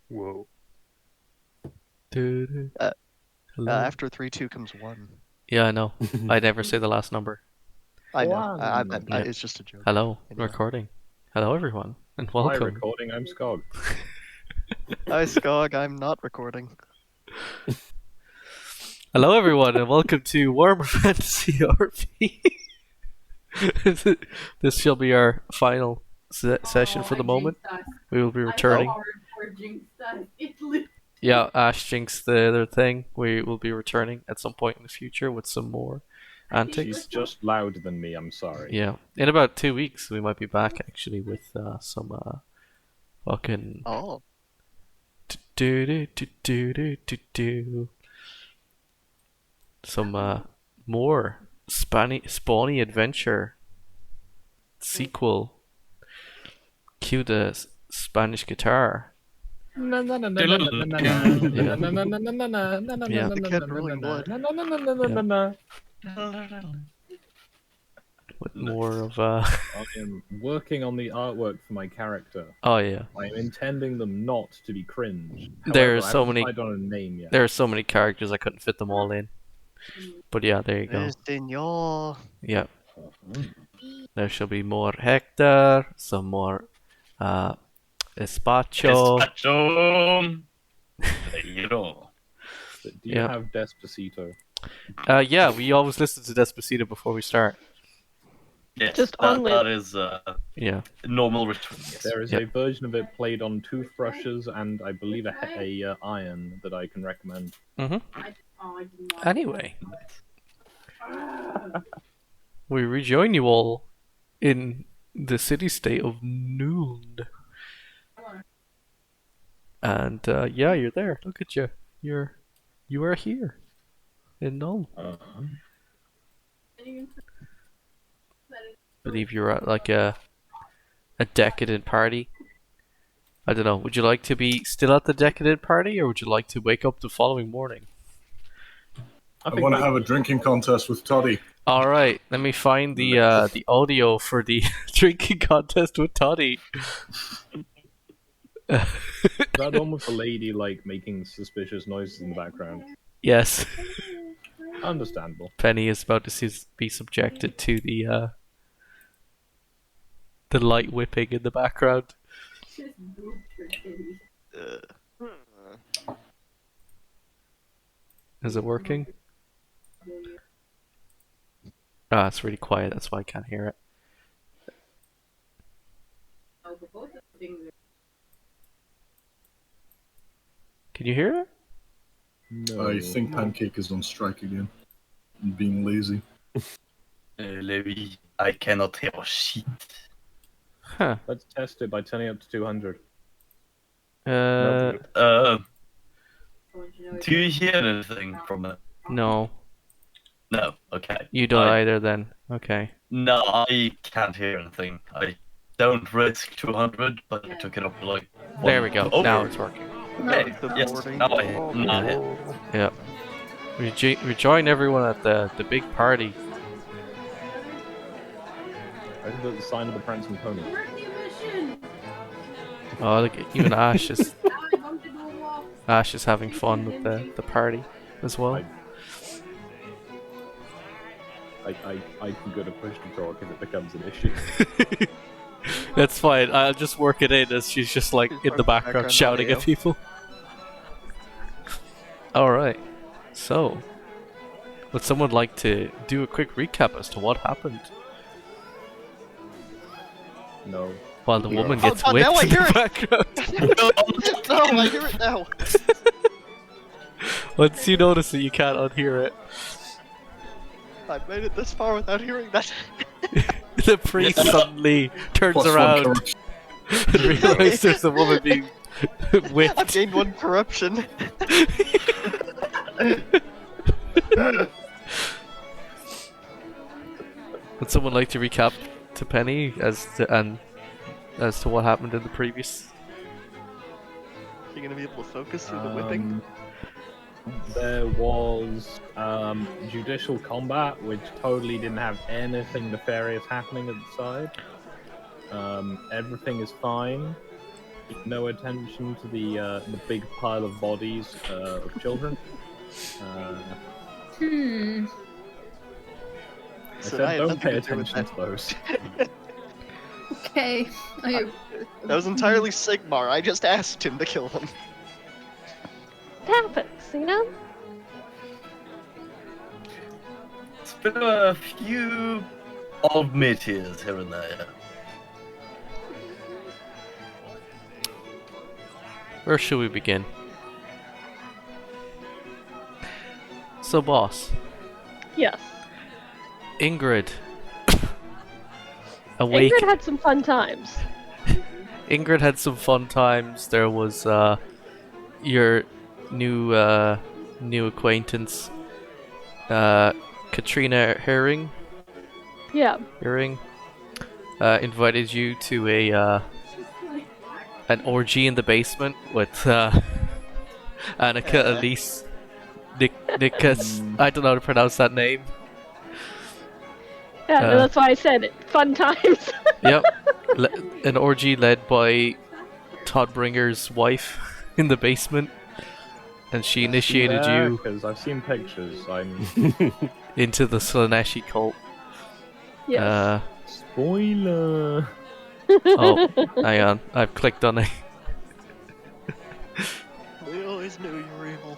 Whoa. Hello. After 3, 2 comes 1. Yeah, I know. I never say the last number. I know. Yeah. It's just a joke. Hello, Anyway. recording. Hello, everyone, and Hi, welcome. recording. I'm Skog. Hi, Skog. I'm not recording. Hello, everyone, and welcome to Warhammer Fantasy RP. This shall be our final session for the moment. We will be returning. Yeah, Ash jinxed the other thing. We will be returning at some point in the future with some more antics. She's just louder than me, I'm sorry. Yeah, in about 2 weeks we might be back actually with some fucking some more Spawny adventure sequel. Cue the Spanish guitar. The kid rolling blood. With more of I am working on the artwork for my character. Oh yeah. I am intending them not to be cringe. There's However, so I haven't many. decided on a name yet. There are so many characters I couldn't fit them all in. But yeah, there you go. Senor. Yeah. There shall be more Hector, some more Espacho. Do you have Despacito? Yeah, we always listen to Despacito before we start. Yes, Just that is Yeah. normal ritual. Yes. There is a version of it played on toothbrushes and I believe a iron that I can recommend. Anyway, we rejoin you all in the city-state of Nuln. And yeah, you're there. Look at you. You are here in Nuln. Believe you're at like a decadent party. I don't know. Would you like to be still at the decadent party, or would you like to wake up the following morning? I want to have a drinking contest with Toddy. All right, let me find the audio for the drinking contest with Toddy. That one with the lady like making suspicious noises in the background. Yes. Understandable. Penny is about to be subjected to the light whipping in the background. Is it working? Ah, it's really quiet. That's why I can't hear it. Can you hear it? No. I think Pancake is on strike again. And being lazy. Levi, I cannot hear shit. Huh. Let's test it by turning up to 200. Do you hear anything from it? No. No. Okay. You don't either then. Okay. No, I can't hear anything. I don't risk 200, but I took it up to like. There we go. Oh. Now it's working. Okay. Yes. Now I hear. Yeah. Rejoin everyone at the big party. I think that's the sign of the prancing pony. Oh, look! Even Ash is having fun with the party as well. I can go to push to talk if it becomes an issue. That's fine. I'll just work it in as she's just like in the background shouting at people. Alright. So, would someone like to do a quick recap as to what happened? No. While the woman gets now whipped I in hear the it! background. No, I hear it now! Once you notice it, you can't unhear it. I've made it this far without hearing that. The priest suddenly turns around and realizes there's a woman being whipped. I've gained 1 corruption. Would someone like to recap to Penny as to what happened in the previous? You're gonna be able to focus through the whipping? There was judicial combat, which totally didn't have anything nefarious happening at the side. Everything is fine. no attention to the big pile of bodies of children. I So said I had don't nothing pay to do with attention that. to those. Okay. That was entirely Sigmar. I just asked him to kill them. It happens, you know? It's been a few odd meteors here and there. Where should we begin? So, boss, Yes. Ingrid. Awake. Ingrid had some fun times. Ingrid had some fun times. There was your new acquaintance, Katrina Herring. Yeah. Herring invited you to an orgy in the basement with Annika, Elise, Nikas. I don't know how to pronounce that name. Yeah, no, that's why I said it. Fun times. Yep, an orgy led by Todd Bringer's wife in the basement, and she initiated you because I've seen pictures. I'm into the Slaneshi cult. Yes. spoiler. Oh, hang on, I've clicked on it. We always knew you were evil.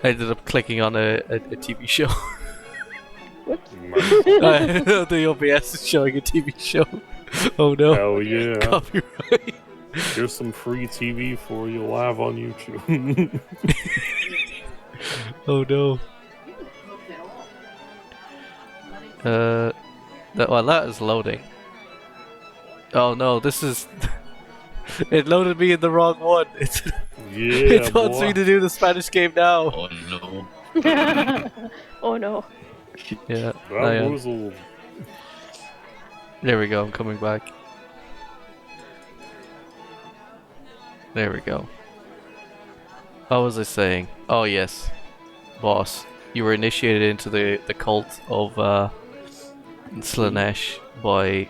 I ended up clicking on a TV show. Whoops. The OBS is showing a TV show. Oh no. Hell yeah. Copyright. Here's some free TV for you live on YouTube. Oh no. That is loading. Oh no, this is. It loaded me in the wrong one. Yeah, It wants boy. me to do the Spanish game now. Oh no. Oh no. Yeah. hang on. Bamboozled. There we go, I'm coming back. There we go. What was I saying? Oh yes. Boss. You were initiated into the cult of Slanesh by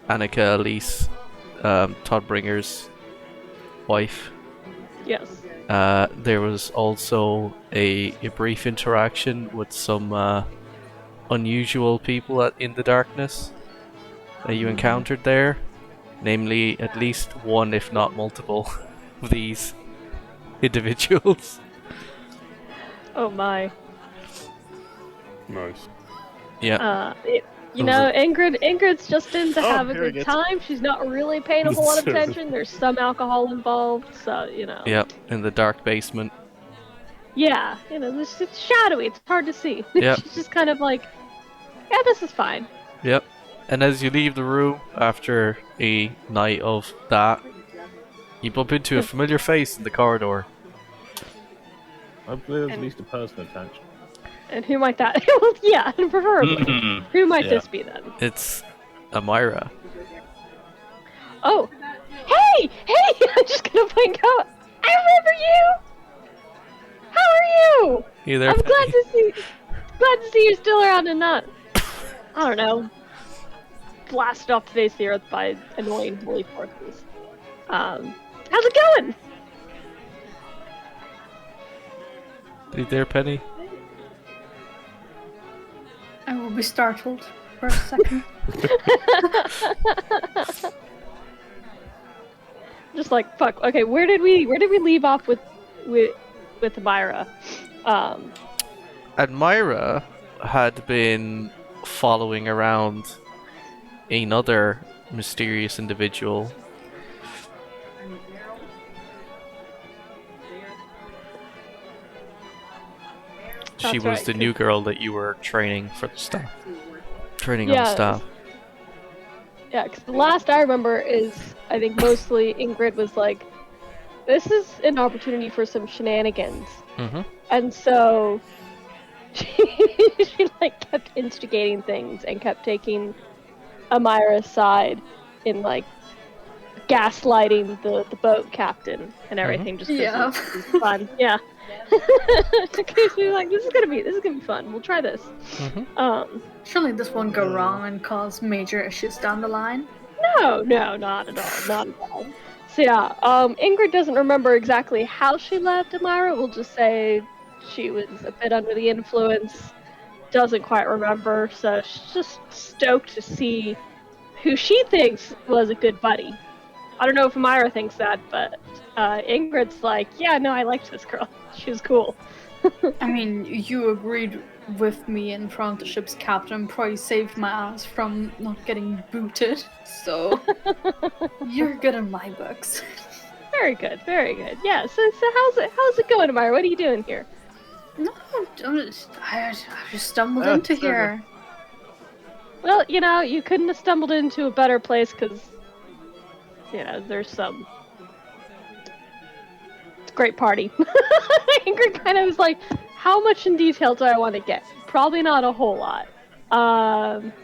Annika Elise, Todd Bringer's wife. Yes. There was also a brief interaction with some unusual people in the darkness that you encountered there. Namely, at least one, if not multiple, of these individuals. Oh my. Nice. Yeah. You know, Ingrid's just in to have a hearing good it. time. She's not really paying a whole lot of attention. There's some alcohol involved, so you know. Yep, in the dark basement. Yeah, you know, it's shadowy. It's hard to see. Yep. She's just kind of like, yeah, this is fine. Yep. And as you leave the room after a night of that, you bump into a familiar face in the corridor. Hopefully there's at least a person attached. And who might that? Well, yeah, preferably. Who might Yeah. this be then? It's Amira. Oh, hey! I'm just gonna point out. I remember you. How are you? Hey there, I'm glad Penny. to see you're still around and not. I don't know. Blasted off the face of the earth by annoying holy forces. How's it going? Hey there, Penny. I will be startled for a second. Just like fuck. Okay, where did we leave off with Myra? Admira had been following around another mysterious individual. She That's was right, the new girl that you were training for the staff. Training on Yeah. the staff. Yeah, because the last I remember is, I think mostly Ingrid was like, this is an opportunity for some shenanigans. Mm-hmm. And so she like kept instigating things and kept taking Amira's side in like gaslighting the boat captain and everything just 'cause Yeah. it was fun. Yeah. Because she's like, this is gonna be fun. We'll try this. Mm-hmm. Um Surely this won't go wrong and cause major issues down the line. No, not at all. Not at all. So yeah, Ingrid doesn't remember exactly how she left Amira. We'll just say she was a bit under the influence. Doesn't quite remember, so she's just stoked to see who she thinks was a good buddy. I don't know if Amira thinks that, but Ingrid's like, yeah, no, I liked this girl. She was cool. I mean, you agreed with me in front of the ship's captain, probably saved my ass from not getting booted, so you're good in my books. Very good, very good. Yeah, so how's it going, Amira? What are you doing here? No, I just stumbled into here. Well, you couldn't have stumbled into a better place because, there's some great party. Ingrid kind of was like, how much in detail do I want to get? Probably not a whole lot.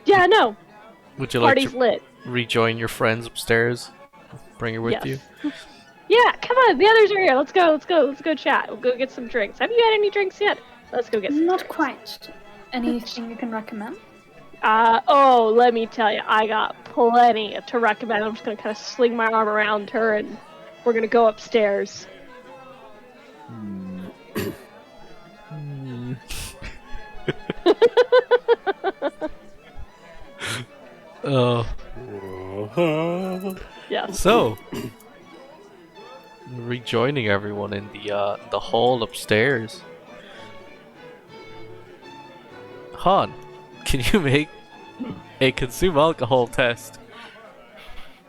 Yeah, no. Would you like Party's to lit. rejoin your friends upstairs? Bring her with you? Yeah, come on, the others are here. Let's go chat. We'll go get some drinks. Have you had any drinks yet? Let's go get some Not drinks. quite. Anything you can recommend? Let me tell you, I got plenty to recommend. I'm just gonna kind of sling my arm around her and we're gonna go upstairs. Oh. Yeah. So, rejoining everyone in the hall upstairs. Han, can you make a consume alcohol test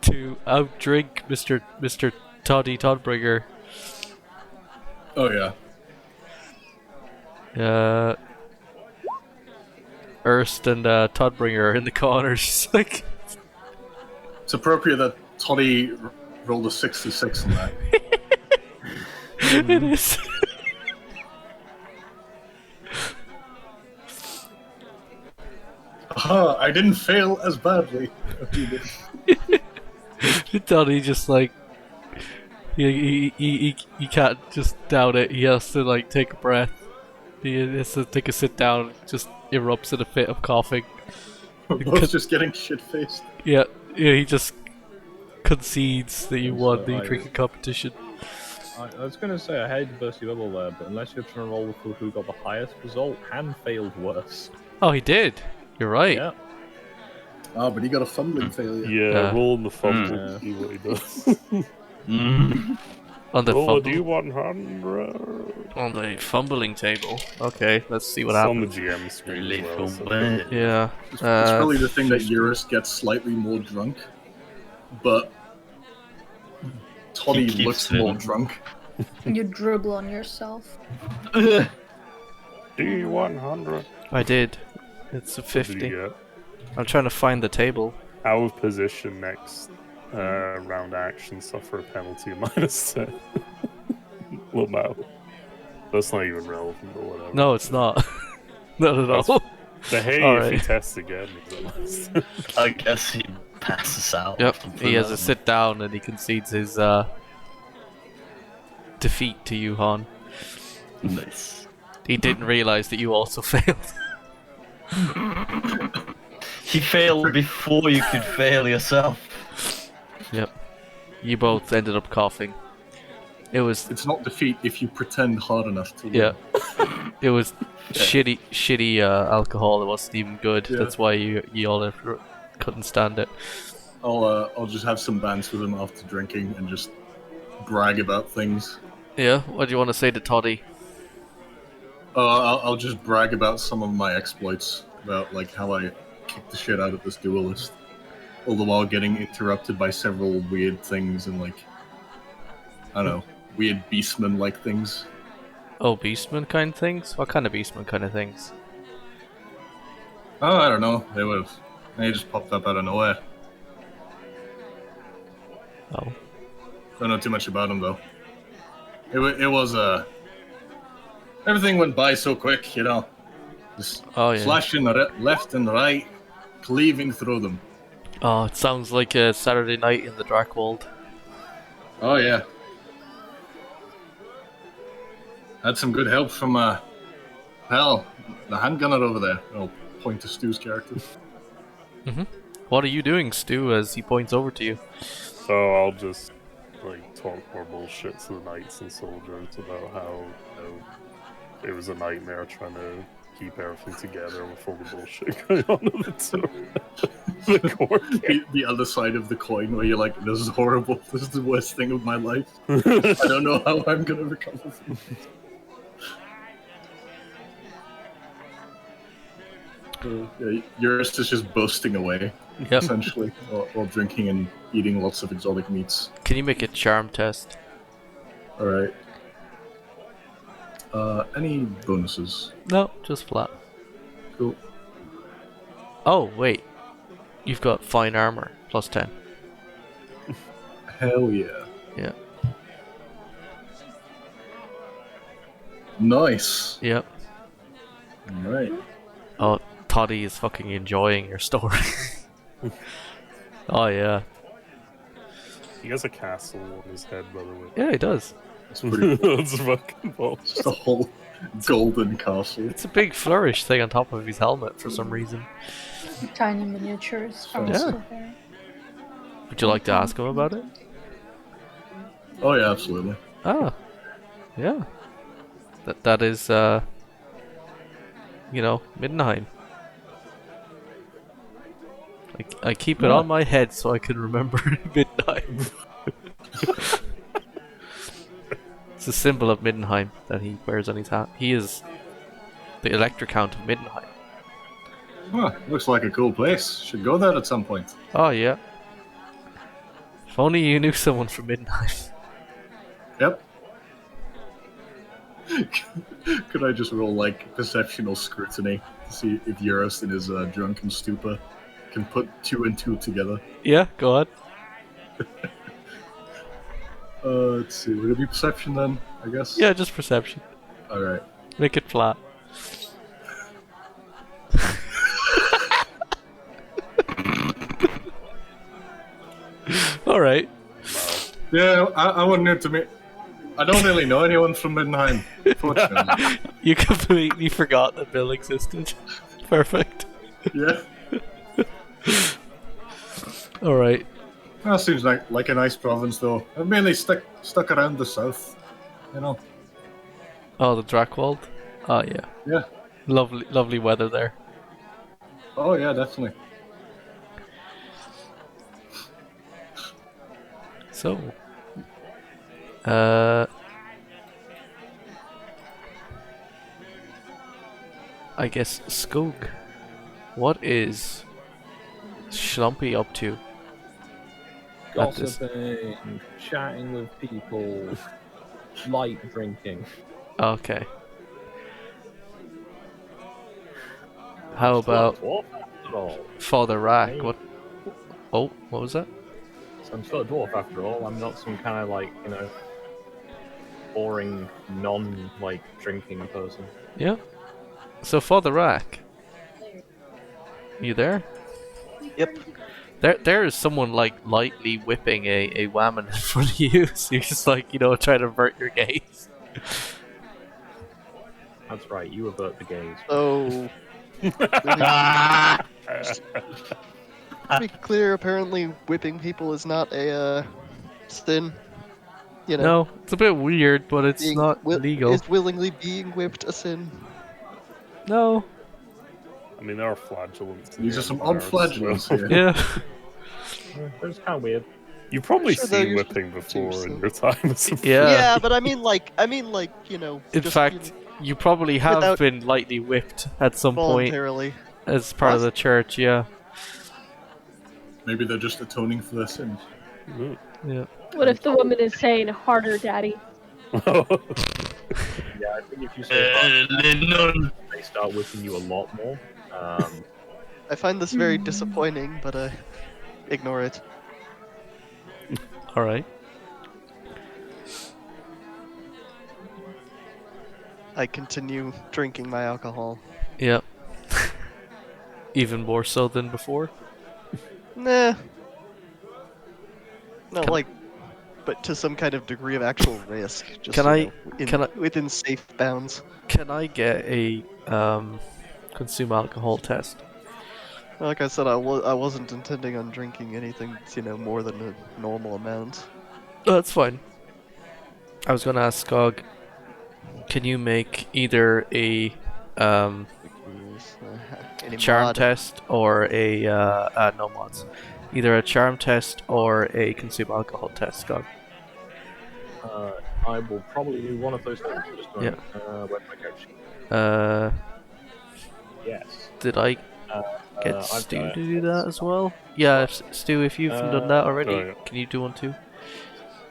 to outdrink Mr. Toddy Todbringer? Oh yeah. Urst and Todbringer are in the corners. Like, It's appropriate that Toddy rolled a 66 on that. it is. Aha, I didn't fail as badly. Toddy just like he can't just doubt it. He has to like take a breath. He has to take a sit down. Just erupts in a fit of coughing. We're both just getting shit-faced. Yeah, he just concedes that you won the drinking competition. I was going to say I hate to burst your bubble there, but unless you're trying to roll for who got the highest result, Han failed worse. Oh, he did. You're right. Yeah. Oh, but he got a fumbling failure. Yeah, roll in the fumble. See what he does. On the Roll a D100. on the fumbling table. Okay, let's see what It's on the happens. GM screen as well. So. Yeah. It's probably the thing that Urist gets slightly more drunk, but Toddy He keeps looks it. more drunk. You dribble on yourself. D100. I did. It's a What did 50. you get? I'm trying to find the table. Out of position next round action, suffer a penalty of -10. Well, that's not even relevant or whatever. No, it's not. Not at all. The hey, All if right. he tests again, he's at least. I guess he passes out. Yep, something he has like a sit down and he concedes his defeat to you, Han. that. Nice. He didn't realize that you also failed. He failed before you could fail yourself. Yep. You both ended up coughing. It was It's not defeat if you pretend hard enough to win. yeah. It was shitty alcohol. It wasn't even good. Yeah. That's why you all couldn't stand it. I'll just have some bands with him after drinking and just brag about things. Yeah. What do you want to say to Toddy? I'll just brag about some of my exploits, about like how I kicked the shit out of this duelist, all the while getting interrupted by several weird things and like I don't know, weird beastman-like things. Oh, Beastman kind of things? What kind of Beastman kind of things? Oh, I don't know. They just popped up out of nowhere. Oh. Don't know too much about them though. It was everything went by so quick, you know. Just Oh yeah. flashing left and right, cleaving through them. Oh, it sounds like a Saturday night in the Darkwold. Oh yeah. Had some good help from the hand gunner over there. I'll point to Stu's character. What are you doing, Stu, as he points over to you? So I'll just like talk more bullshit to the knights and soldiers about how it was a nightmare trying to keep everything together with all the bullshit going on in the court. The other side of the coin where you're like, this is horrible. This is the worst thing of my life. I don't know how I'm gonna recover from this. Urist is just boasting away, Yep. essentially, while drinking and eating lots of exotic meats. Can you make a charm test? Alright. Any bonuses? No, just flat. Cool. Oh, wait. You've got fine armor, plus 10. Hell yeah. Yeah. Nice. Yep. Alright. Oh, Toddy is fucking enjoying your story. Oh, yeah. He has a castle on his head, by the way. Yeah, he does. It's pretty cool. That's fucking bullshit. Just a whole golden castle. It's a big flourish thing on top of his helmet for some reason. Tiny miniatures are Yeah. also there. Would you like to ask him about it? Oh yeah, absolutely. Ah, yeah. That is, Middenheim. I keep it on my head so I can remember Middenheim. It's a symbol of Middenheim that he wears on his hat. He is the Elector Count of Middenheim. Huh, looks like a cool place. Should go there at some point. Oh, yeah. If only you knew someone from Middenheim. Yep. Could I just roll like perceptional scrutiny to see if Urist in his drunken stupor can put 2 and 2 together? Yeah, go on. Let's see. Would it be perception then? I guess. Yeah, just perception. All right. Make it flat. All right. Yeah, I wouldn't need to meet. I don't really know anyone from Middenheim, fortunately. You completely forgot that Bill existed. Perfect. Yeah. All right. That seems like a nice province, though. I've mainly stuck around the south, you know. Oh, the Dracwald. Oh yeah. Yeah. Lovely weather there. Oh yeah, definitely. So, I guess Skog. What is Schlumpy up to? At this- Gossiping, chatting with people, light drinking. Okay. How about Dwarf after all? Father Rack? What? Oh, what was that? I'm still a dwarf after all. I'm not some kind of like, boring, drinking person. Yeah. So Father Rack, you there? Yep. There is someone lightly whipping a whammon in front of you. So you're just trying to avert your gaze. That's right, you avert the gaze. So, to be clear, apparently whipping people is not a sin. You know, No, it's a bit weird, but it's being not legal. Is willingly being whipped a sin? No. I mean, there are flagellants. in These the are some empire, odd flagellants so- here. Yeah. It's kind of weird. You've probably Sure, though, seen you're whipping supposed to, before so- in your time as a Yeah. Yeah, but I mean, In just, fact, you probably have without- been lightly whipped at some point voluntarily. as part of the church. Yeah. Maybe they're just atoning for their sins. Mm. Yeah. What if the woman is saying harder, daddy? Yeah, I think if you say Nuln. they start whipping you a lot more. I find this very disappointing, but ignore it. All right. I continue drinking my alcohol. Yep. Even more so than before. Nah. Not but to some kind of degree of actual risk. Just, Can I- within safe bounds. Can I get a consume alcohol test? Like I said, I wasn't intending on drinking anything, more than a normal amount. Oh, that's fine. I was gonna ask Skog, can you make either a Any charm mod? test or a no mods, either a charm test or a consume alcohol test, Skog? I will probably do one of those things. Just a moment. Where's my coach? Yes. Did I get I've Stu got to it. do that as well? Yeah, Stu, if you've done that already, oh, yeah. can you do one too?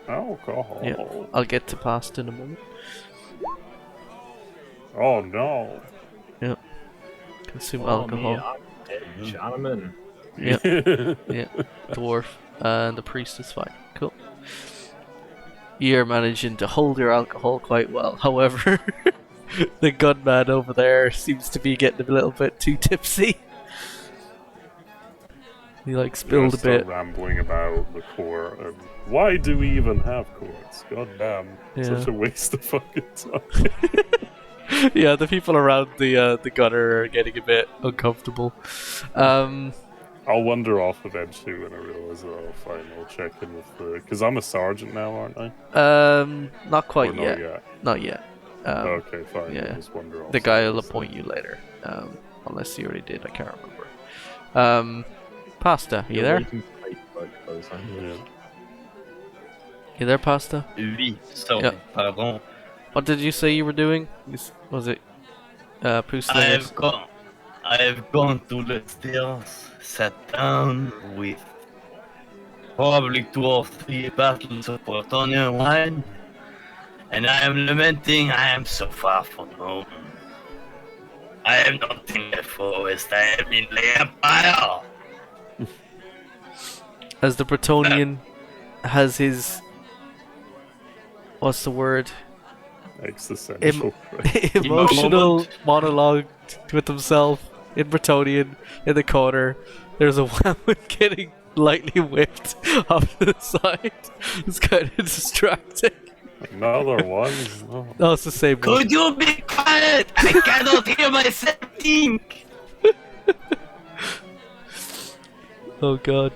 Alcohol. Yeah, I'll get to pasta in a moment. Oh no. Yeah. Consume Oh, alcohol. me, I'm dead, gentlemen. Yeah. Yeah. Dwarf and the priest is fine. Cool. You're managing to hold your alcohol quite well. However, the gunman over there seems to be getting a little bit too tipsy. He spilled a bit. Rambling about the core and why do we even have courts? God damn, such a waste of fucking time. Yeah, the people around the gutter are getting a bit uncomfortable. I'll wander off eventually when I realize that I'll check in with the... Because I'm a sergeant now, aren't I? Not quite Or yet. Not yet. Okay, fine. Yeah. I'll just wander off. The guy will appoint you later. Unless he already did, I can't remember. Pasta, you there? Yeah. You there, Pasta? Oui, sorry, Yeah. pardon. What did you say you were doing? Was it Pusling? I have gone to the stairs, sat down with probably 2 or 3 bottles of Bretonnian wine, and I am lamenting I am so far from home. I am not in the forest, I am in the Empire! As the Bretonian has his... What's the word? Existential. Emotional monologue with himself in Bretonian in the corner. There's a woman getting lightly whipped off to the side. It's kind of distracting. Another one? Oh. No, it's the same one. Could you be quiet? I cannot hear myself think! Oh god.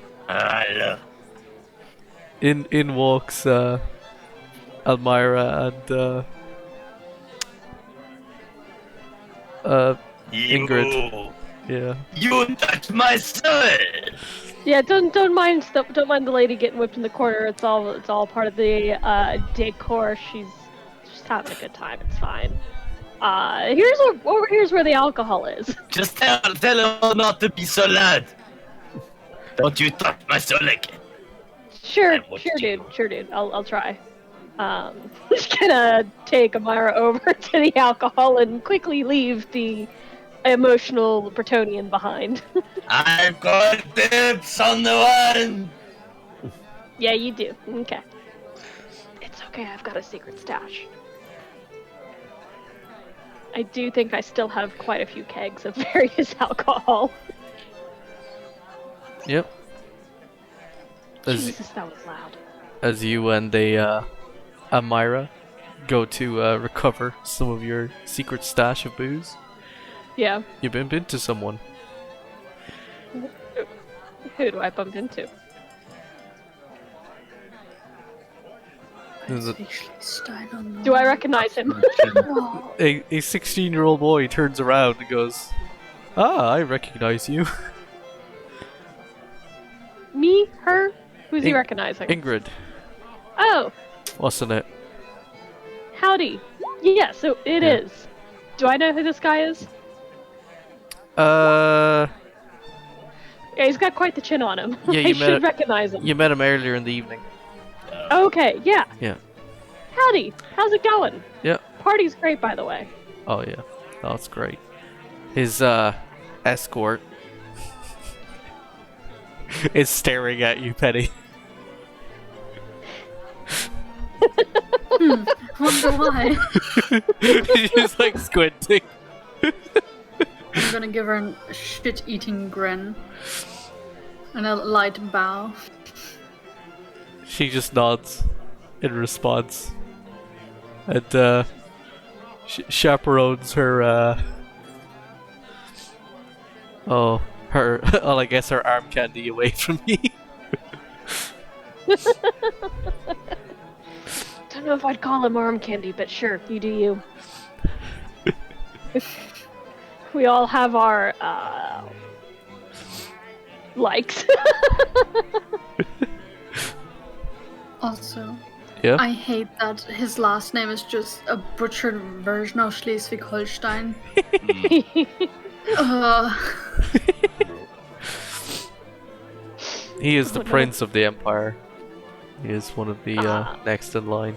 In walks Elmira and Ingrid. Yeah. You touch my soul! Yeah, don't mind the lady getting whipped in the corner. It's all part of the decor. She's just having a good time. It's fine. Here's where the alcohol is. Just tell her not to be so loud. Don't you touch my soul again. Sure, dude. I'll try. Just gonna take Amira over to the alcohol and quickly leave the emotional Bretonian behind. I've got tips on the one. Yeah, you do. Okay. It's okay. I've got a secret stash. I do think I still have quite a few kegs of various alcohol. Yep. Jesus, that was loud. As you and Amira go to recover some of your secret stash of booze. Yeah. You bump into someone. Who do I bump into? Do I recognize him? A 16-year-old boy turns around and goes, "Ah, I recognize you." Me? Her? Who's he recognizing? Ingrid. Oh, Wasn't it? howdy. Yeah, so it is. Do I know who this guy is? Uh, Yeah, he's got quite the chin on him. Yeah, I you met should him. recognize him. You met him earlier in the evening. Okay, yeah. Yeah. Howdy. How's it going? Yeah. Party's great, by the way. Oh yeah. Oh, that's great. His escort is staring at you, Penny. Wonder why. She's like squinting. I'm gonna give her a shit-eating grin. And a light bow. She just nods in response. And chaperones her her, well, I guess her arm candy away from me. Don't know if I'd call him arm candy, but sure, you do you. We all have our likes. Also, Yeah. I hate that his last name is just a butchered version of Schleswig-Holstein. He is the Oh, no. prince of the empire. He is one of the next in line.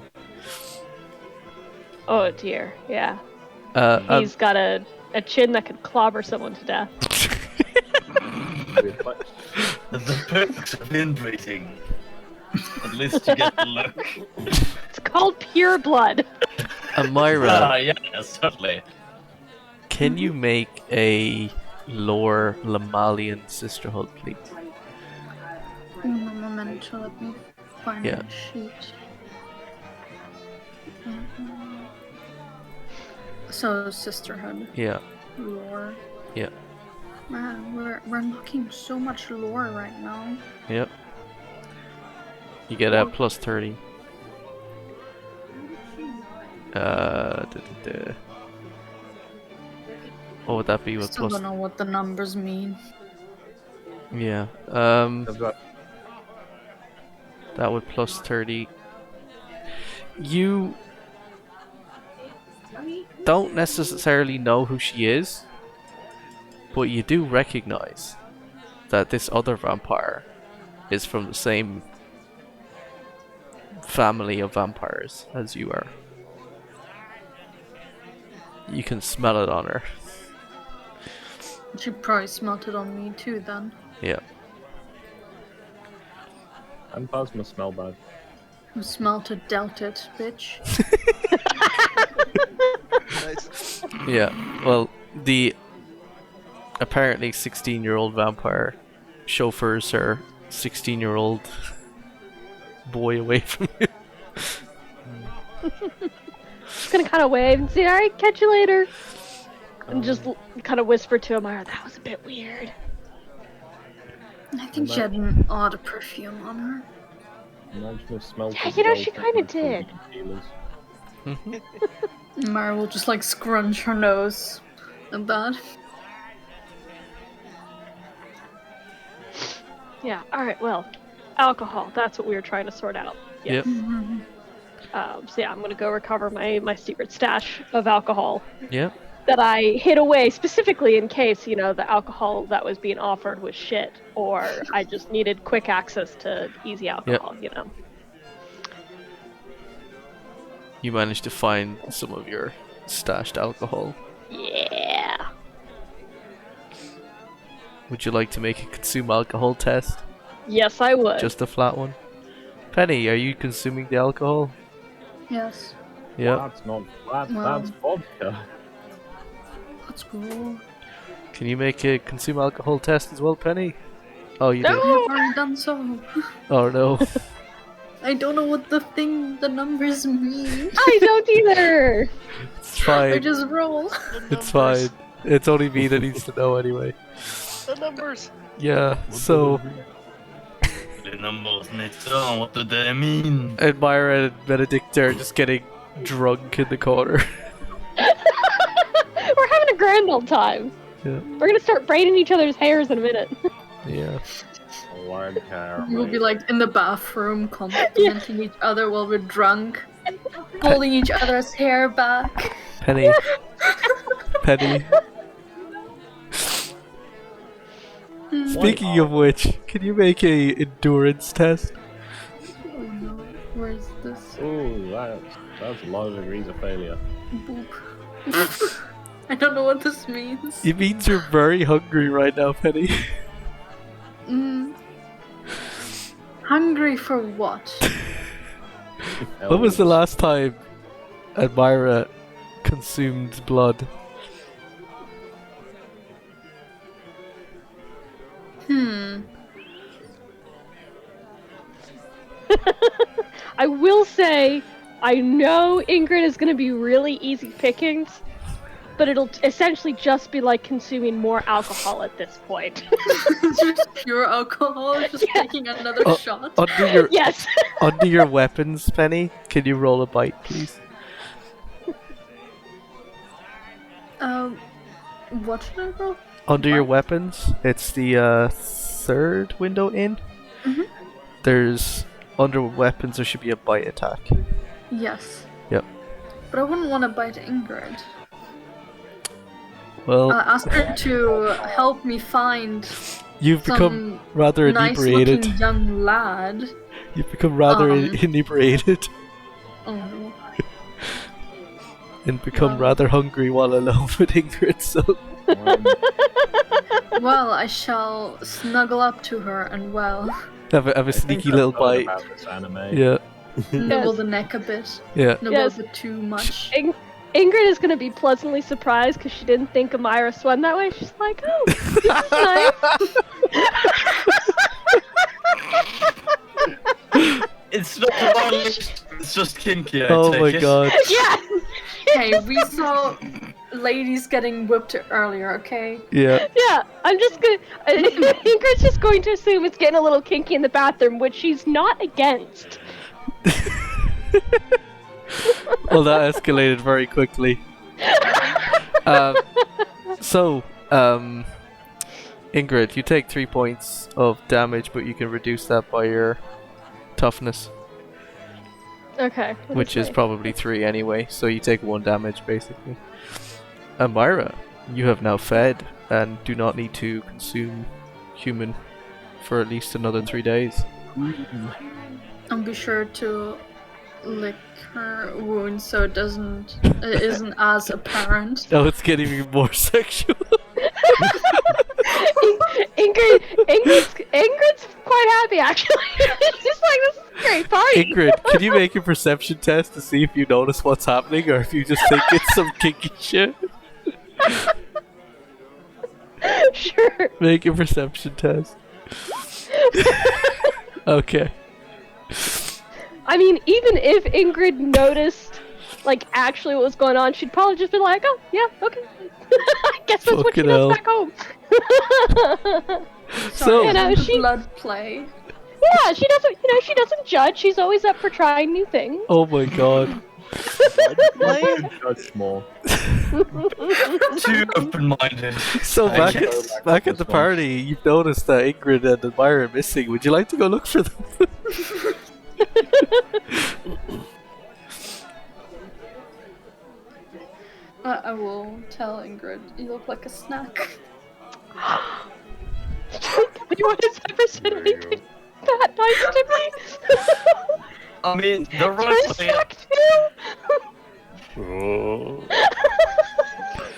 Oh dear, yeah. Uh, He's got a chin that could clobber someone to death. The perks of inbreeding. At least you get the look. It's called pure blood. Amira, Yeah, certainly. can you make a lore Lamalian sisterhood, please? Un momento, let me find Yeah. my sheet. So, sisterhood, Yeah, lore. yeah, Man, we're unlocking so much lore right now. yep. You get a plus 30. What would that be with Still plus? don't know what the numbers mean. Yeah. That would plus 30. You don't necessarily know who she is, but you do recognize that this other vampire is from the same family of vampires as you are. You can smell it on her. She probably smelt it on me too then. Yeah. Vampires must smell bad. Who smelt it, dealt it, bitch. Nice. Yeah. Well, the apparently 16-year-old vampire chauffeurs her 16-year-old boy away from you. Just gonna kind of wave and say, "Alright, catch you later," and just kind of whisper to Amira, "That was a bit weird." I think she had an odd perfume on her. Imagine if smelled Yeah, as you know, well she from kinda the did. dealers. Mara will just like scrunch her nose at that. Yeah. All right. Well, alcohol. That's what we were trying to sort out. Yep. So yeah, I'm gonna go recover my secret stash of alcohol Yep. that I hid away specifically in case, you know, the alcohol that was being offered was shit, or I just needed quick access to easy alcohol, you know. You managed to find some of your stashed alcohol. Yeah. Would you like to make a consume alcohol test? Yes, I would. Just a flat one. Penny, are you consuming the alcohol? Yes. Yeah. That's not flat, Well. that's vodka. Let's go. Can you make a consume alcohol test as well, Penny? Oh, you I did. have already done so. Oh no. I don't know what the numbers mean. I don't either. It's I fine. just roll. It's fine. It's only me that needs to know anyway. The numbers. Yeah, so The numbers next on, what do they mean? Admira and Benedict are just getting drunk in the corner. We're having a grand old time. Yeah. We're gonna start braiding each other's hairs in a minute. Yeah. We'll be like in the bathroom complimenting each other while we're drunk, holding each other's hair back. Penny. Penny. Speaking of which, can you make a endurance test? Oh no, where's this? Ooh, that's a lot of degrees of failure. Boop. I don't know what this means. It means you're very hungry right now, Penny. Hungry for what? When was the last time Admira consumed blood? I will say, I know Ingrid is gonna be really easy pickings, but it'll essentially just be like consuming more alcohol at this point. Just pure alcohol, just taking another shot. Yes. Under your weapons, Penny, can you roll a bite, please? What should I roll? Under your weapons, it's the third window in. There's under weapons there should be a bite attack. Yes. Yep. But I wouldn't want to bite Ingrid. Well, Ask her to help me find you've become rather inebriated. Nice-looking young lad. You've become rather inebriated. Oh. And become rather hungry while alone with Ingrid, so... Well, I shall snuggle up to her and, have a sneaky little bite. Yeah. Nibble the neck a bit. Yeah. Nibble a bit too much. Ingrid is going to be pleasantly surprised because she didn't think Amira swam that way. She's like, oh, this is nice. It's not violent, it's just kinky, I Oh take my it. god. Yeah. Hey, we saw ladies getting whipped earlier, okay? Yeah. Yeah, I'm just gonna. Ingrid's just going to assume it's getting a little kinky in the bathroom, which she's not against. Well, that escalated very quickly. Ingrid, you take 3 points of damage, but you can reduce that by your toughness. Okay. Which is probably 3 anyway, so you take 1 damage basically. Amira, you have now fed and do not need to consume human for at least another 3 days. And be sure to lick her wound so it isn't as apparent. Oh, it's getting even more sexual. Ingrid's quite happy actually. She's like, this is a great party. Ingrid, can you make a perception test to see if you notice what's happening or if you just think it's some kinky shit? Sure. Make a perception test. Okay. I mean, even if Ingrid noticed, like, actually what was going on, she'd probably just be like, oh, yeah, okay. I guess that's what she Fucking does hell. back home. So, you know, Blood play. Yeah, she doesn't judge. She's always up for trying new things. oh my god. Judge more. Too open-minded. So I back guess. at the party, you've noticed that Ingrid and Amira are missing. Would you like to go look for them? I will tell Ingrid, you look like a snack. Anyone has ever said There you anything that nice to me? I mean, the You're a right way. snack too. Oh.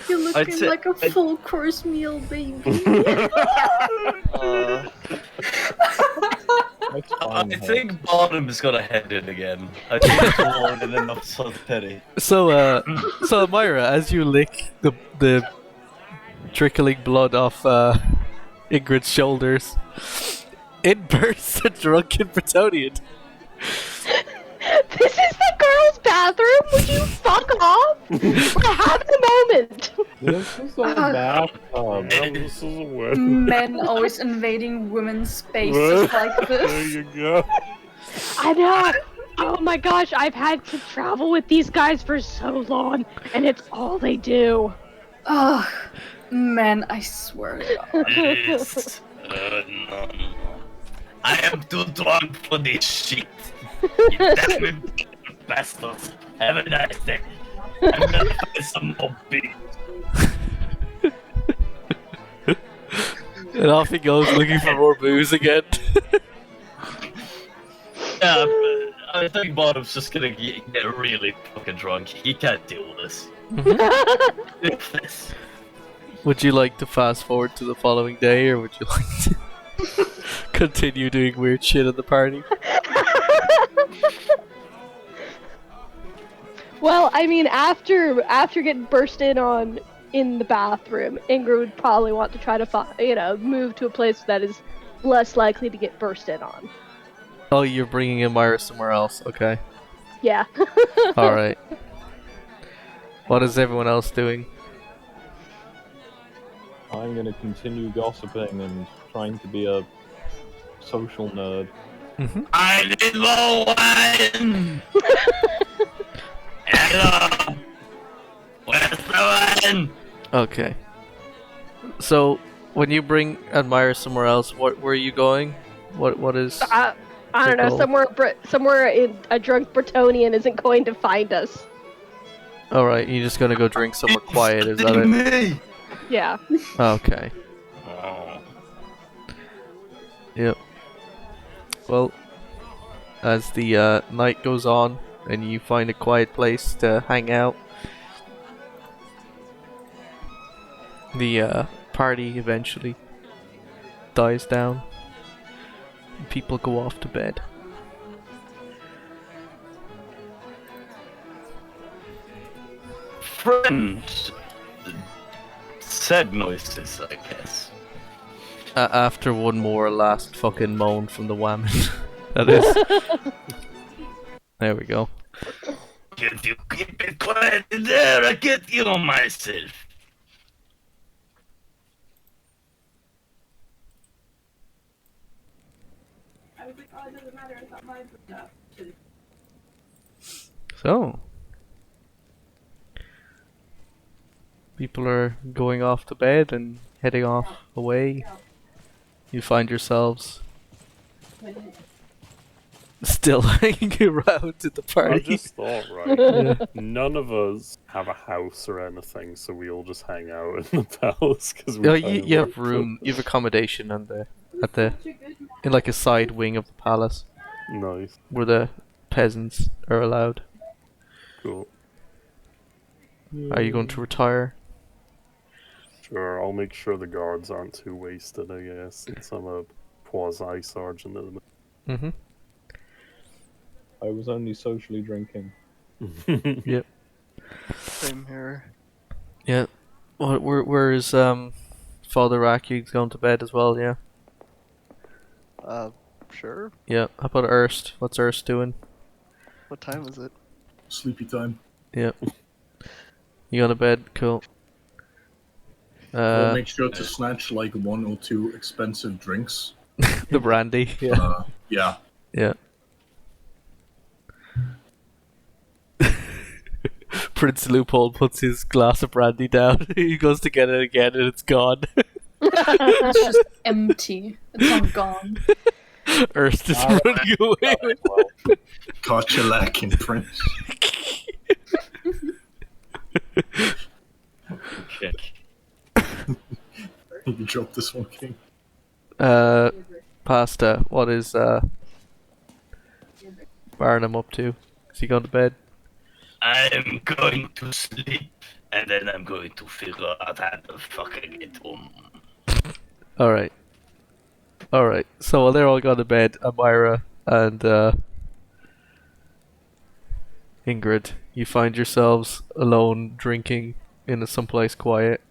You're looking say- like a full course meal, baby. That's I fine, think Bottom's got a head in again. I think it's long and enough so petty. So Amira, as you lick the trickling blood off Ingrid's shoulders, it bursts a drunken Bretonian. This is the girls' bathroom. Would you fuck off? We're having a moment. This is all bathtub. This is a win. Men always invading women's spaces like There this. you go. I know. Oh my gosh, I've had to travel with these guys for so long, and it's all they do. Oh, man, I swear to God. Yes. No. I am too drunk for this shit. You damn bastards. Have a nice day. I'm gonna find some more beer. And off he goes looking for more booze again. Yeah, I think Bottom's just gonna get really fucking drunk. He can't deal with this. This. Would you like to fast forward to the following day, or would you like to continue doing weird shit at the party? Well, I mean, after getting burst in on in the bathroom, Ingrid would probably want to try to move to a place that is less likely to get burst in on. Oh, you're bringing Amira somewhere else. Okay. Yeah. All right. What is everyone else doing? I'm gonna continue gossiping and trying to be a social nerd. I need more wine! Hello! Where's the wine? Okay. So, when you bring Admire somewhere else, where are you going? What is? I don't know. Cool. Somewhere in a drunk Bretonian isn't going to find us. All right, you're just gonna go drink somewhere quiet. Is that it? Me! Yeah. Okay. Oh. Yep. Well, as the night goes on and you find a quiet place to hang out, the party eventually dies down. And people go off to bed. Friends. Sad noises, I guess. After one more last fucking moan from the woman. That is. There we go. If you keep it quiet in there, I get you on myself. So, people are going off to bed and heading off away. You find yourselves still hanging around at the I party. just thought, right, none of us have a house or anything, so we all just hang out in the palace because we. Oh, you have room, you have accommodation in like a side wing of the palace Nice, where the peasants are allowed. cool. Are you going to retire? Sure, I'll make sure the guards aren't too wasted, I guess, since I'm a quasi-sergeant at the Mm-hmm. I was only socially drinking. moment. Yep. Same here. Yeah. Where is Father Raku's going to bed as well? Yeah. Sure. Yeah. How about Urst? What's Urst doing? What time is it? Sleepy time. Yep. You going to bed? Cool. I'll make sure to snatch like 1 or 2 expensive drinks. The brandy. Yeah. Yeah. Yeah. Prince Loophole puts his glass of brandy down. He goes to get it again and it's gone. It's just empty. It's not gone. Urst is running away with it. Caught you lacking, Prince. Okay. You dropped this one, King. Pasta, what is Barnum up to? Is he going to bed? I'm going to sleep, and then I'm going to figure out how the fuck I get home. Alright. Alright, so while they're all gone to bed, Amira and Ingrid, you find yourselves alone drinking in someplace quiet.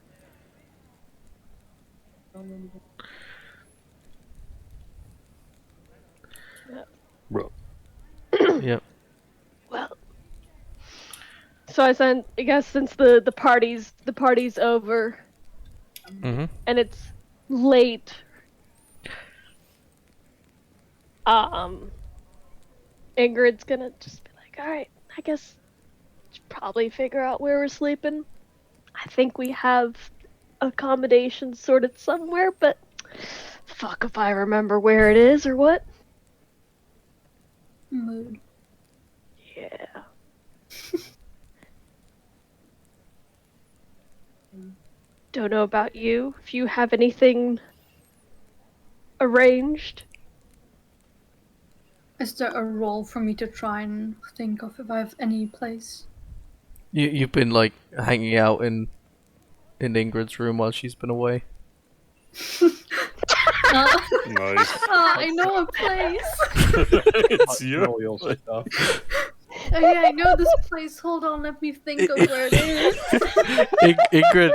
Bro. Yep. Well, so I guess since the party's over Mm-hmm. and it's late, Ingrid's gonna just be like, all right, I guess we should probably figure out where we're sleeping. I think we have accommodations sorted somewhere, but fuck if I remember where it is or what. Mood. Yeah. Don't know about you, if you have anything arranged. Is there a role for me to try and think of if I have any place? You've been like hanging out in Ingrid's room while she's been away. Nice. I know a place. It's All you. your stuff. Oh yeah, I know this place. Hold on, let me think of where it is.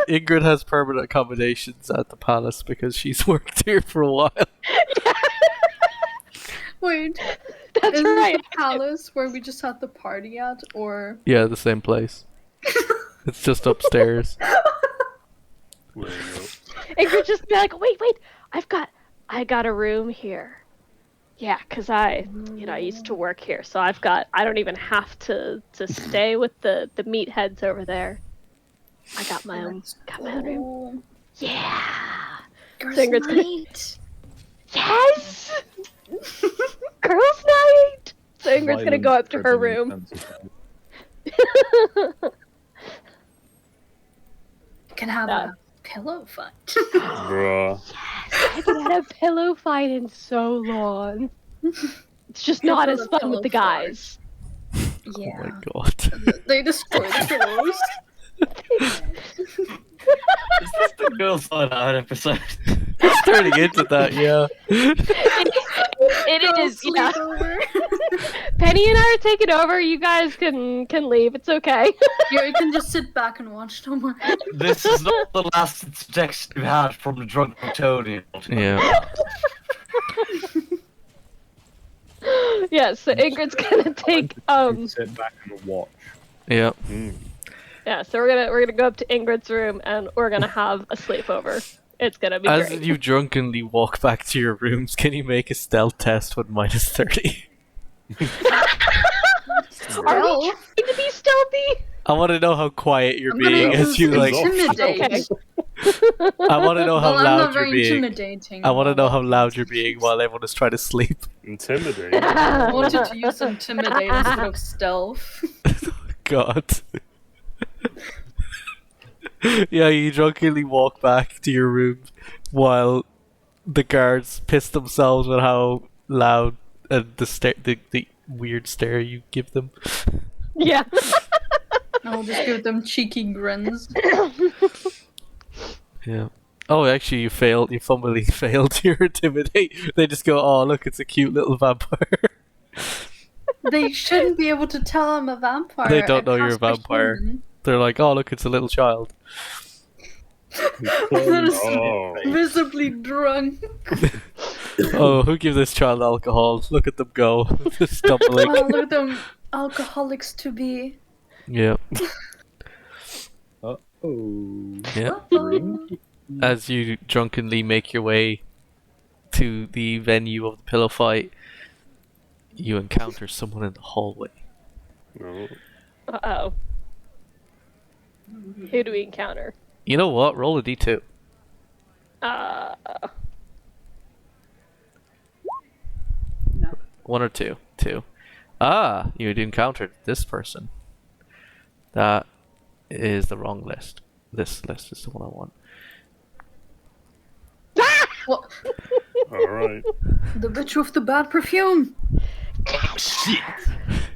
Ingrid has permanent accommodations at the palace because she's worked here for a while. Wait, That's is right. this the palace where we just had the party at, or? Yeah, the same place. It's just upstairs. There you go. Ingrid just be like, wait, I got a room here. Yeah, cause I used to work here, so I don't even have to stay with the meatheads over there. I got my own room. Yeah. Girls' So Ingrid's gonna- night. Yes. Girls' night. So Ingrid's gonna go up to her room. Can have a pillow fight. Bruh. Yes, I haven't had a pillow fight in so long. It's just not as fun with the guys. Yeah. Oh my god. They destroy the pillows. Is this the girls' night out episode? It's turning into that, yeah. It is, yeah. Penny and I are taking over. You guys can leave. It's okay. Yeah, you can just sit back and watch. Don't worry. This is not the last suggestion we've had from the drunk Tony. Yeah. Yeah, so Ingrid's gonna take sit back and watch. Yeah. Yeah, so we're gonna go up to Ingrid's room and we're gonna have a sleepover. It's gonna be As great. you drunkenly walk back to your rooms, can you make a stealth test with -30? Are we trying to be stealthy? I want to know how quiet you're I'm gonna being as you like. intimidate. Okay. I want to know how Well, I'm loud not you're very being. intimidating. I want to know how loud you're being while everyone is trying to sleep. Intimidate. I wanted to use intimidate instead of stealth. God. Yeah, you drunkenly walk back to your room while the guards piss themselves with how loud the weird stare you give them. Yeah. I'll just give them cheeky grins. Yeah. Oh, actually, you failed. You fumbly failed your intimidate. They just go, "Oh, look, it's a cute little vampire." They shouldn't be able to tell I'm a vampire. They don't know I you're a cast vampire. human. They're like, "Oh, look, it's a little child." That is Oh. visibly drunk. Oh, who gave this child alcohol? Look at them go, stumbling. Oh, look at them alcoholics to be. Yeah. Oh. Yeah. Drink. As you drunkenly make your way to the venue of the pillow fight, you encounter someone in the hallway. No. Uh-oh. Who do we encounter? You know what? Roll a d2. One or two? Two. Ah, you encountered this person. That is the wrong list. This list is the one I want. What? Alright. The bitch with the bad perfume. Shit!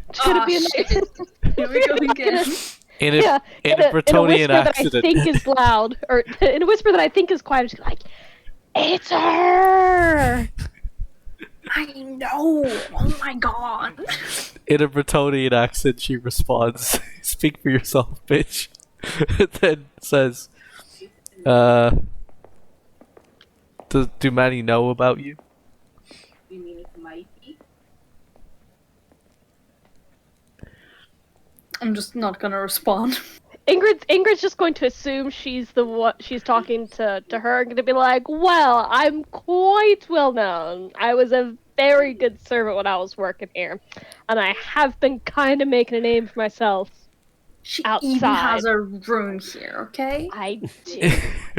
It's gonna be a shit. nice... Here we go again. In a, Yeah, in a Bretonian whisper that I accident. think is loud, or in a whisper that I think is quiet, just like, it's her! I know. Oh my god. In a Bretonian accent, she responds, "Speak for yourself, bitch." And then says, do Manny know about you? You mean it might be? I'm just not gonna respond. Ingrid's just going to assume she's talking to her, and gonna be like, well, I'm quite well known. I was a very good servant when I was working here, and I have been kind of making a name for myself. She Outside. even has a room here, okay? I do.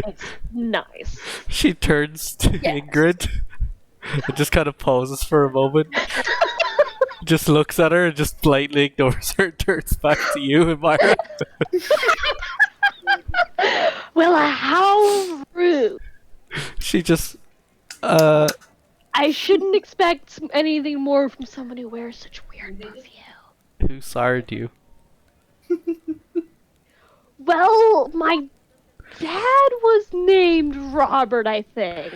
It's nice. She turns to Yes. Ingrid and just kind of pauses for a moment. Just looks at her and just blatantly ignores her and turns back to you, Amira. Well, how rude. She just, I shouldn't expect anything more from someone who wears such weird perfume. who sired you? Well, my dad was named Robert, I think.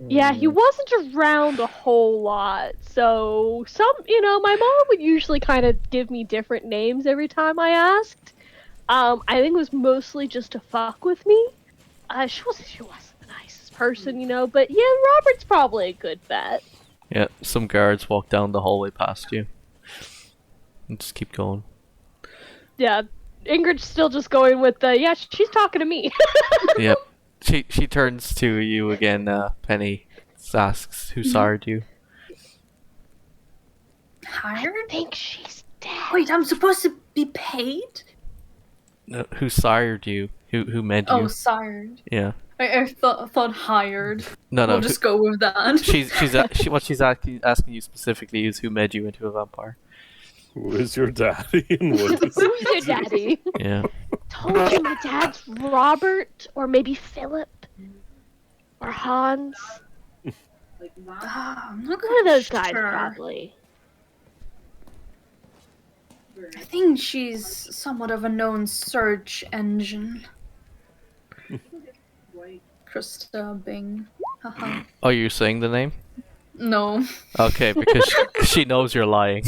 Yeah, he wasn't around a whole lot, so my mom would usually kind of give me different names every time I asked. I think it was mostly just to fuck with me. She wasn't the nicest person, but yeah, Robert's probably a good bet. Yeah, some guards walk down the hallway past you. And just keep going. Yeah, Ingrid's still just going with the, yeah, she's talking to me. Yep. She turns to you again, Penny. Asks who sired you. Hired? I think she's dead. Wait, I'm supposed to be paid? No, who sired you? Who made you? Oh, sired. Yeah. I thought hired. No, We'll just go with that. What she's asking you specifically is who made you into a vampire. Who is your daddy and what is Who's your daddy? Yeah. Told you my dad's Robert, or maybe Philip, or Hans. I'm not One of those quite guys, sure. probably. I think she's somewhat of a known search engine. Krista Bing. Haha. Oh, you're saying the name? No. Okay, because she knows you're lying.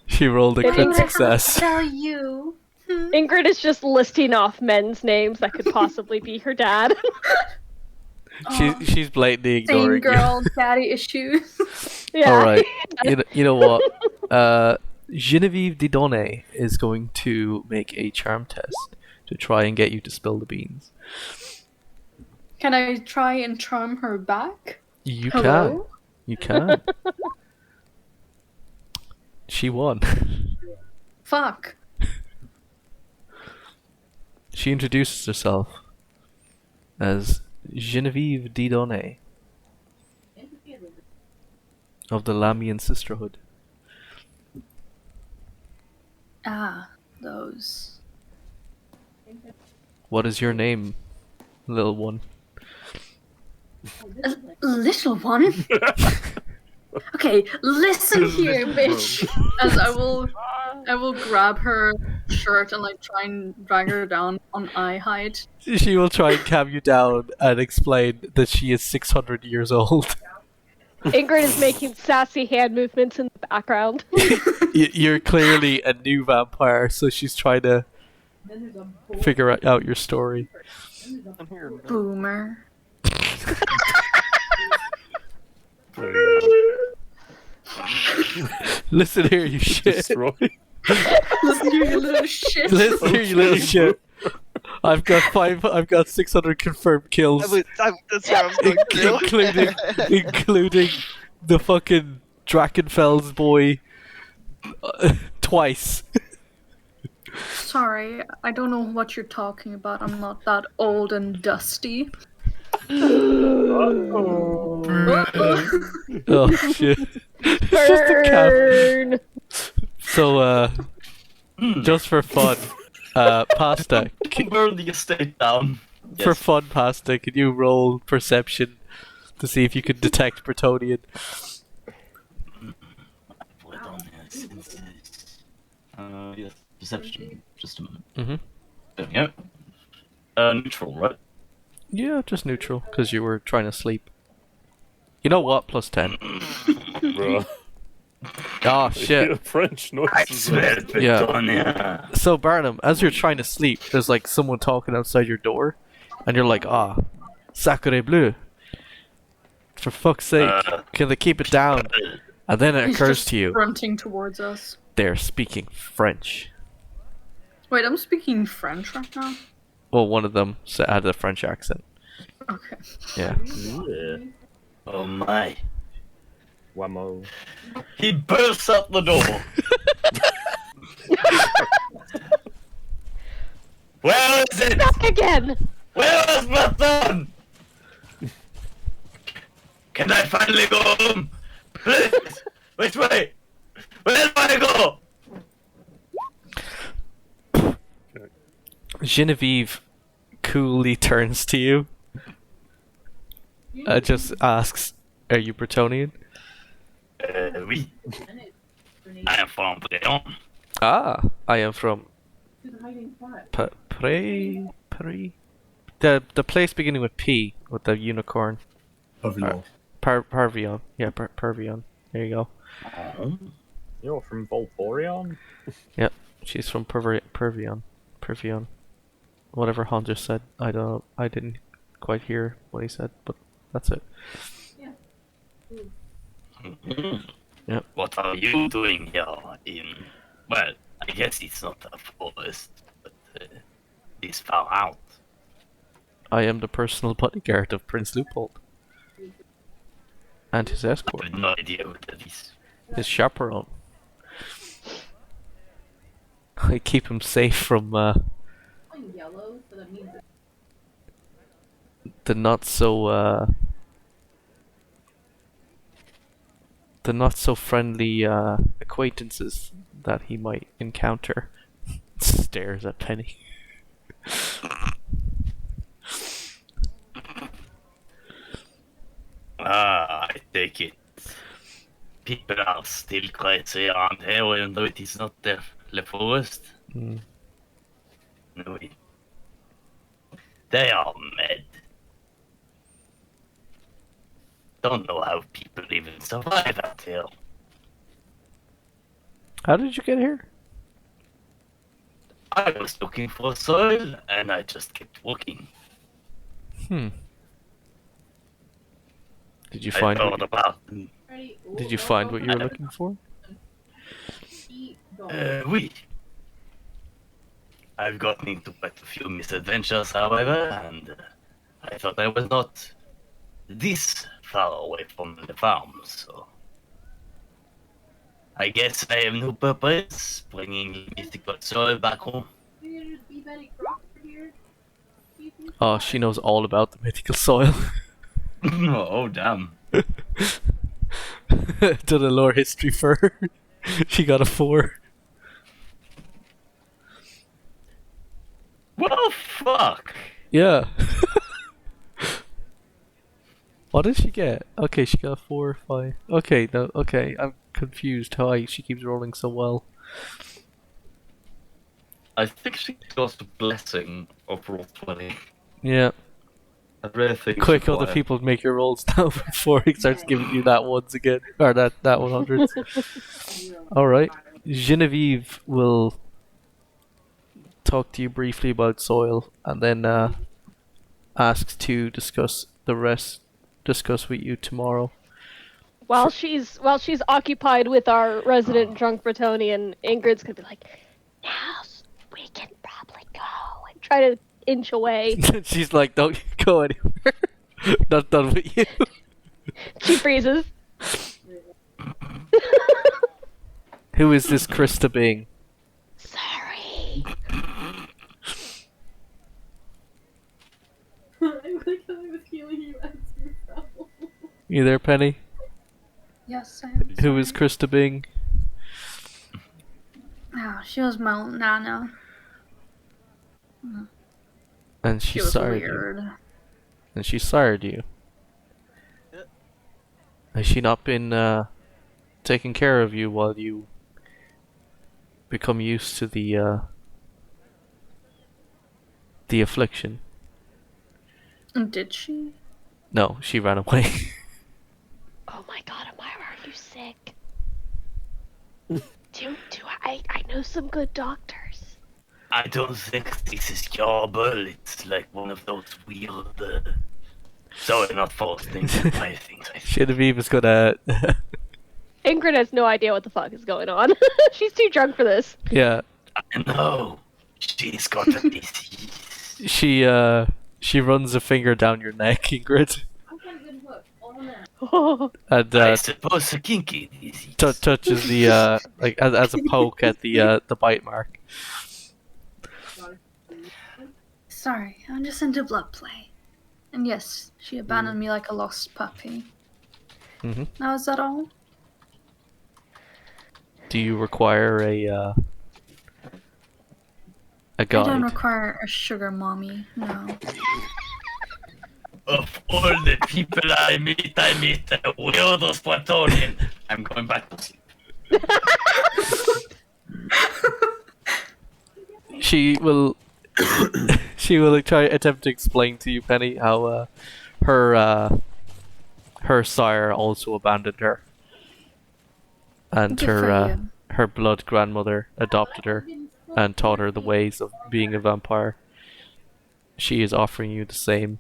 She rolled a crit success. Tell you. Ingrid is just listing off men's names that could possibly be her dad. She's blatantly Same ignoring girl, daddy issues. Yeah. All right. You know what? Genevieve Didone is going to make a charm test to try and get you to spill the beans. Can I try and charm her back? You Hello? can. You can. She won. Fuck. She introduces herself as Genevieve Didone of the Lamian Sisterhood. Ah, those. What is your name, little one? A little one? Okay, listen here, bitch. As I will grab her shirt and like try and drag her down on eye height. She will try and calm you down and explain that she is 600 years old. Ingrid is making sassy hand movements in the background. You're clearly a new vampire, so she's trying to figure out your story. Boomer. Listen here, you shit. Destroy. Listen here, you little shit. Listen here, you little shit. I've got 600 confirmed kills, That's what I'm going to do. including the fucking Drakenfels boy twice. Sorry, I don't know what you're talking about. I'm not that old and dusty. Oh shit. It's just a Burn. So, just for fun, Pasta, Burn the estate down. for Yes. fun, Pasta, can you roll perception to see if you can detect Bretonian? Put it on there, senses. Yes, perception. Just a moment. Mm-hmm. There we go. Neutral, right? Yeah, just neutral, because you were trying to sleep. You know what? Plus 10. Bruh. Oh, shit. French I noises. swear, Yeah. Bretonia. So, Barnum, as you're trying to sleep, there's like someone talking outside your door, and you're like, sacre bleu. For fuck's sake, can they keep it down? And then it He's occurs just to you, grunting towards us. they're speaking French. Wait, I'm speaking French right now? Well, one of them had a French accent. Okay. Yeah. Yeah. Oh my. Whammo. He bursts out the door. Where is it? Back again. Where is my son? Can I finally go home? Please. Which way? Where do I go? Genevieve coolly turns to you. Just asks, are you Bretonian? Oui. I am from Breton. Ah, I am from the place beginning with P, with the unicorn. Pavillon. Parvion. Yeah, Parvion. There you go. You're from Volporion? Yep, she's from Pervion. Pervion. Whatever Han just said. I didn't quite hear what he said, but that's it. Yep. What What are you doing here in... Well, I guess it's not a forest, but this far out. I am the personal bodyguard of Prince Leupold. And his I escort. have no idea what that is. His chaperone. I keep him safe from Yellow, so that means the not so friendly acquaintances that he might encounter. Stares at Penny. Ah, I take it. People are still crazy around here, even though it is not the forest. Mm. No, they are mad. Don't know how people even survive out here. How did you get here? I was looking for soil, and I just kept walking. Hmm. Did you I find thought about... Did you find what you were looking for? Oui. I've gotten into quite a few misadventures, however, and I thought I was not this far away from the farm, so... I guess I have no purpose bringing mythical soil back home. Oh, she knows all about the mythical soil. Oh, damn. Done a lore history for her. She got a 4. Well, fuck! Yeah. What did she get? Okay, she got a 4 or 5. Okay, no, okay, I'm confused how she keeps rolling so well. I think she got a blessing of roll 20. Yeah. I really think Quick, other people make your rolls now before he starts giving you that ones again. Or that 100s. Alright. Genevieve will talk to you briefly about soil and then asks to discuss with you tomorrow. While she's occupied with our resident drunk Bretonian, Ingrid's gonna be like, "Now we can probably go," and try to inch away. She's like, "Don't go anywhere. Not done with you." She freezes. Who is this Krista being? Sorry. I like how I was healing you as yourself. You there, Penny? Yes, I am. Who is Krista being? Oh, she was my nana. And She she was sired weird. you. And she sired you. Has she not been taking care of you while you become used to the affliction? Did she? No, she ran away. Oh my god, Amira, are you sick? I know some good doctors. I don't think this is curable. It's like one of those weird... Sorry, not false things, my things. Genevieve is gonna... Ingrid has no idea what the fuck is going on. She's too drunk for this. Yeah. I know. She's got a disease. She runs a finger down your neck, Ingrid. And I suppose a kinky disease. touches the like as a poke at the bite mark. Sorry, I'm just into blood play. And yes, she abandoned me like a lost puppy. Mm-hmm. Now is that all? Do you require a guide? I don't require a sugar mommy, no. Of all the people I meet the weirdest Bretonian. I'm going back to sleep. She will try attempt to explain to you, Penny, how her sire also abandoned her, and Good for you. her blood grandmother adopted her and taught her the ways of being a vampire. She is offering you the same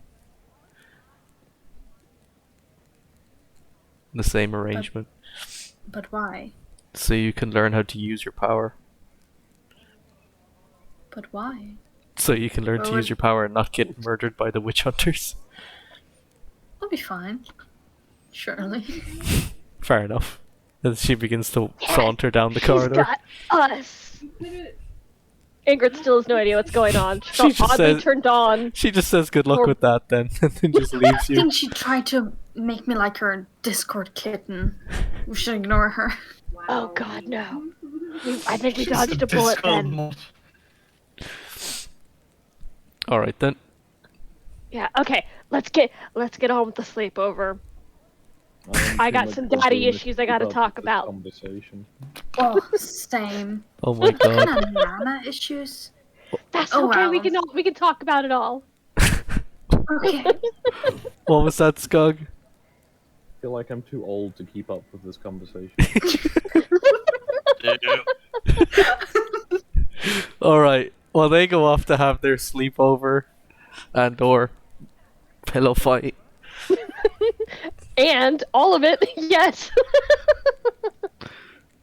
arrangement. But why? So you can learn how to use your power. But why? So you can learn to Well, use your power and not get murdered by the witch hunters. I'll be fine. Surely. Fair enough. And she begins to saunter down the She's corridor. got us. Ingrid still has no idea what's going on. She She felt just oddly says- turned on. She just says good luck with that then, and then just I leaves you. think she tried to make me like her Discord kitten. We should ignore her. Oh god, no. I think we dodged a bullet then. Alright then. Yeah, okay. Let's get on with the sleepover. I got some daddy issues I gotta talk about. Conversation. Oh, same. Oh my What god. kind of Nana issues? That's Oh, okay, wow. we can talk about it all. Okay. What was that, Skug? I feel like I'm too old to keep up with this conversation. Alright. Well, they go off to have their sleepover and or pillow fight. And all of it, yes.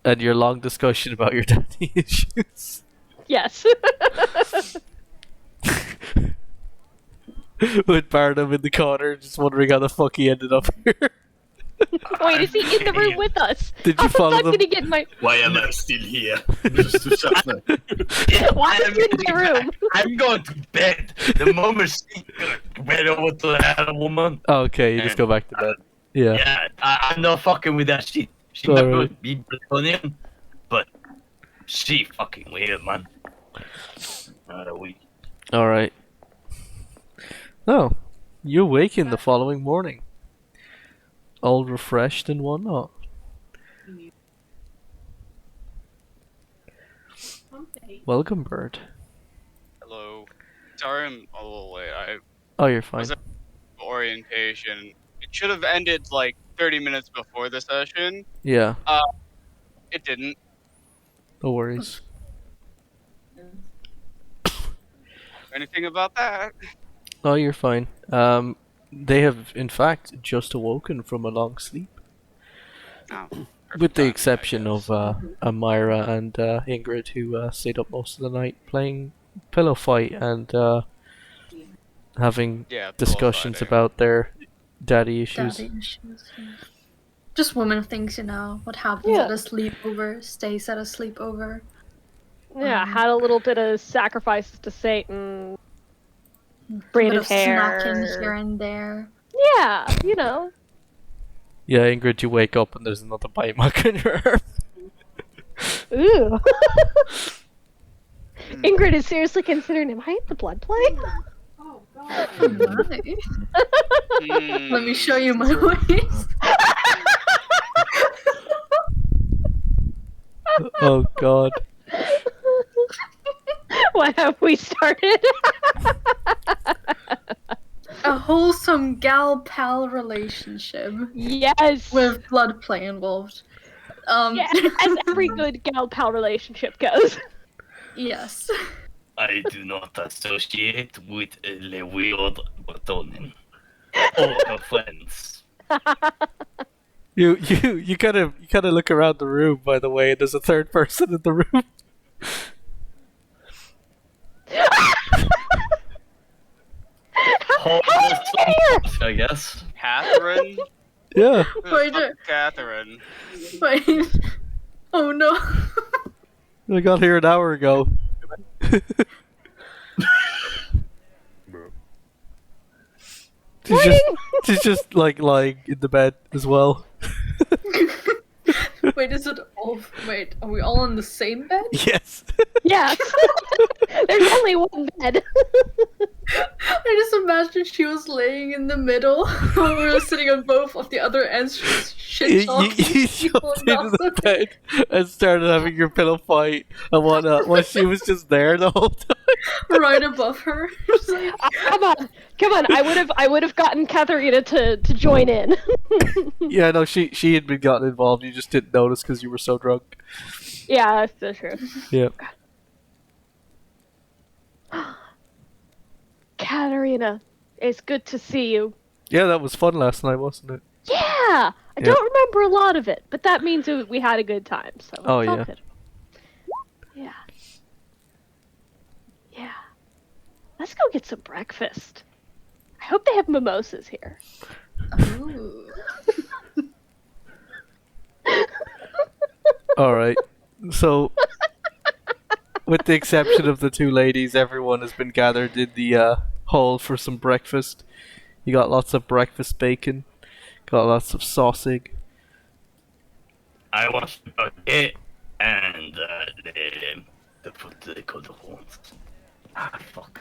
And your long discussion about your daddy issues. Yes. With Barnum in the corner, just wondering how the fuck he ended up here. Wait, is he in the room with us? Did How you the follow fuck them? did he get in my... Why am I still here? Just to shut the- Why is he in my room? I'm going to bed. The moment she went over to the other woman. Okay, you just go back to bed. Yeah. Yeah, I'm not fucking with that shit. She might Alright. be Brazilian, but she fucking weird, man. Not a week. Alright. Oh, you awaken the following morning. All refreshed and whatnot. Welcome, Bird. Hello. Sorry I'm a little late. I Oh, you're fine. was at orientation. It should have ended like 30 minutes before the session. Yeah, It didn't. no worries. Anything about that? Oh, you're fine. They have, in fact, just awoken from a long sleep. No. With the exception of Amira and Ingrid, who stayed up most of the night playing pillow fight and having Yeah, discussions fighting. about their daddy issues. Daddy issues. Yeah. Just woman things, you know. What happens Yeah. at a sleepover stays at a sleepover. Yeah, had a little bit of sacrifices to Satan. Bit Braided of snacking hair. here and there. Yeah, you know. Yeah, Ingrid, you wake up and there's another bite mark on your arm. Ooh. Ingrid is seriously considering, am I in the blood play? Oh god. Oh my. Let me show you my waist. Oh god. What have we started? A wholesome gal pal relationship Yes. with blood play involved. Yeah, as every good gal pal relationship goes. Yes. I do not associate with the weird Brazilian or her friends. You kind of look around the room, by the way, and there's a third person in the room. I guess. Catherine? Yeah. Who the Wait, fuck is Catherine? Wait. Oh no. I got here an hour ago. She's just like lying in the bed as well. Wait, is it all? Wait, are we all in the same bed? Yes. Yes. There's only one bed. I just imagined she was laying in the middle. We were sitting on both of the other ends, shit talking You people jumped into the gossiping. bed and started having your pillow fight and whatnot while she was just there the whole time. right above her. Just like, Come on. I would have gotten Katharina to join in. Yeah, no, she had been gotten involved. You just didn't notice because you were so drunk. Yeah, that's true. Yeah. Katharina, it's good to see you. Yeah, that was fun last night, wasn't it? Yeah, I don't remember a lot of it, but that means we had a good time, so it's all good. Yeah. Yeah. Let's go get some breakfast. I hope they have mimosas here. Ooh. Alright, so with the exception of the two ladies, everyone has been gathered in the hall for some breakfast. You got lots of breakfast bacon, got lots of sausage. I want it and the food they call the horns. Ah, fuck.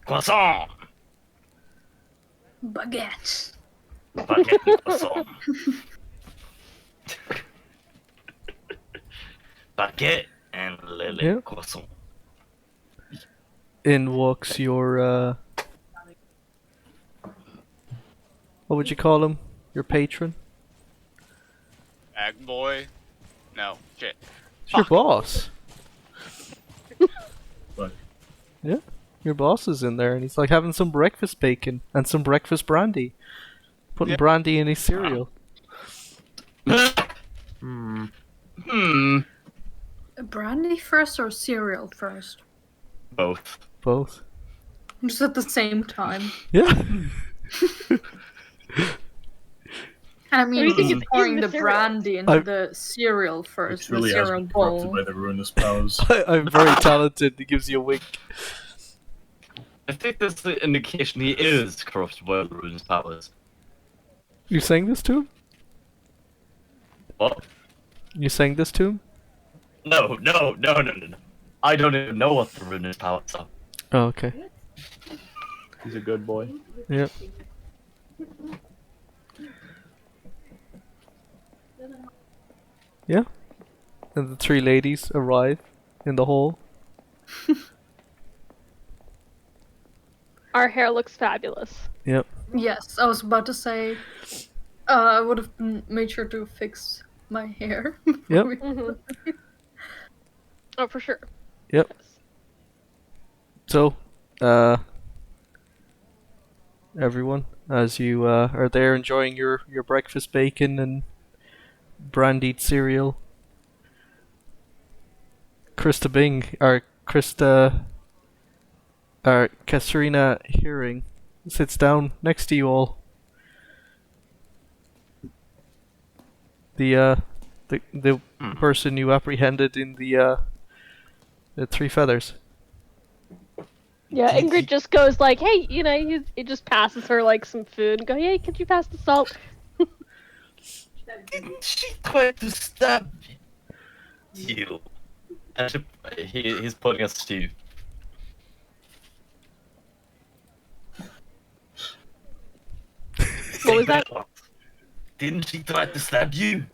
Croissant! Baguette. Baguette and croissant. Baguette and lily croissant. In walks your, what would you call him? Your patron? Ag boy? No, shit. It's your boss. What? Yeah, your boss is in there and he's like having some breakfast bacon and some breakfast brandy. Putting brandy in his cereal. Brandy first or cereal first? Both. Both. Just at the same time. Yeah. I mean, What do you he's think pouring in the the cereal? brandy into the cereal first, It the truly has cereal been corrupted bowl. by the ruinous powers. I'm very talented. He gives you a wink. I think that's the indication he is corrupted by the ruinous powers. You saying this to him? What? You saying this to him? No. I don't even know what the ruinous powers are. Oh, okay. He's a good boy. Yep. Yeah. And the three ladies arrive in the hall. Our hair looks fabulous. Yep. Yes, I was about to say, I would have made sure to fix my hair. Yep. Oh, for sure. Yep. So, everyone, as you are there enjoying your breakfast bacon and brandied cereal, Katrina Hearing sits down next to you all. The person you apprehended in the Three Feathers. Yeah, Ingrid just goes like, hey, he just passes her like some food and go, hey, could you pass the salt? Didn't she try to stab you? And he's pointing at Steve. What was that? Didn't she try to stab you?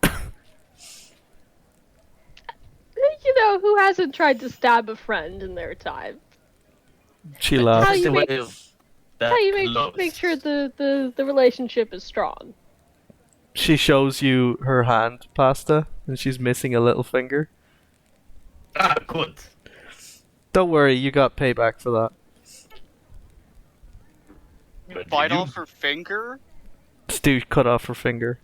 Who hasn't tried to stab a friend in their time? She laughs. How you make sure the relationship is strong. She shows you her hand, Pasta, and she's missing a little finger. Ah, good. Don't worry, you got payback for that. Bite off her finger? Stu cut off her finger.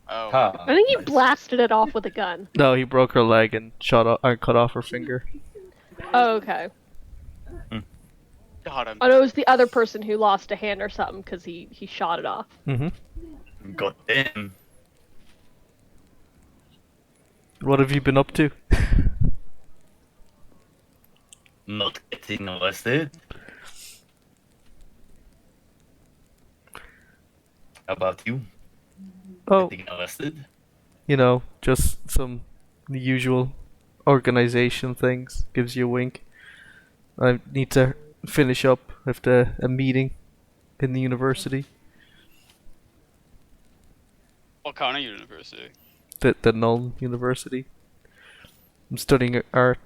Oh. I think he blasted it off with a gun. No, he broke her leg and cut off her finger. Oh, okay. Got him. Oh, no, it was the other person who lost a hand or something because he shot it off. Mm-hmm. God damn. What have you been up to? Not getting arrested. How about you? Oh, Getting arrested? Just some usual organization things. Gives you a wink. I need to finish up with a meeting in the university. What kind of university? The Nuln University. I'm studying art.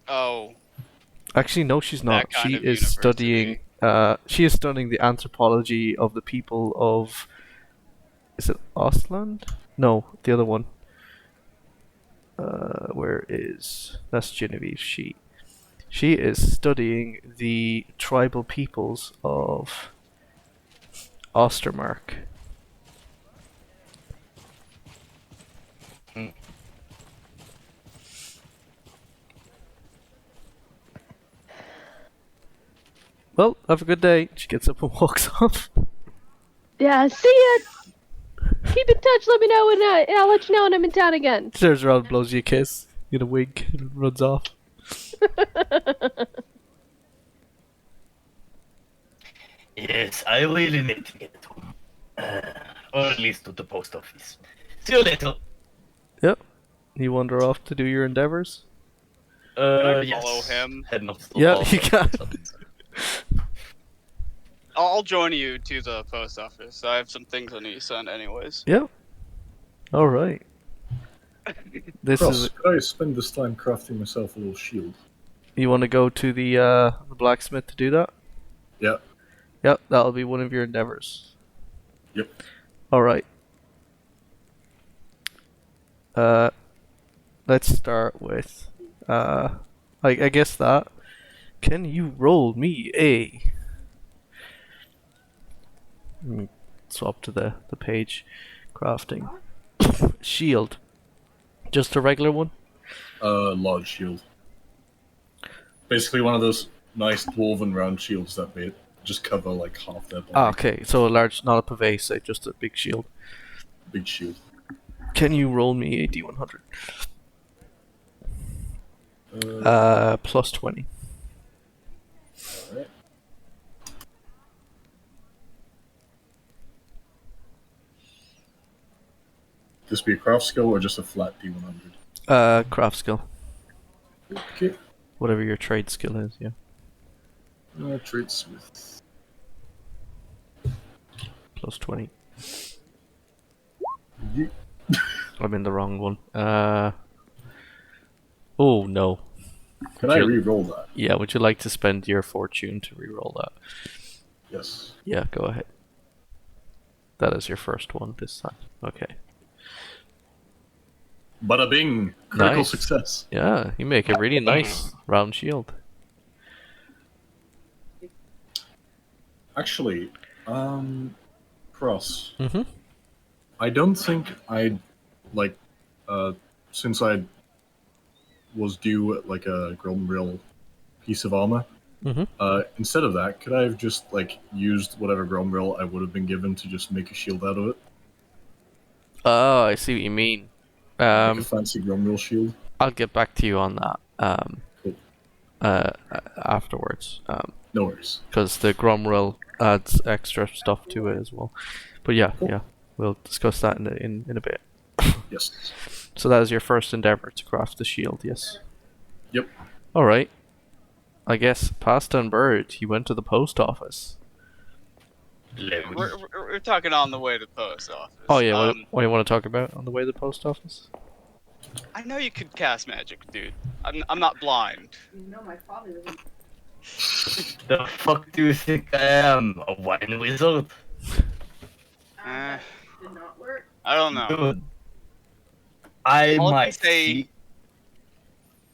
Oh. Actually, no, she's not. That kind She of is university. studying. She is studying the anthropology of the people of. Is it Ostland? No, the other one. Where is that's Genevieve's sheet? She is studying the tribal peoples of Ostermark. Well, have a good day. She gets up and walks off. Yeah, see ya! Keep in touch, let me know when I'll let you know when I'm in town again. Turns around, blows you a kiss, you a wink, and runs off. Yes, I really need to get home. Or at least to the post office. See you later. Yep. You wander off to do your endeavors? Can I Yes. follow him? Heading up to the Yeah, post you can. office. I'll join you to the post office. I have some things I need to send anyways. Yep. Alright. This Cross, is... could I spend this time crafting myself a little shield? You want to go to the blacksmith to do that? Yeah. Yep, that'll be one of your endeavors. Yep. Alright. Let's start with, I guess that. Can you roll me a... Let me swap to the page. Crafting. Shield. Just a regular one? Large shield. Basically one of those nice dwarven round shields that they just cover like half their body. Ah, okay, so a large, not a pavese, just a big shield. Big shield. Can you roll me a D100? Plus 20. Alright. This be a craft skill or just a flat D100? Craft skill. Okay. Whatever your trade skill is, yeah. Trade smith. Plus 20. Yeah. I'm in the wrong one. Oh, no. Can I re-roll that? Yeah, would you like to spend your fortune to re-roll that? Yes. Yeah, go ahead. That is your first one this time. Okay. Bada bing! Critical Nice. success. Yeah, you make a really nice round shield. Actually, Cross. Mm-hmm. I don't think I'd, like, since I was due like a Grombril piece of armor, instead of that, could I have just, like, used whatever Grombril I would have been given to just make a shield out of it? Oh, I see what you mean. Like a fancy Grombril shield? I'll get back to you on that Cool. afterwards. No worries. Because the Gromrel adds extra stuff to it as well. But yeah, Cool. yeah, we'll discuss that in a bit. Yes. So that is your first endeavor to craft the shield, yes? Yep. Alright. I guess Pasta and Bird, you went to the post office. We're talking on the way to the post office. Oh yeah, what do you want to talk about on the way to the post office? I know you could cast magic, dude. I'm not blind. You know my father was The fuck do you think I am? A wine wizard? did not work. I don't know. Dude. I might see.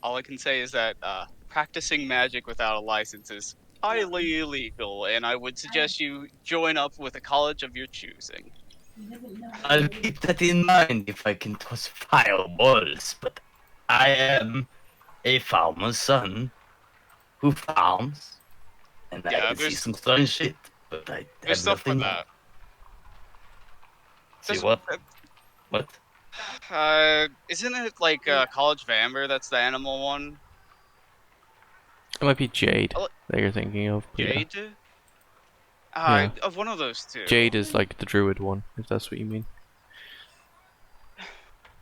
All I can say is that practicing magic without a license is highly illegal, and I would suggest you join up with a college of your choosing. I'll keep that in mind if I can toss fireballs, but I am a farmer's son who farms, and I can see some strange shit, but I There's have stuff for nothing. that. See what? What? Isn't it like College of Amber? That's the animal one. It might be Jade that you're thinking of. Jade? Yeah. Of one of those two. Jade is like the druid one, if that's what you mean.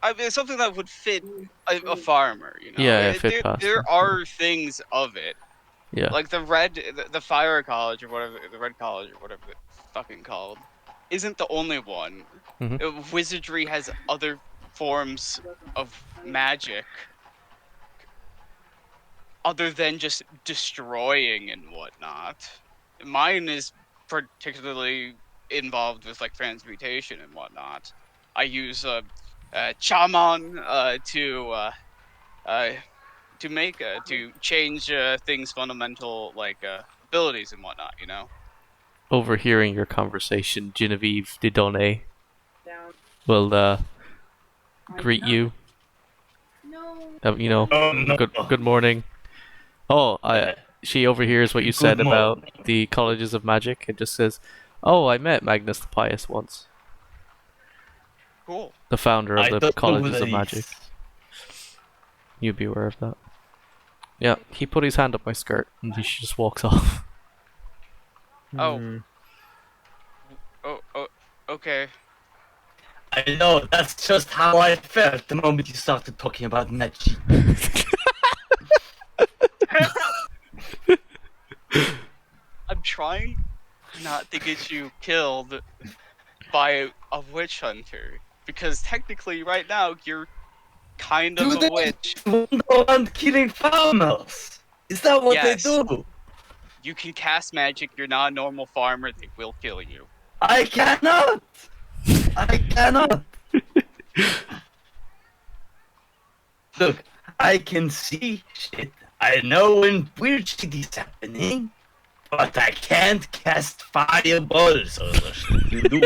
I mean, something that would fit a farmer, you know. Yeah, fit past there are things of it. Yeah. Like the fire college or whatever, the red college or whatever it's fucking called, isn't the only one. Wizardry has other forms of magic other than just destroying and whatnot. Mine is particularly involved with like transmutation and whatnot. I use shaman to make to change things fundamental like abilities and whatnot, you know. overhearing your conversation, Genevieve de Donnay will greet you. You know, Oh, no. good morning. Oh, she overhears what you said about the colleges of magic and just says, "Oh, I met Magnus the Pious once, Cool. the founder of the don't know colleges who of that magic." is. You'd be aware of that. Yeah, he put his hand up my skirt and he just walks off. Oh. Oh, okay. I know, that's just how I felt the moment you started talking about magic. I'm trying not to get you killed by a witch hunter. Because technically, right now, you're kind of a witch. Go around killing farmers. Is that what Yes. they do? You can cast magic, you're not a normal farmer, they will kill you. I cannot! I cannot! Look, I can see shit. I know when weird shit is happening, but I can't cast fireballs or the shit you do.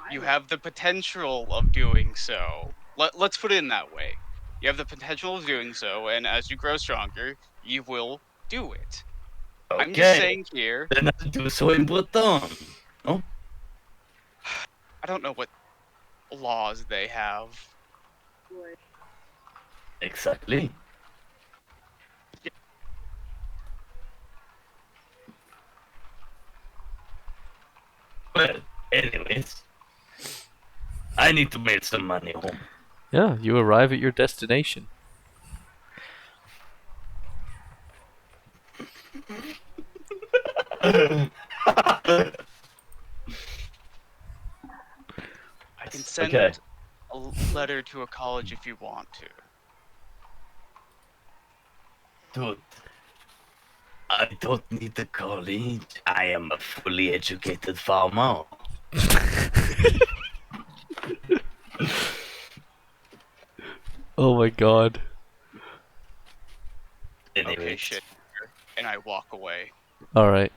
You have the potential of doing so. Let's put it in that way. You have the potential of doing so, and as you grow stronger, you will do it. Okay. I'm just saying here. Then I'll do so in Breton. No? I don't know what laws they have. Exactly. Well, anyways, I need to make some money home. Yeah, you arrive at your destination. I can send a letter to a college if you want to. Dude, I don't need the college. I am a fully educated farmer. Oh my god. Anyways. Okay, shit. And I walk away. Alright.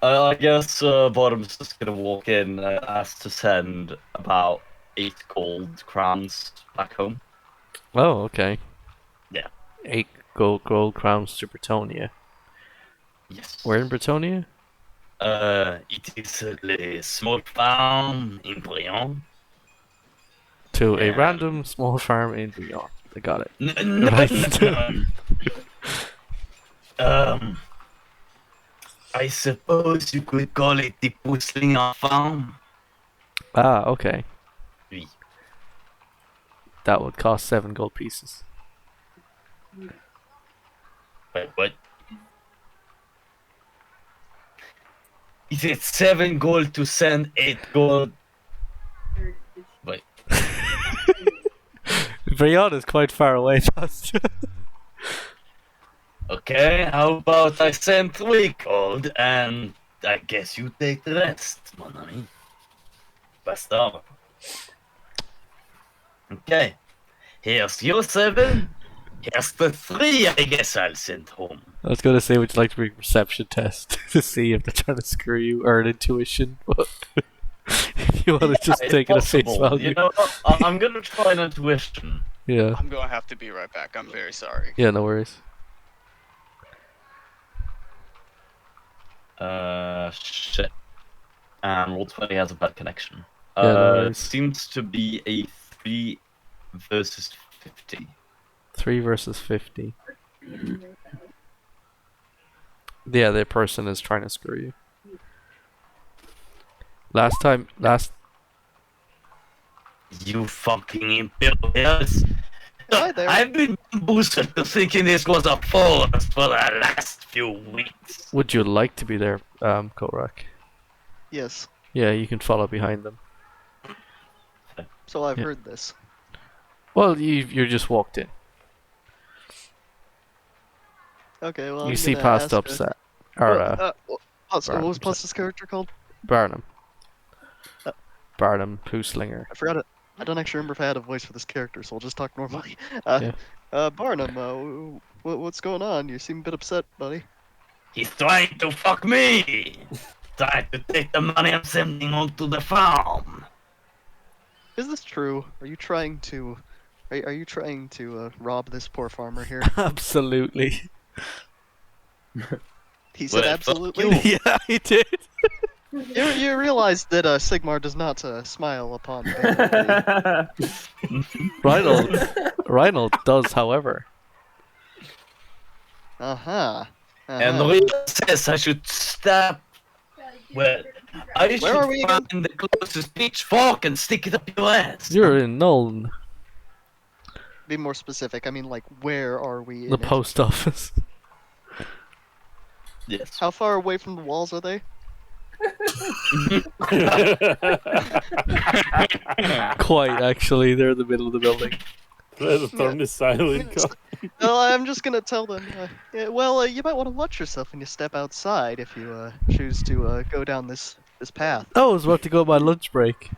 I guess Bottom's just gonna walk in and ask to send about 8 gold crowns back home. Oh, okay. Yeah. 8 gold crowns to Bretonia. Yes. Where in Bretonia? It is a small farm in Briand. To a random small farm in Briand. I got it. No. I suppose you could call it the Puslinger farm. Ah, okay. Oui. That would cost 7 gold pieces. Wait, what? Is it 7 gold to send 8 gold? Wait. Briand is quite far away, just. Okay, how about I send 3 gold and I guess you take the rest, mon ami. Basta. Okay. Here's your 7. Here's the 3 I guess I'll send home. I was gonna say, would you like to make a perception test to see if they're trying to screw you, or an intuition, but if you want to just take it at face value. You know what? I'm gonna try an intuition. Yeah. I'm gonna have to be right back. I'm very sorry. Yeah, no worries. Shit. And Roll20 has a bad connection. Yeah, no It worries. seems to be a 3 versus 50. 3 versus 50. Yeah, the person is trying to screw you. Last. You fucking imperials! Hi there. I've been boosted to thinking this was a forest for the last few weeks. Would you like to be there, Coatrack? Yes. Yeah, you can follow behind them. So I've Yeah. heard this. Well, you just walked in. Okay, well, You I'm see gonna past ask upset. Or, what was Plus's character called? Barnum. Barnum Puslinger. I forgot it. I don't actually remember if I had a voice for this character, so I'll just talk normally. Yeah. Barnum, What's going on? You seem a bit upset, buddy. He's trying to fuck me! Trying to take the money I'm sending onto the farm. Is this true? Are you trying to... Are you trying to rob this poor farmer here? Absolutely. He said Well, absolutely? fuck Yeah, he did. You realize that Sigmar does not smile upon bankruptcy. Reinhold does, however. Uh-huh. And Rhea says I should stop. Well, I should are we again? find the closest pitchfork and stick it up your ass. You're in Nuln, Be more specific. I mean, like, where are we in the it? post office. Yes. How far away from the walls are they? Quite, actually. They're in the middle of the building. The thumb is silent. Well, I'm just gonna tell them. You might want to watch yourself when you step outside if you choose to go down this path. Oh, I was about to go on my lunch break.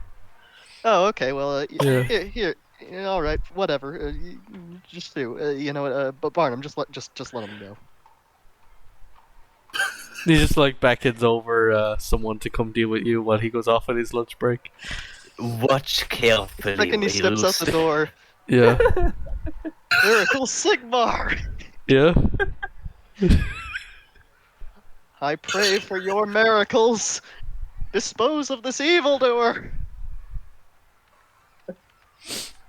Oh, okay. Well, Yeah. here. All right. Whatever. Just do. You know. But Barnum, just let him go. He just like beckons over someone to come deal with you while he goes off on his lunch break. Watch carefully. The second he steps out the door. Yeah. Miracle Sigmar! Yeah. I pray for your miracles. Dispose of this evildoer.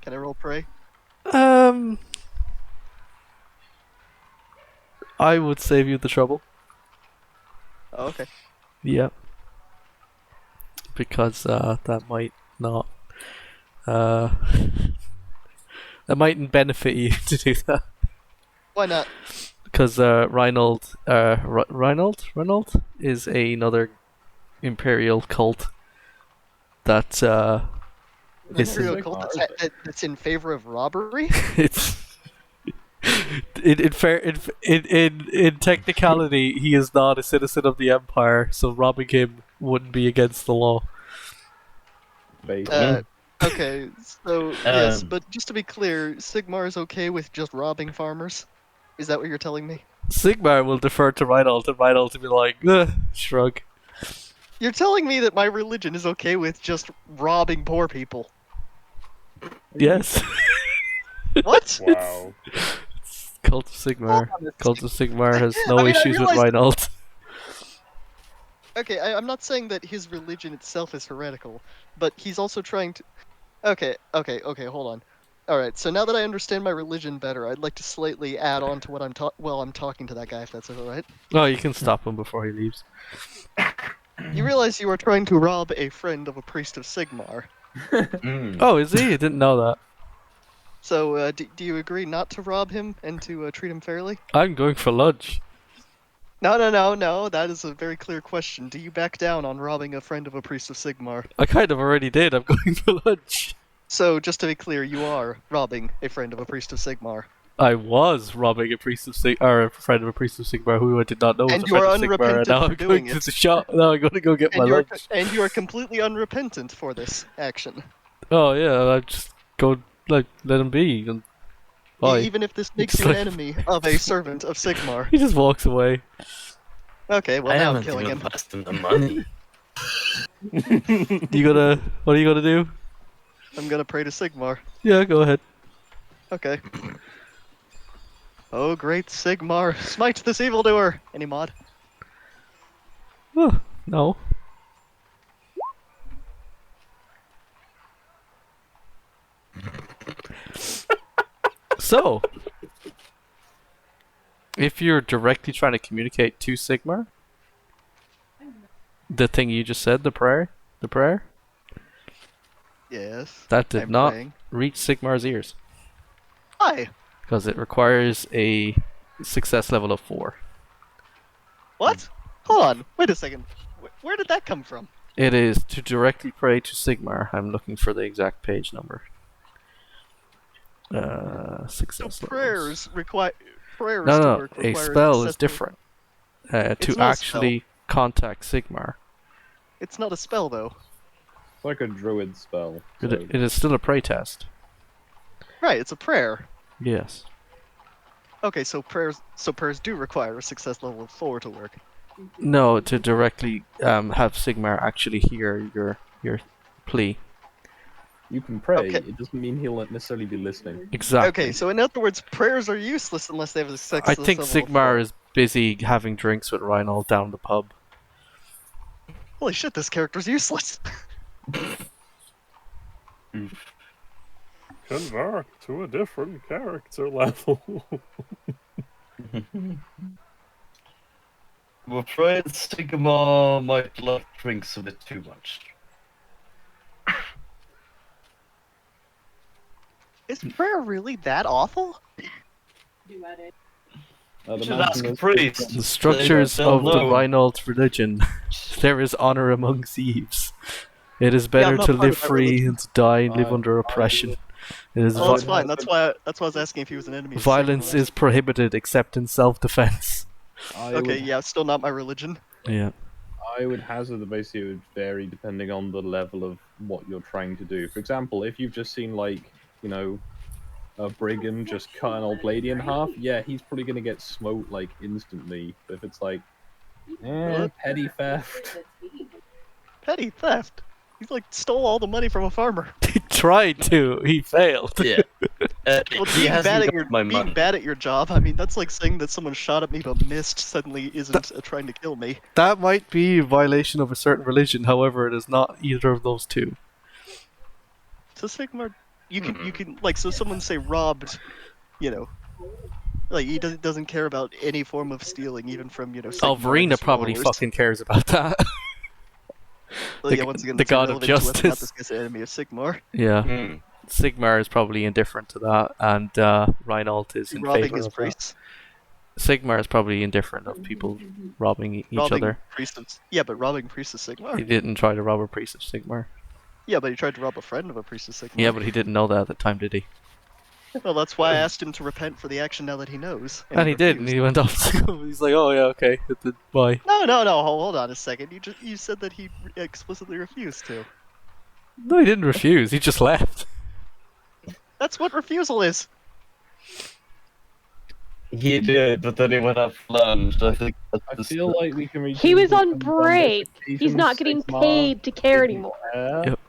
Can I roll pray? I would save you the trouble. Oh, okay. Yeah. Because that might not. That mightn't benefit you to do that. Why not? Because Reinhold is another Imperial cult that is Imperial cult that's in favor of robbery? it's in technicality he is not a citizen of the Empire, so robbing him wouldn't be against the law. Okay, so yes, but just to be clear, Sigmar is okay with just robbing farmers? Is that what you're telling me? Sigmar will defer to Reinhold, and Reinhold to be like, shrug. You're telling me that my religion is okay with just robbing poor people? Yes. What? Wow. Cult of Sigmar. Cult of Sigmar has no issues with Reinhold. Okay, I'm not saying that his religion itself is heretical, but he's also trying to... Okay, hold on. Alright, so now that I understand my religion better, I'd like to slightly add on to what I'm talking to that guy, if that's alright. Oh, you can stop him before he leaves. You realize you are trying to rob a friend of a priest of Sigmar. Oh, is he? I didn't know that. So, do you agree not to rob him and to treat him fairly? I'm going for lunch. No, that is a very clear question. Do you back down on robbing a friend of a priest of Sigmar? I kind of already did. I'm going for lunch. So, just to be clear, you are robbing a friend of a priest of Sigmar. I was robbing a priest of or a friend of a priest of Sigmar who I did not know was And a you are friend of Sigmar, and unrepentant now for I'm going doing to it. the shop. Now I'm going to go get my lunch. And you are completely unrepentant for this action. Oh yeah, I just go let him be. And bye. Even if this makes you an enemy of a servant of Sigmar. He just walks away. Okay, well now I'm killing him. Passed him the money. What are you gonna do? I'm gonna pray to Sigmar. Yeah, go ahead. Okay. Oh, great Sigmar, smite this evildoer! Any mod? Oh, no. So, if you're directly trying to communicate to Sigmar, the thing you just said, the prayer, Yes. that did I'm not praying. reach Sigmar's ears. Why? Because it requires a success level of 4. What? Hold on, wait a second. Where did that come from? It is to directly pray to Sigmar. I'm looking for the exact page number. Success So levels. prayers No, to no, work a require spell is successful- different. It's To not a actually contact Sigmar. It's not a spell, though. It's like a druid spell. It, so- it is still a pray test. Right, it's a prayer. Yes. Okay, so prayers do require a success level of 4 to work. No, to directly have Sigmar actually hear your plea. You can pray. Okay. It doesn't mean he'll not necessarily be listening. Exactly. Okay, so in other words, prayers are useless unless they have a success I think level of Sigmar 4. is busy having drinks with Reinhold down the pub. Holy shit, this character's useless. Convert to a different character level. I'm afraid Sigma might love drinks a bit too much. Is prayer really that awful? The Should ask a mountain is- priest. The structures They'll of the know. Reinhold religion. There is honor among thieves. It is better I'm not to part live of that free religion. than to die and live I- under oppression. It is Well, that's vi- fine. That's why I was asking if he was an enemy. of violence Sigma. is prohibited except in self-defense. Okay, yeah, still not my religion. Yeah. I would hazard that basically it would vary depending on the level of what you're trying to do. For example, if you've just seen, like, you know, a brigand just cut an old lady in half, yeah, he's probably going to get smoked, like, instantly. But if it's like, petty theft. Petty theft. He like stole all the money from a farmer. He tried to. He failed. Yeah. Well, He hasn't got my being money. bad at your job, I mean, that's like saying that someone shot at me but missed suddenly isn't trying to kill me. That might be a violation of a certain religion. However, it is not either of those two. So Sigmar, you can like, so someone say robbed, you know, like he doesn't care about any form of stealing, even from, you know. Oh, Sigmar's Verena probably followers. fucking cares about that. Well, yeah, once again, the that's god of irrelevant to whether or not justice. this guy's an enemy of Sigmar. Yeah. Hmm. Sigmar is probably indifferent to that, and Reinhold is in Robbing favor his of that. priests. Sigmar is probably indifferent of people robbing each Robbing other. priests of, yeah, but robbing priests of He Sigmar. didn't try to rob a priest of Sigmar. Yeah, but he tried to rob a friend of a priest of Sigmar. Yeah, but he didn't know that at the time, did he? Well, that's why I asked him to repent for the action now that he knows. And he did, and refused. he went off. He's like, "Oh yeah, okay, bye." No, hold on a second. You said that he explicitly refused to. No, he didn't refuse. He just left. That's what refusal is. He did, but then he went up lunch. I think that's I the feel like we can reach. He was on agreement break. this He's not occasion, getting Sigmar paid to care didn't anymore. care. Yep.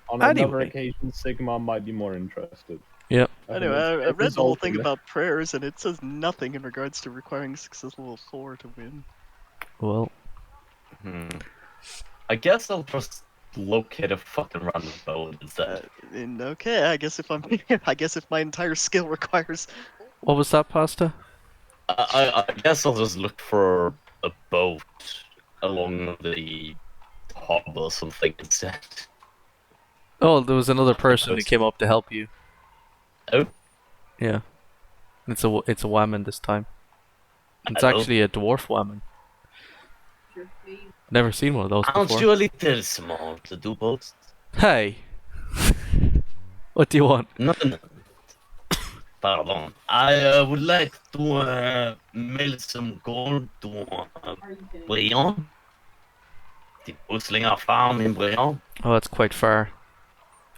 On another Anyway. occasion, Sigmar might be more interested. Yep. Anyway, I read the whole thing about prayers, and it says nothing in regards to requiring success level 4 to win. Well, I guess I'll just locate a fucking random bow instead. And okay, I guess if my entire skill requires. what was that, pasta? I guess I'll just look for a boat along the harbor or something instead. Oh, there was another person who came up to help you. Oh? Yeah. It's a woman this time. It's Hello? actually a dwarf woman. Never seen one of those Aren't before. you a little small to do both? Hey. What do you want? No. Pardon. I would like to mail some gold to Briand. The Buslinger farm in Briand. Oh, that's quite far.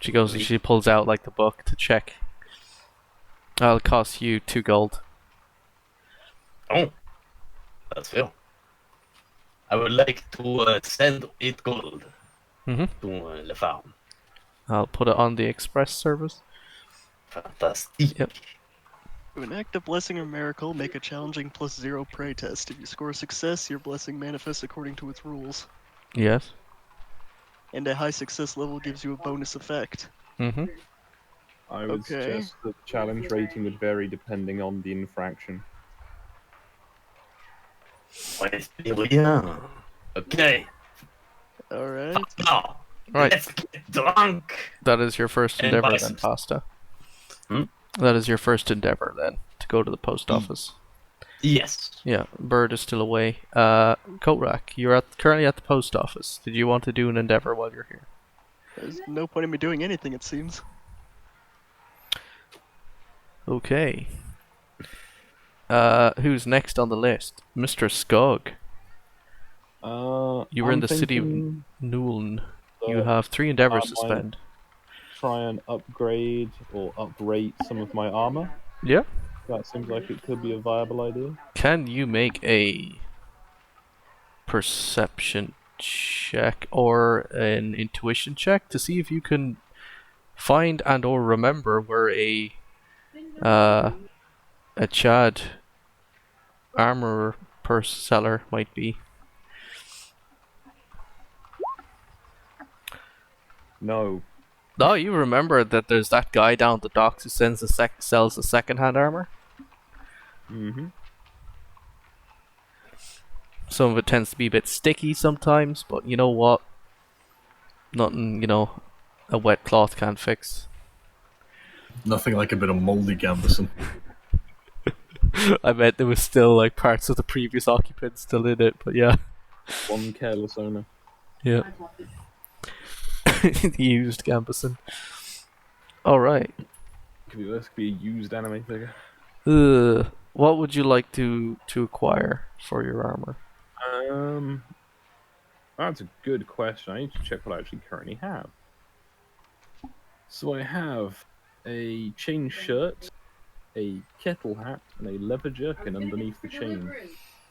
She goes. She pulls out like the book to check. That'll cost you 2 gold. Oh, that's fair. I would like to send 8 gold Mhm. to the farm. I'll put it on the express service. Fantastic. Yep. To enact a blessing or miracle, make a challenging +0 pray test. If you score success, your blessing manifests according to its rules. Yes. And a high success level gives you a bonus effect. Mhm. I would Okay. suggest that the challenge rating would vary depending on the infraction. Yeah. Okay. Alright. Now, Right. let's get drunk. That is your first And endeavor buy then, some- pasta. Hmm? That is your first endeavor then, to go to the post office. Yes. Yeah, Bird is still away. Coatrack, you're currently at the post office. Did you want to do an endeavor while you're here? There's no point in me doing anything, it seems. Okay. Who's next on the list? Mr. Skog. You were in the city of Nuln. You have 3 endeavors to I might spend. Try and upgrade or uprate some of my armor. Yeah. That seems like it could be a viable idea. Can you make a perception check or an intuition check to see if you can find and or remember where a Chad armor purse seller might be? No. No, you remember that there's that guy down at the docks who sells the second-hand armor? Mm-hmm. Some of it tends to be a bit sticky sometimes, but you know what? Nothing, a wet cloth can't fix. Nothing like a bit of moldy Gambison. I bet there was still like parts of the previous occupants still in it, but yeah. One careless owner. Yeah. The used Gambison. Alright. This could be a used anime figure. What would you like to acquire for your armor? That's a good question. I need to check what I actually currently have. So I have a chain shirt, a kettle hat, and a leather jerkin underneath the chain.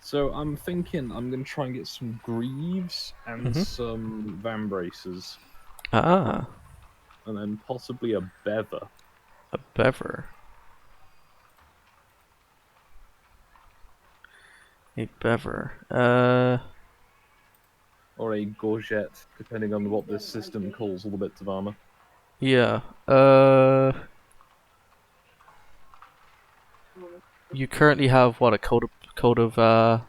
So I'm thinking I'm going to try and get some greaves and some van braces. Ah. And then possibly a bever. A bever. A bever. Or a gorget, depending on what this system calls all the bits of armor. Yeah. You currently have what, a coat of I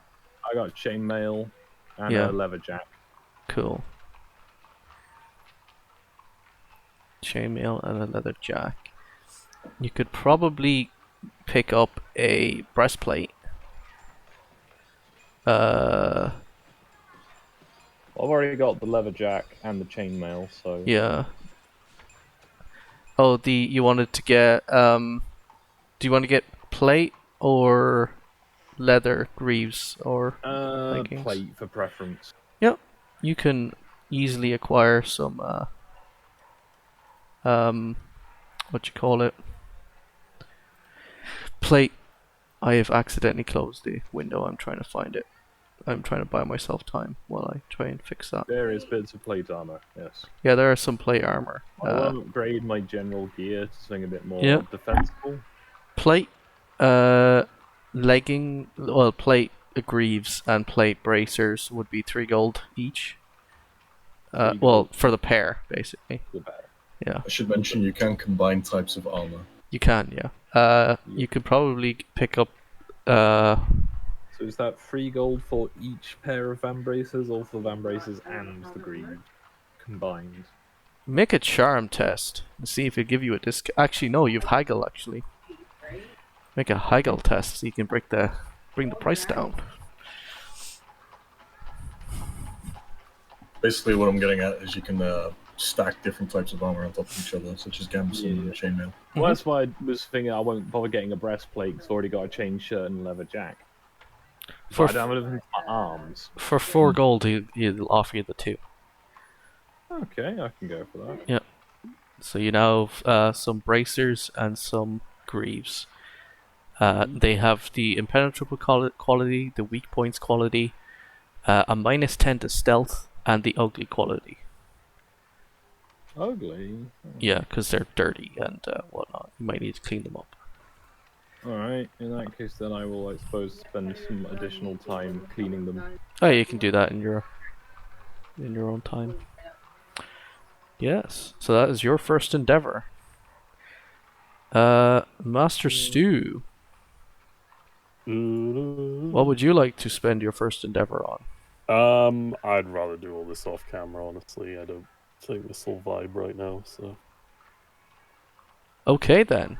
got chainmail and Yeah. a leather jack. Cool. Chainmail and a leather jack. You could probably pick up a breastplate. I've already got the leather jack and the chainmail, so Yeah. Oh, you wanted to get do you want to get plate or leather greaves or leggings? plate for preference. Yep. You can easily acquire some what you call it? Plate. I have accidentally closed the window. I'm trying to find it. I'm trying to buy myself time while I try and fix that. Various bits of plate armor, yes. Yeah, there are some plate armor. I want to upgrade my general gear to something a bit more Yeah. defensible. Plate, plate greaves and plate bracers would be 3 gold each. Well, for the pair, basically. The better. Yeah. I should mention you can combine types of armor. You can, yeah. You could probably pick up. So is that 3 gold for each pair of van braces, or for the van braces and the greaves combined? Make a charm test and see if it give you a discount. Actually, no, you've haggle. Actually, make a haggle test so you can bring the price down. Basically, what I'm getting at is you can stack different types of armor on top of each other, such as Gambison and chainmail. Well, that's why I was thinking I won't bother getting a breastplate because I've already got a chain shirt and leather jack. For I don't have anything for my arms. For 4 gold, he'll offer you the 2. Okay, I can go for that. Yeah. So you now have some bracers and some greaves. They have the impenetrable quality, the weak points quality, a -10 to stealth, and the ugly quality. Ugly? Yeah, because they're dirty and whatnot. You might need to clean them up. Alright, in that case then I will, I suppose, spend some additional time cleaning them. Oh, you can do that in your own time. Yes, so that is your first endeavor. Master Stew, what would you like to spend your first endeavor on? I'd rather do all this off camera, honestly. I don't think this will vibe right now, so. Okay then.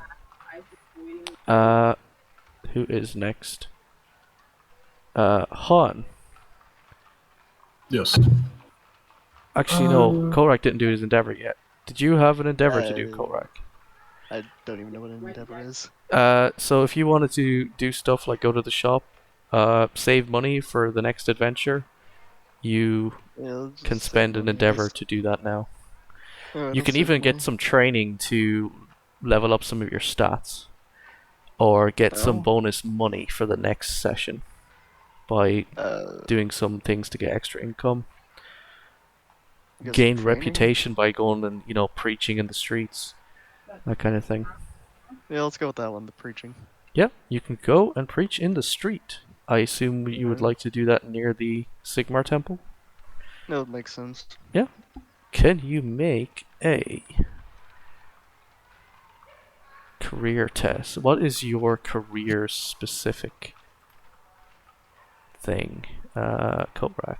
Who is next? Han. Yes. Actually, no. Coatrack didn't do his endeavor yet. Did you have an endeavor to do, Coatrack? I don't even know what an endeavor is. So if you wanted to do stuff like go to the shop, save money for the next adventure, you can spend an endeavor to do that now. You can even get some training to level up some of your stats. or get some Oh. bonus money for the next session by Uh, doing some things to get extra income. get some Gain training? reputation by going and, you know, preaching in the streets. That kind of thing. Yeah, let's go with that one. The preaching. Yeah, you can go and preach in the street. I assume you would like to do that near the Sigmar Temple? No, it makes sense. Yeah. Can you make a career test? What is your career specific thing? Coatrack.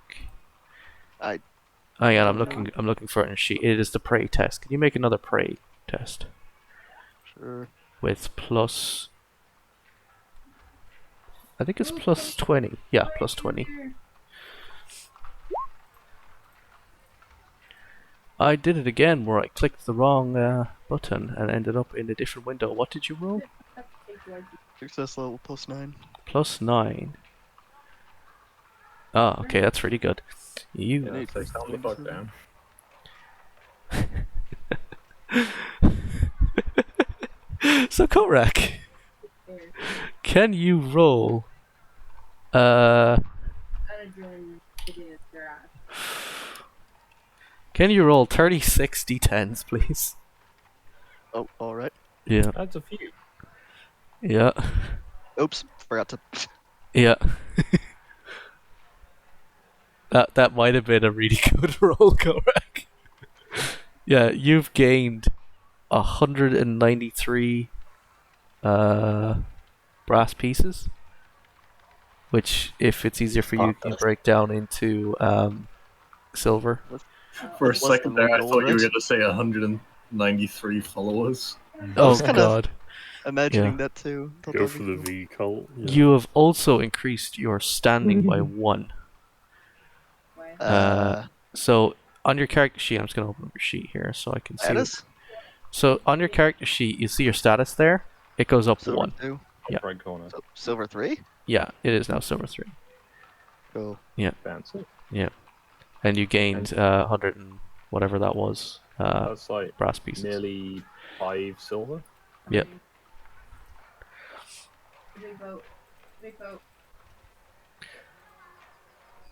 I Hang on, don't I'm looking for it in a sheet. It is the prey test. Can you make another prey test? Sure. With plus, I think it's plus 20. Yeah, plus 20. I did it again where I clicked the wrong button and ended up in a different window. What did you roll? Success level +9. Plus 9. Ah, okay, that's really good. You. Yeah, so calm the fuck down. So, Korak, can you roll? Can you roll 36 d10s, please? Oh, alright. Yeah. That's a few. Yeah. Oops, forgot to. Yeah. That might have been a really good roll, Korak. Yeah, you've gained 193 brass pieces, which, if it's easier for you, can break down into silver. For a Less second than there, I one thought you were gold, going to say 193 followers. Oh was kinda- god. Imagining Yeah. that too. Thought Go that'd for be the cool. V cult. Yeah. You have also increased your standing by 1. So on your character sheet, I'm just gonna open up your sheet here so I can see. Status? So on your character sheet, you see your status there. It goes up Silver 1. 2. Yeah. Right corner. Silver 3? Yeah, it is now silver 3. Cool. Fancy. Yeah, and you gained 100 and whatever that was. That's like Brass pieces. nearly 5 silver. Yep. Big vote. Big vote.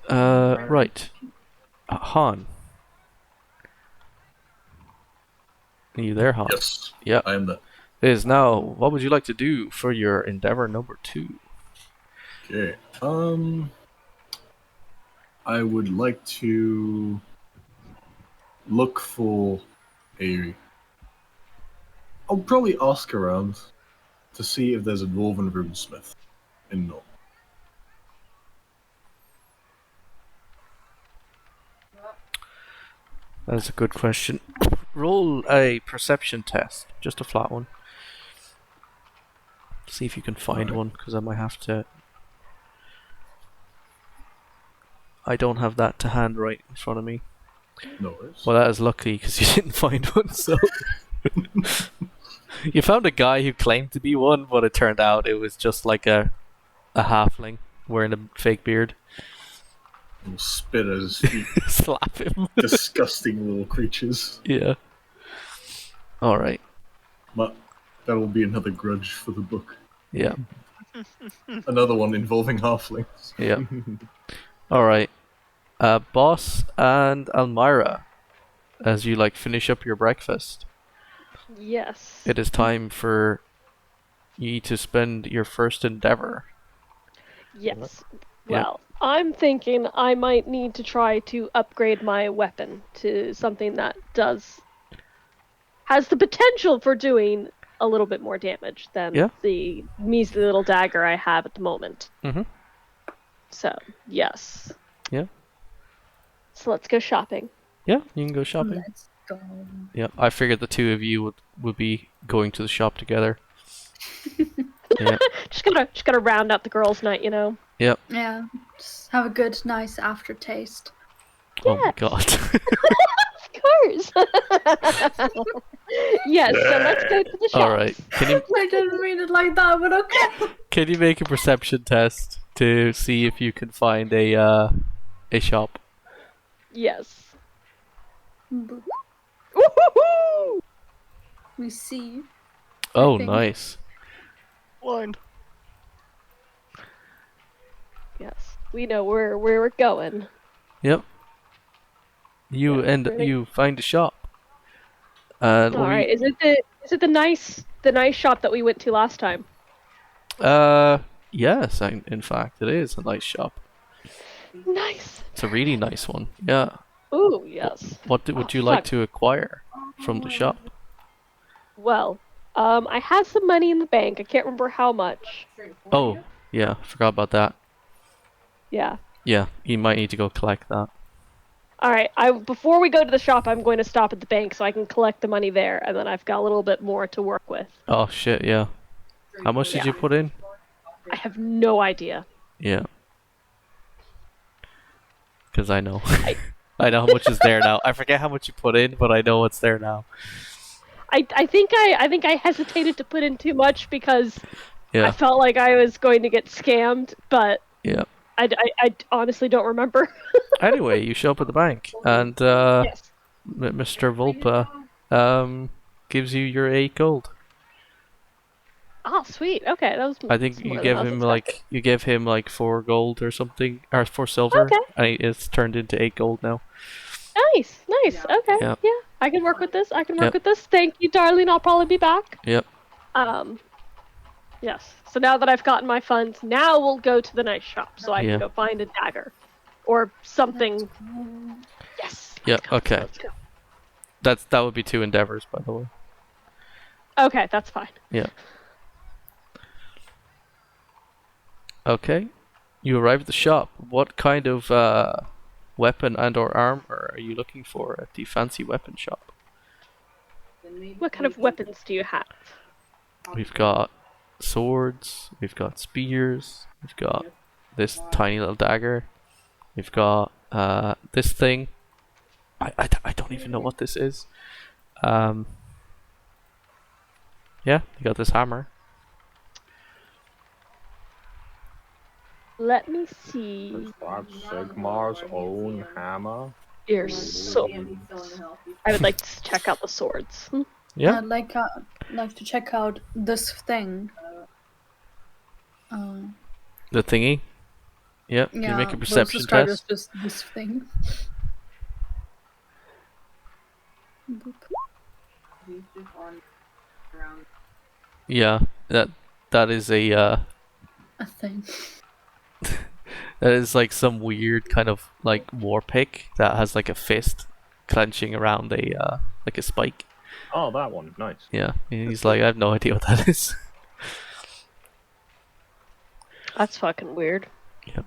Right. Han. Are you there, Han? Yes. Yeah. I am the. It is now. What would you like to do for your endeavor number 2? Okay. I would like to look for a. I'll probably ask around to see if there's a dwarven runesmith in Nuln. That is a good question. Roll a perception test, just a flat one. See if you can find one, because I might have to. I don't have that to hand right in front of me. No worries. Well, that is lucky because you didn't find one. So you found a guy who claimed to be one, but it turned out it was just like a halfling wearing a fake beard. We'll spit at his feet. Slap him. Disgusting little creatures. Yeah. All right. But that will be another grudge for the book. Yeah. Another one involving halflings. Yeah. All right. Boss and Elmira, as you finish up your breakfast, Yes. it is time for you to spend your first endeavor. Yes. Yeah. Well, I'm thinking I might need to try to upgrade my weapon to something that has the potential for doing a little bit more damage than the measly little dagger I have at the moment. Mm-hmm. So, yes. Yeah. So let's go shopping. Yeah, you can go shopping. Let's go. Yeah, I figured the two of you would be going to the shop together. Yeah. Just gotta round out the girls' night, you know. Yep. Yeah, just have a good, nice aftertaste. Oh my god. Of course. Yes, so let's go to the shop. All right. I didn't mean it like that, but okay. Can you make a perception test to see if you can find a shop? Yes. Woohoo! Woohoo! We see. Oh, think. nice. Blind. Yes, we know where we're going. Yep. You Yeah, really. you find a shop. All right. Is it the nice shop that we went to last time? Yes, in fact, it is a nice shop. Nice. It's a really nice one. Yeah. Ooh, yes. Would you Oh, like fuck. to acquire from the shop? Well, I have some money in the bank. I can't remember how much. Oh, yeah, forgot about that. Yeah. Yeah, you might need to go collect that. All right. Before we go to the shop, I'm going to stop at the bank so I can collect the money there, and then I've got a little bit more to work with. Oh shit, yeah. How much did you put in? I have no idea. Yeah. Because I know. I know how much is there now. I forget how much you put in, but I know what's there now. I think I hesitated to put in too much because Yeah. I felt like I was going to get scammed, but Yeah. I honestly don't remember. Anyway, you show up at the bank, and Yes. Mr. Volpa gives you your 8 gold. Oh, sweet. Okay, that was. I think more you than give I was him expecting. like 4 gold or something, or 4 silver, Okay. and it's turned into 8 gold now. Nice. Okay. Yeah. Yeah, I can work with this. Thank you, darling. I'll probably be back. Yep. Yes. So now that I've gotten my funds, now we'll go to the nice shop so I Yeah. can go find a dagger or something. Yes. Yeah. Let's go, Okay. Let's go. That would be 2 endeavors, by the way. Okay, that's fine. Yeah. Okay. You arrive at the shop. What kind of weapon and/or armor are you looking for at the fancy weapon shop? What kind of weapons do you have? We've got swords. We've got spears. We've got this tiny little dagger. We've got this thing. I don't even know what this is. Yeah, you got this hammer. Let me see. That's Sigmar's own hammer. Your swords. I would like to check out the swords. Yeah. I'd like to check out this thing. The thingy. Yeah. Can you make a perception test? Just this thing. Yeah. That is a thing. that is like some weird kind of like war pick that has like a fist clenching around a like a spike. Oh, that one. Nice. Yeah. He's like, I have no idea what that is. That's fucking weird. Yep.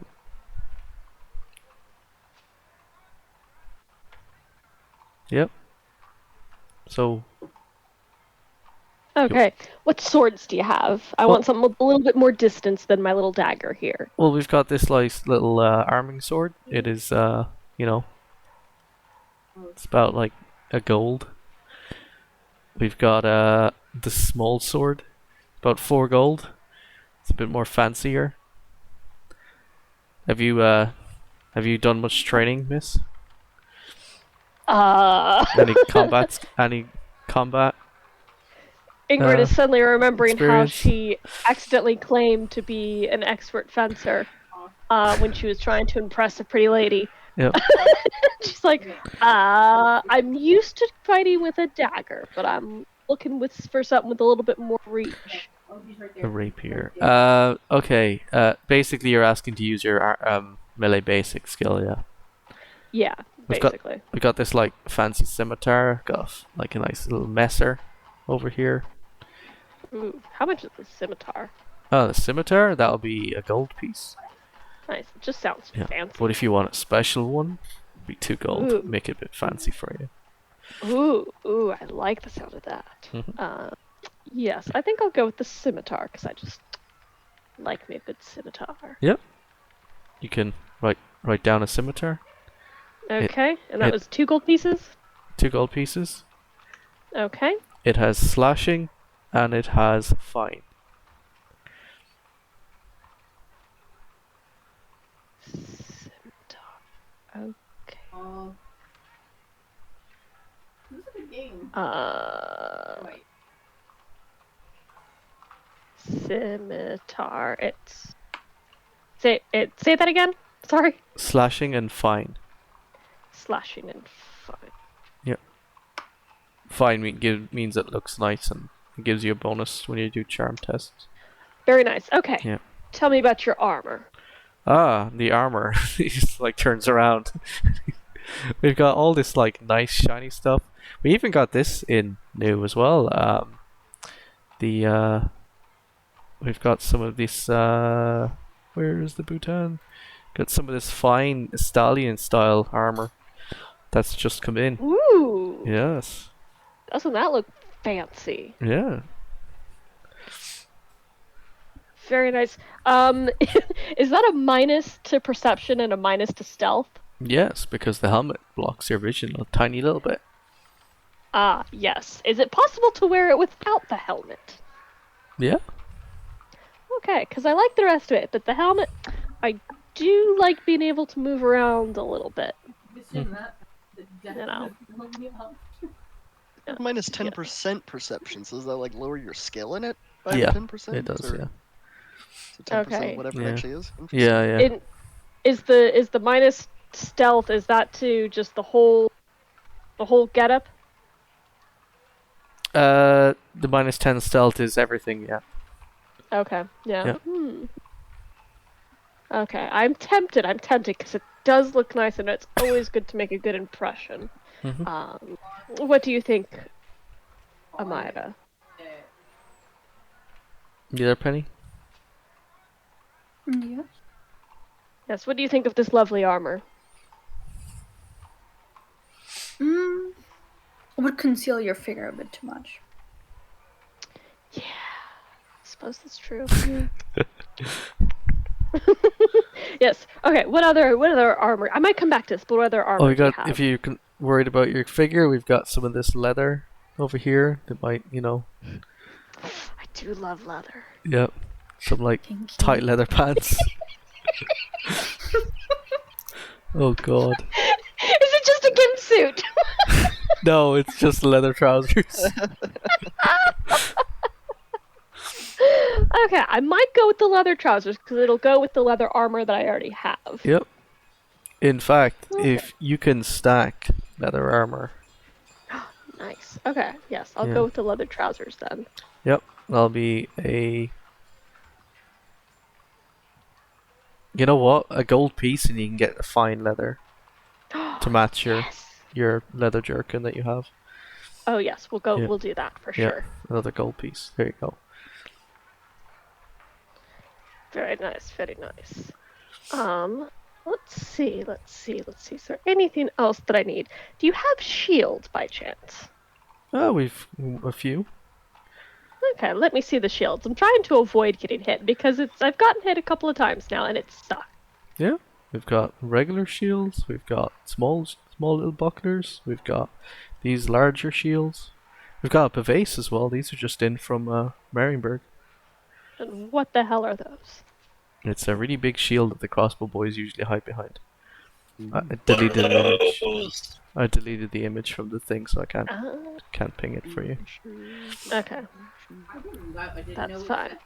Yep. So. Okay. What swords do you have? I want something with a little bit more distance than my little dagger here. Well, we've got this like little arming sword. It is, you know, it's about like a gold. We've got the small sword, about 4 gold. It's a bit more fancier. Have you done much training, miss? Any combat? Ingrid is suddenly remembering how experience? she accidentally claimed to be an expert fencer when she was trying to impress a pretty lady. Yep. She's like, I'm used to fighting with a dagger, but I'm looking for something with a little bit more reach. A rapier. Okay. Basically, you're asking to use your melee basic skill, yeah. Yeah, basically. We got this like fancy scimitar. Got like a nice little messer over here. Ooh, how much is the scimitar? Oh, the scimitar? That'll be a gold piece. Nice. It just sounds fancy. But if you want a special one, it'll be 2 gold. Ooh. Make it a bit fancy for you. Ooh, I like the sound of that. Mhm. Yes, I think I'll go with the scimitar because I just like me a good scimitar. Yep. You can write down a scimitar. Okay, and that was 2 gold pieces? 2 gold pieces. Okay. It has slashing, and it has fine. Scimitar. Okay. This is a good game. scimitar. It's say that again. Sorry. Slashing and fine. Slashing and fine. Yep. Fine means it looks nice and it gives you a bonus when you do charm tests. Very nice. Okay. Yeah. Tell me about your armor. Ah, the armor. He just like turns around. We've got all this like nice shiny stuff. We even got this in new as well. We've got some of this. Where is the Bhutan? Got some of this fine stallion style armor that's just come in. Ooh. Yes. Doesn't that look fancy? Yeah. Very nice. Is that a minus to perception and a minus to stealth? Yes, because the helmet blocks your vision a tiny little bit. Ah, yes. Is it possible to wear it without the helmet? Yeah. Okay, because I like the rest of it, but the helmet, I do like being able to move around a little bit. You know. Minus 10% perception, so does that like lower your skill in it by Yeah, 10%? it does, or- yeah. So 10% Okay. whatever Yeah. it actually is? Yeah, yeah. Is the minus stealth, is that to just the whole getup? The minus 10 stealth is everything, yeah. Okay, yeah. Yeah. Okay, I'm tempted because it does look nice and it's always good to make a good impression. Mhm. What do you think, Amira? You there, Penny? Yeah. Yes, what do you think of this lovely armor? Would conceal your figure a bit too much. Yeah, I suppose that's true. Yes. Okay. What other armor? I might come back to this, but what other armor? Oh, we do you got. have? If you're worried about your figure, we've got some of this leather over here that might, I do love leather. Yep, some like Thank you. tight leather pants. Oh God. Is it just a gimp suit? No, it's just leather trousers. Okay, I might go with the leather trousers because it'll go with the leather armor that I already have. Yep. In fact, Okay. if you can stack leather armor, Nice. Okay. Yes, I'll Yeah. go with the leather trousers then. yep, that'll be a. You know what? A gold piece, and you can get a fine leather to match your leather jerkin that you have. Oh yes, we'll go. Yeah. We'll do that for Yeah, sure. another gold piece. There you go. Very nice. Very nice. Let's see. Is there anything else that I need? Do you have shield by chance? Oh, we've a few. Okay, let me see the shields. I'm trying to avoid getting hit because I've gotten hit a couple of times now and it sucks. Yeah, we've got regular shields. We've got small little bucklers. We've got these larger shields. We've got a vase as well. These are just in from Marienburg. And what the hell are those? It's a really big shield that the crossbow boys usually hide behind. I deleted an image. I deleted the image from the thing, so I can't ping it for you. Okay, that's fine.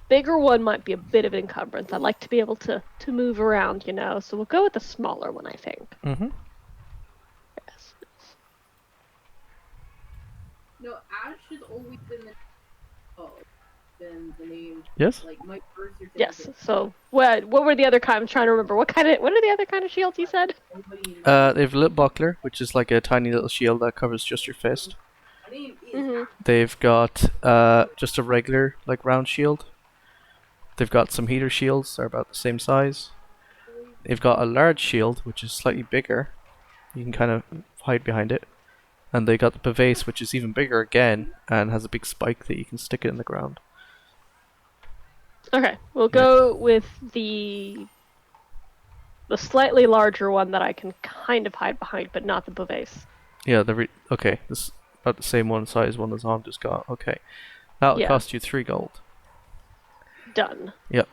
Bigger one might be a bit of an encumbrance. I'd like to be able to move around, so we'll go with the smaller one, I think. Mm-hmm. Yes. No, Ash has always been the name. Yes. Like my first certificate. Yes. So what were the other kind? I'm trying to remember. What are the other kind of shields you said? They have a little buckler, which is like a tiny little shield that covers just your fist. They've got just a regular like round shield. They've got some heater shields. They're about the same size. They've got a large shield, which is slightly bigger. You can kind of hide behind it. And they got the pavase, which is even bigger again, and has a big spike that you can stick it in the ground. Okay, we'll go with the slightly larger one that I can kind of hide behind, but not the pavase. Yeah, okay. This is about the same one size one as Om just got. Okay, that'll Yeah. cost you 3 gold. Done. Yep.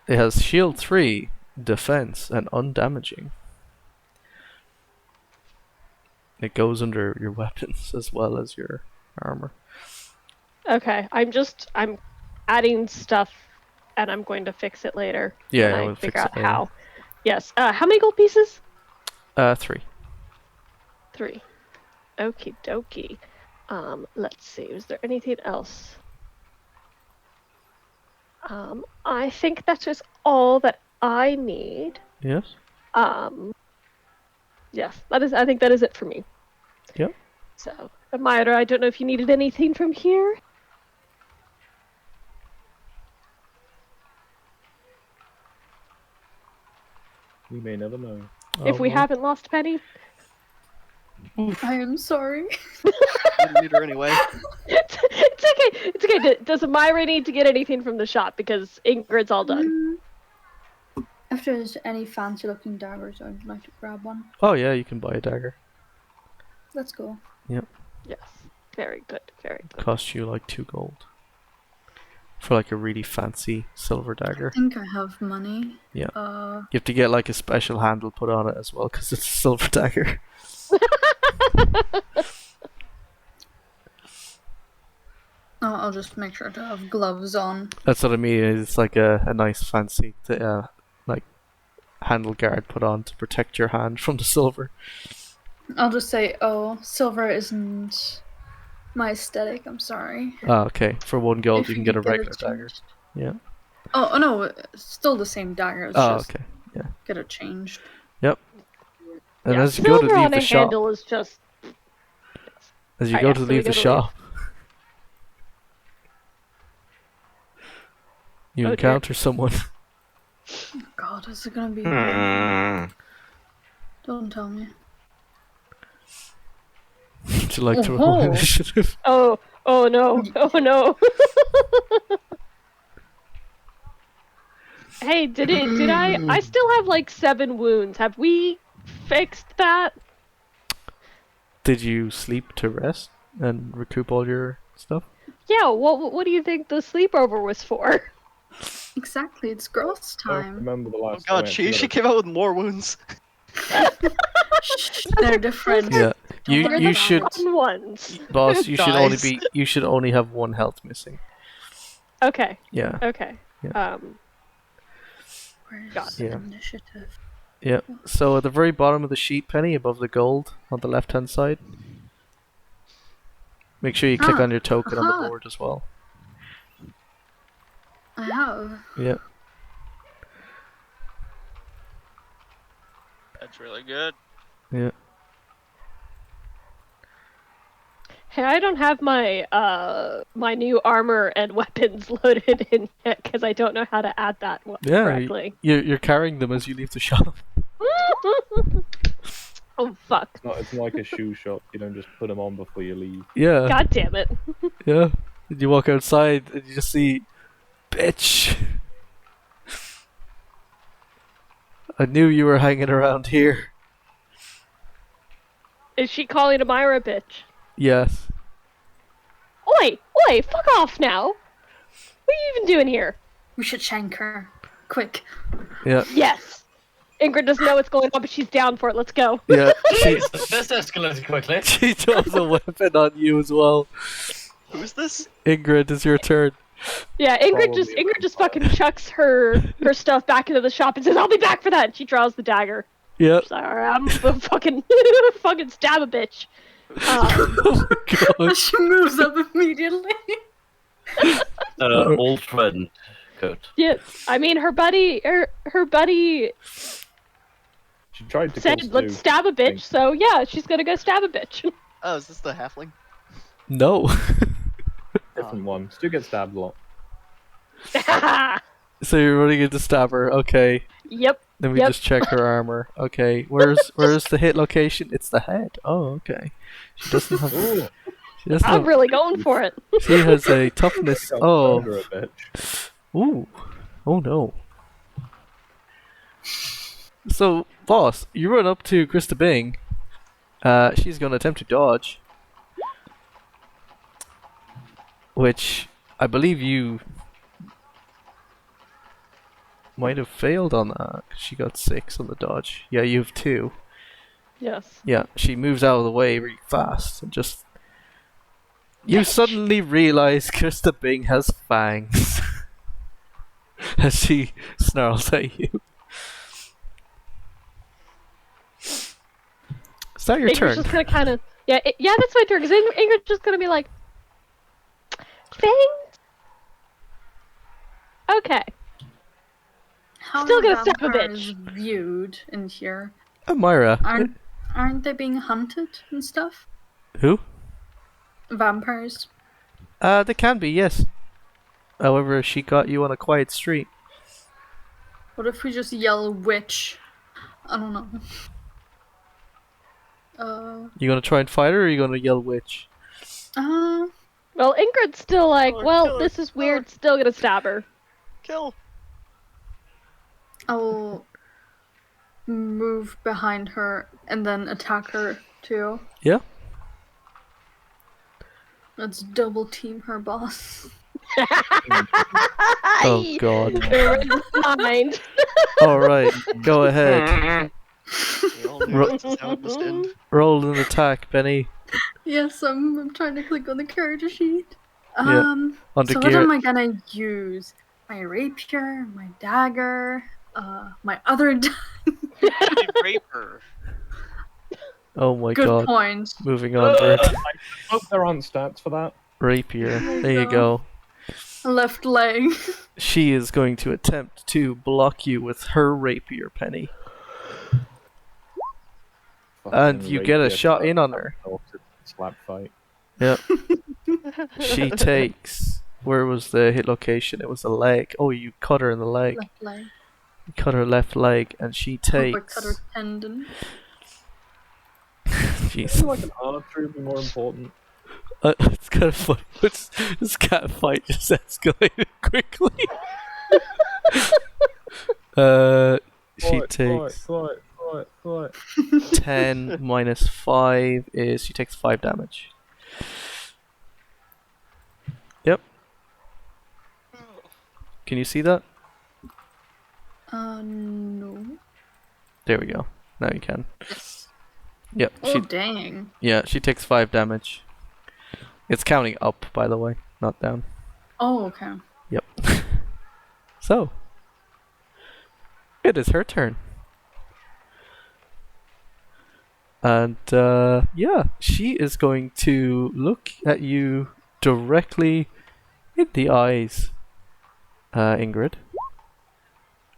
It has shield 3, defense, and undamaging. It goes under your weapons as well as your armor. Okay, I'm adding stuff, and I'm going to fix it later. Yeah, when I we'll figure fix out it later. how. Yes. How many gold pieces? 3. 3. Okie dokie. Let's see. Was there anything else? I think that is all that I need. Yes. Yes, I think that is it for me. Yep. So, Myra, I don't know if you needed anything from here. We may never know. If we haven't lost Penny. I am sorry. You didn't need her anyway. It's okay. It's okay. Does Myra need to get anything from the shop? Because Ingrid's all done. If there's any fancy looking daggers, I'd like to grab one. Oh yeah, you can buy a dagger. Let's go. Yep. Yes. Very good. Very good. Cost you like 2 gold. For like a really fancy silver dagger. I think I have money. Yeah. You have to get like a special handle put on it as well because it's a silver dagger. I'll just make sure to have gloves on. That's what I mean. It's like a nice fancy like handle guard put on to protect your hand from the silver. I'll just say, oh, silver isn't my aesthetic. I'm sorry. Oh, okay. For 1 gold, If you can you get a get it regular dagger. changed. Yeah. Oh no, it's still the same dagger. It's Oh, just okay. Yeah. get it changed. Yep. And Yeah, as you go to silver leave on the a shop, handle is just. as you Oh, go yeah, to so we leave the gotta shop, you Oh, dear. encounter someone. God, is it gonna be? Don't tell me. Would you like to roll Oh. initiative? Oh no. Oh no. Hey, did I still have like 7 wounds. Have we fixed that? Did you sleep to rest and recoup all your stuff? Yeah, what do you think the sleepover was for? Exactly, it's gross I don't time. remember the Oh last god, time I she actually came out with more wounds. They're different. Yeah. They're You the should, fun ones. boss. You should only Guys. You should only have 1 health missing. Okay. Yeah. Okay. Yeah. Where's God. Yeah. initiative? Yeah. So at the very bottom of the sheet, Penny, above the gold on the left-hand side. Make sure you click on your token on the aha. board as well. I have. Yeah. That's really good. Yeah. Hey, I don't have my my new armor and weapons loaded in yet because I don't know how to add that Yeah. correctly. You're carrying them as you leave the shop. Oh fuck! It's not like a shoe shop. You don't just put them on before you leave. Yeah. God damn it! Yeah. And you walk outside and you just see, bitch. I knew you were hanging around here. Is she calling Amira a bitch? Yes. Oi! Oi! Fuck off now! What are you even doing here? We should shank her. Quick. Yeah. Yes! Ingrid doesn't know what's going on, but she's down for it. Let's go. Yeah. This escalated quickly. She throws a weapon on you as well. Who's this? Ingrid, it's your turn. Yeah, Ingrid just fucking chucks her stuff back into the shop and says, "I'll be back for that." And she draws the dagger. Yep. She's like, "All right, I'm gonna fucking fucking stab a bitch." Oh my god. She moves up immediately. Old friend. Good. Yeah, I mean her buddy She tried to said, kill "Let's Stu. stab a bitch." So yeah, she's gonna go stab a bitch. Oh, is this the halfling? No. Different one. Stu gets stabbed a lot. So you're running into stab her. Okay. Yep. Then we Yep. just check her armor. Okay. Where's the hit location? It's the head. Oh, okay. She doesn't have. Ooh. She doesn't I'm have. really going for it. She has a toughness. Oh. You're a bitch. Ooh. Oh no. So, boss, you run up to Krista Bing. She's going to attempt to dodge. Which, I believe you might have failed on that. 'Cause she got 6 on the dodge. Yeah, you have 2. Yes. Yeah, she moves out of the way really fast and just You suddenly realize Krista Bing has fangs as she snarls at you. Is that your Ingrid's turn? just gonna kind of yeah, that's my turn. Because Ingrid's just gonna be like, fangs. Okay. How Still are gonna stab a vampires bitch. viewed in here? Myra. Aren't they being hunted and stuff? Who? Vampires. They can be, yes. However, she got you on a quiet street. What if we just yell witch? I don't know. You gonna try and fight her, or are you gonna yell witch? Well, Ingrid's still like, Kill her, this is kill her. weird. Still gonna stab her. Kill. I'll move behind her and then attack her too. Yeah. Let's double team her, boss. Oh god. Mind. Alright, go ahead. We all knew this is how it must end. Roll an attack, Benny. Yes, I'm trying to click on the character sheet. Yeah, on the So gear. what am I gonna use? My rapier, my dagger, my other Raper. Oh my Good god. point. Moving on, Bert. I hope there aren't stats for that. Rapier. There you There you go. Left leg. She is going to attempt to block you with her rapier, Penny. And Fucking you get a rapier shot in on her. Slap fight. Yep. She takes... Where was the hit location? It was the leg. Oh, you cut her in the leg. Left leg. You cut her left leg, and she Hope I cut her takes... tendon. I Jeez. feel like an archer would be more important. It's kind of funny. This cat fight just escalated quickly. She takes 10 minus 5 is she takes 5 damage. Yep. Can you see that? No. There we go. Now you can. Yep. Oh, dang. She takes 5 damage. It's counting up, by the way, not down. Oh, okay. Yep. So, it is her turn. And, yeah, she is going to look at you directly in the eyes, Ingrid.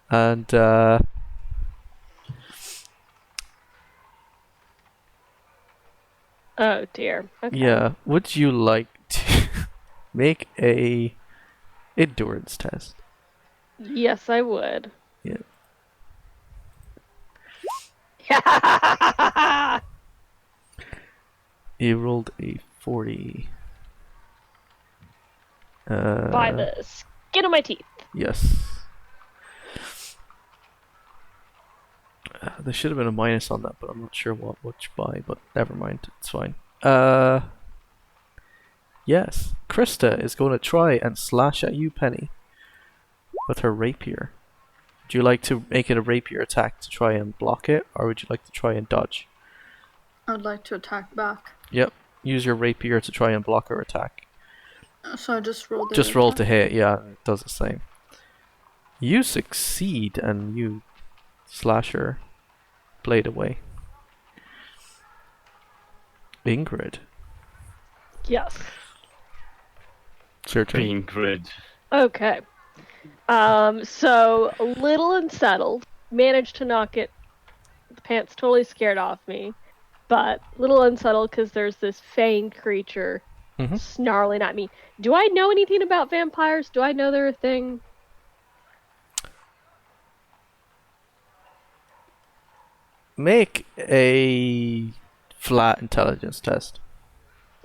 And, Oh dear. Okay. yeah, would you like to make a endurance test? Yes, I would. Yeah. You rolled a 40. By the skin of my teeth. Yes. There should have been a minus on that, but I'm not sure which by, but never mind, it's fine. Yes, Krista is going to try and slash at you, Penny, with her rapier. Would you like to make it a rapier attack to try and block it, or would you like to try and dodge? I'd like to attack back. Yep, use your rapier to try and block her attack. So I just rolled it. Just roll to hit, yeah, it does the same. You succeed and you slash her blade away. Ingrid. Yes. It's your turn. Ingrid. Okay. So a little unsettled. Managed to knock it. The pants totally scared off me, but a little unsettled because there's this fanged creature snarling at me. Do I know anything about vampires? Do I know they're a thing? Make a flat intelligence test.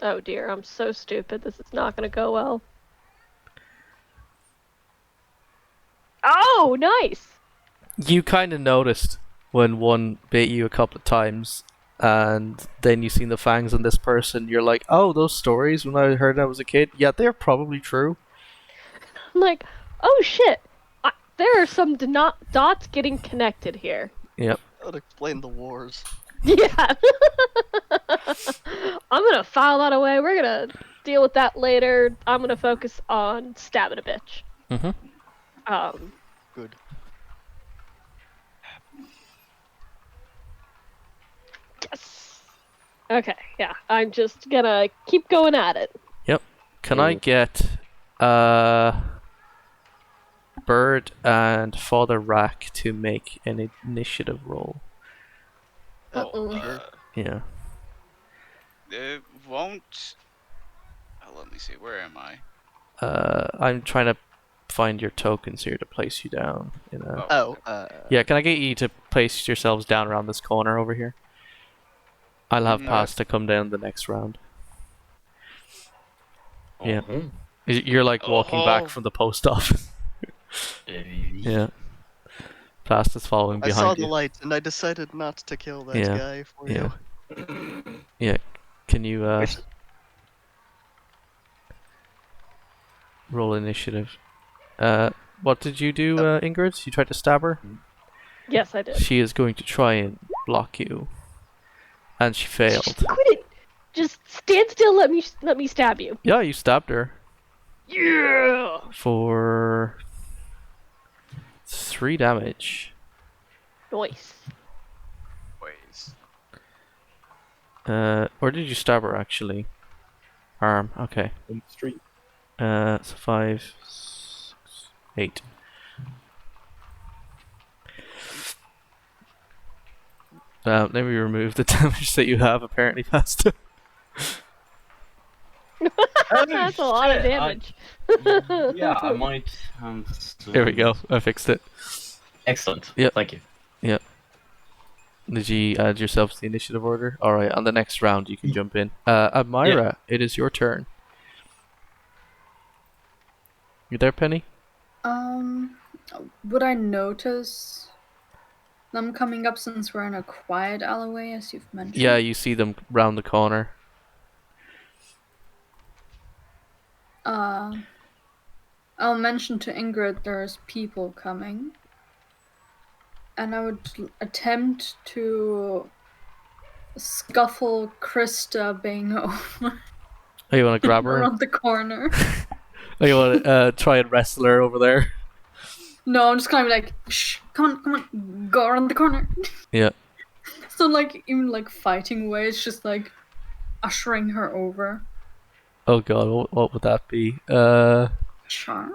Oh dear, I'm so stupid. This is not going to go well. Oh, nice! You kind of noticed when one bit you a couple of times, and then you seen the fangs on this person. You're like, oh, those stories when I heard I was a kid, yeah, they're probably true. I'm like, oh shit! There are some dots getting connected here. Yep. That would explain the wars. Yeah. I'm gonna file that away. We're gonna deal with that later. I'm gonna focus on stabbing a bitch. Mm-hmm. Good. Yes. Okay, yeah. I'm just gonna keep going at it. Yep. Can I get Bird and Father Rack to make an initiative roll? Sure. Yeah. It won't. Let me see. Where am I? I'm trying to find your tokens here to place you down. Yeah, can I get you to place yourselves down around this corner over here? I'll have Pasta come down the next round. Yeah. You're like walking back from the post office. Yeah. Pasta's following behind you. I saw the light and I decided not to kill that guy for you. Yeah. Can you roll initiative? What did you do, Ingrid? You tried to stab her? Yes, I did. She is going to try and block you. And she failed. Quit it! Just stand still, let me stab you. Yeah, you stabbed her. Yeah! For 3 damage. Nice. Where did you stab her actually? Arm, okay. In the street. So 5, 6, 8. Let me remove the damage that you have apparently, Pasta. That's a lot of damage. Yeah, I might. Here we go. I fixed it. Excellent. Yeah. Thank you. Yeah. Did you add yourself to the initiative order? Alright, on the next round you can jump in. Myra, it is your turn. You there, Penny? Would I notice them coming up since we're in a quiet alleyway, as you've mentioned? Yeah, you see them round the corner. I'll mention to Ingrid there's people coming. And I would attempt to scuffle Krista being over. Oh, you want to grab her? Around the corner. Oh, you want to try and wrestle her over there? No, I'm just kind of like, shh, come on, go around the corner. Yeah. It's not like even like fighting way, it's just like ushering her over. Oh god, what would that be? Charm?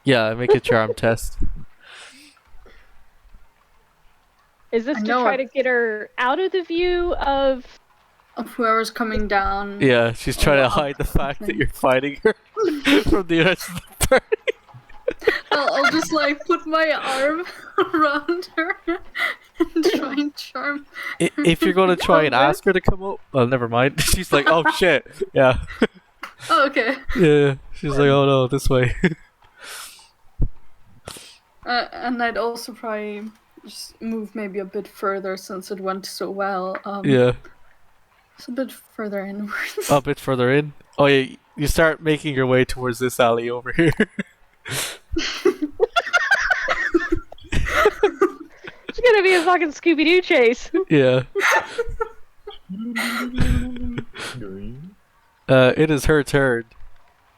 Yeah, make a charm test. Is this to try to get her out of the view of whoever's coming down? Yeah, she's trying to hide the fact that you're fighting her from the rest of the party. I'll just like put my arm around her and try and charm. If you're going to try and ask her to come up, well, never mind. She's like, oh shit, yeah. Oh, okay. Yeah, she's like, oh no, this way. And I'd also probably just move maybe a bit further since it went so well. Yeah. It's a bit further inwards. A bit further in? Oh yeah, you start making your way towards this alley over here. It's gonna be a fucking Scooby-Doo chase. Yeah. It is her turn.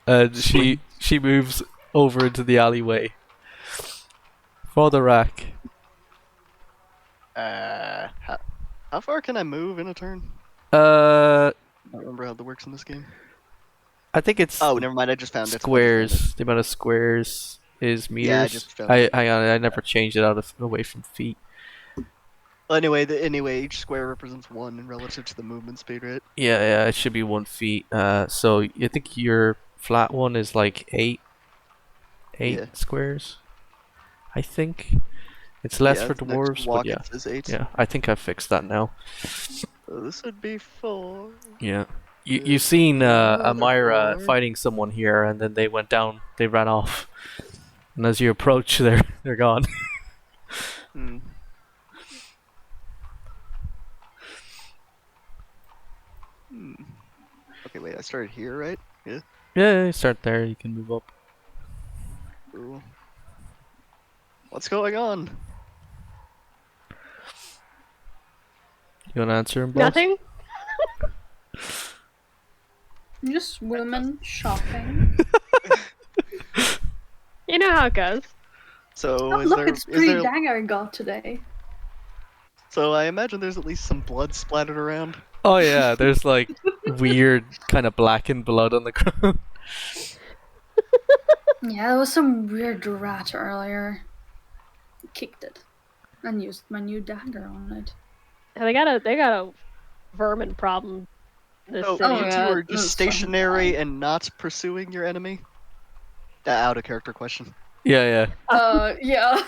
And she moves over into the alleyway. For the rack. How far can I move in a turn? I don't remember how that works in this game. I think it's. Oh, never mind. I just found squares. The amount of squares is meters. Yeah, I just found it. Hang on, I never changed it away from feet. Well, anyway, each square represents 1 in relative to the movement speed, right? Yeah, it should be 1 feet. So I think your flat one is like 8 squares. I think it's less for dwarves, but yeah. Is 8. Yeah, I think I fixed that now. So this would be 4. Yeah. You've seen Amira fighting someone here, and then they went down. They ran off, and as you approach, they're gone. Okay, wait. I started here, right? Yeah. Yeah, you start there. You can move up. Cool. What's going on? You want to answer him, boss? Nothing. Just women shopping. You know how it goes. So Oh, is look, there it's is pretty there? dagger I got today. So I imagine there's at least some blood splattered around. Oh yeah, there's like weird kind of blackened blood on the ground. Yeah, there was some weird rat earlier. Kicked it. And used my new dagger on it. They got a vermin problem. This So city. you two yeah, are that's just stationary and not pursuing your enemy? Out of character question. Yeah. Yeah.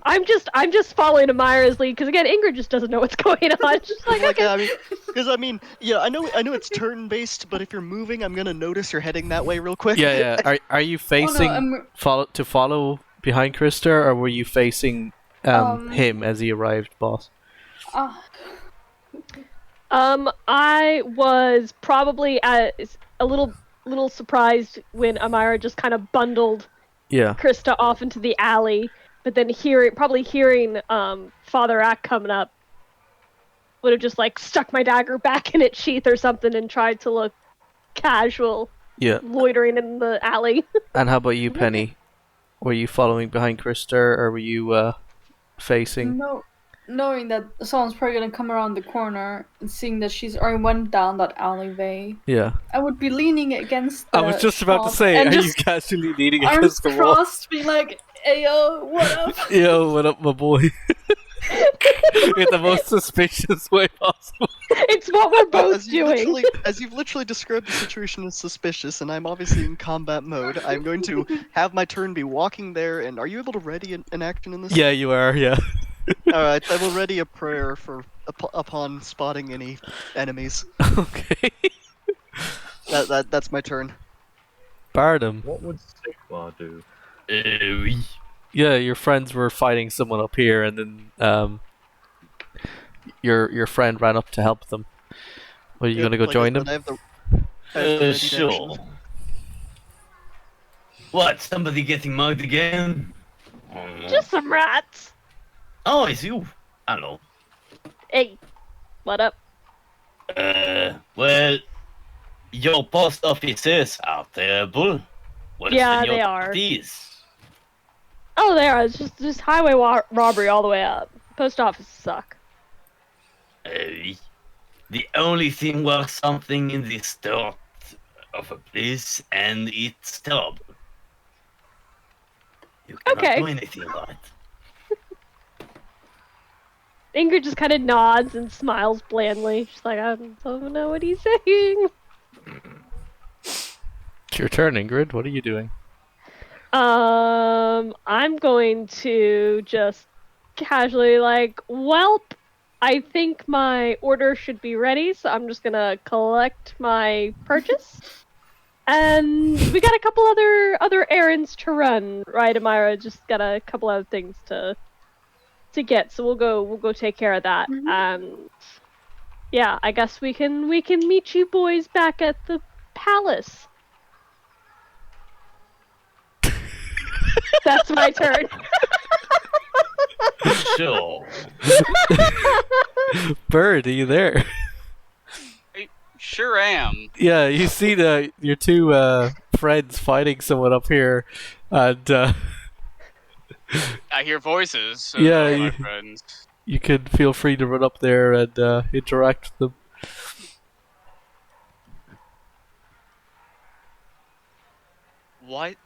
I'm just following Amira's lead because again, Ingrid just doesn't know what's going on. It's just like, okay. I mean, yeah, I know it's turn based, but if you're moving, I'm gonna notice you're heading that way real quick. Yeah. Are you facing follow behind Krista, or were you facing him as he arrived, boss? I was probably a little surprised when Amira just kind of bundled Krista off into the alley, but then probably hearing Father Ack coming up, would have just like stuck my dagger back in its sheath or something and tried to look casual, loitering in the alley. And how about you, Penny? Were you following behind Krista, or were you facing? No, knowing that someone's probably gonna come around the corner and seeing that she's already went down that alleyway. Yeah. I would be leaning against the I was just about to say, are you casually leaning against the wall? Arms crossed, being like, "Hey yo, what up?" Yo, what up, my boy? In the most suspicious way possible. It's what we're both doing. As you've literally described the situation as suspicious, and I'm obviously in combat mode, I'm going to have my turn be walking there, and are you able to ready an action in this? Yeah, you are, yeah. Alright, I will ready a prayer for upon spotting any enemies. Okay. That's my turn. Bardom. What would Sigmar do? Oui. Yeah, your friends were fighting someone up here, and then your friend ran up to help them. Are you gonna go join them? Sure. What? Somebody getting mugged again? Just some rats. Oh, it's you. Hello. Hey, what up? Well, your post offices are terrible. Worse Yeah, than your they are. parties. Oh, they are. It's just highway robbery all the way up. Post offices suck. The only thing worth something in this dirt of a place, and it's terrible. You cannot do anything right. Ingrid just kind of nods and smiles blandly. She's like, I don't know what he's saying. It's your turn, Ingrid. What are you doing? I'm going to just casually welp, I think my order should be ready, so I'm just gonna collect my purchase. And we got a couple other errands to run, right, Amira? Just got a couple other things to get, so we'll go take care of that. Yeah, I guess we can meet you boys back at the palace. That's my turn. Sure. Bird, are you there? I sure am. Yeah, you see your two friends fighting someone up here, and I hear voices. So yeah, my friends. You could feel free to run up there and interact with them. What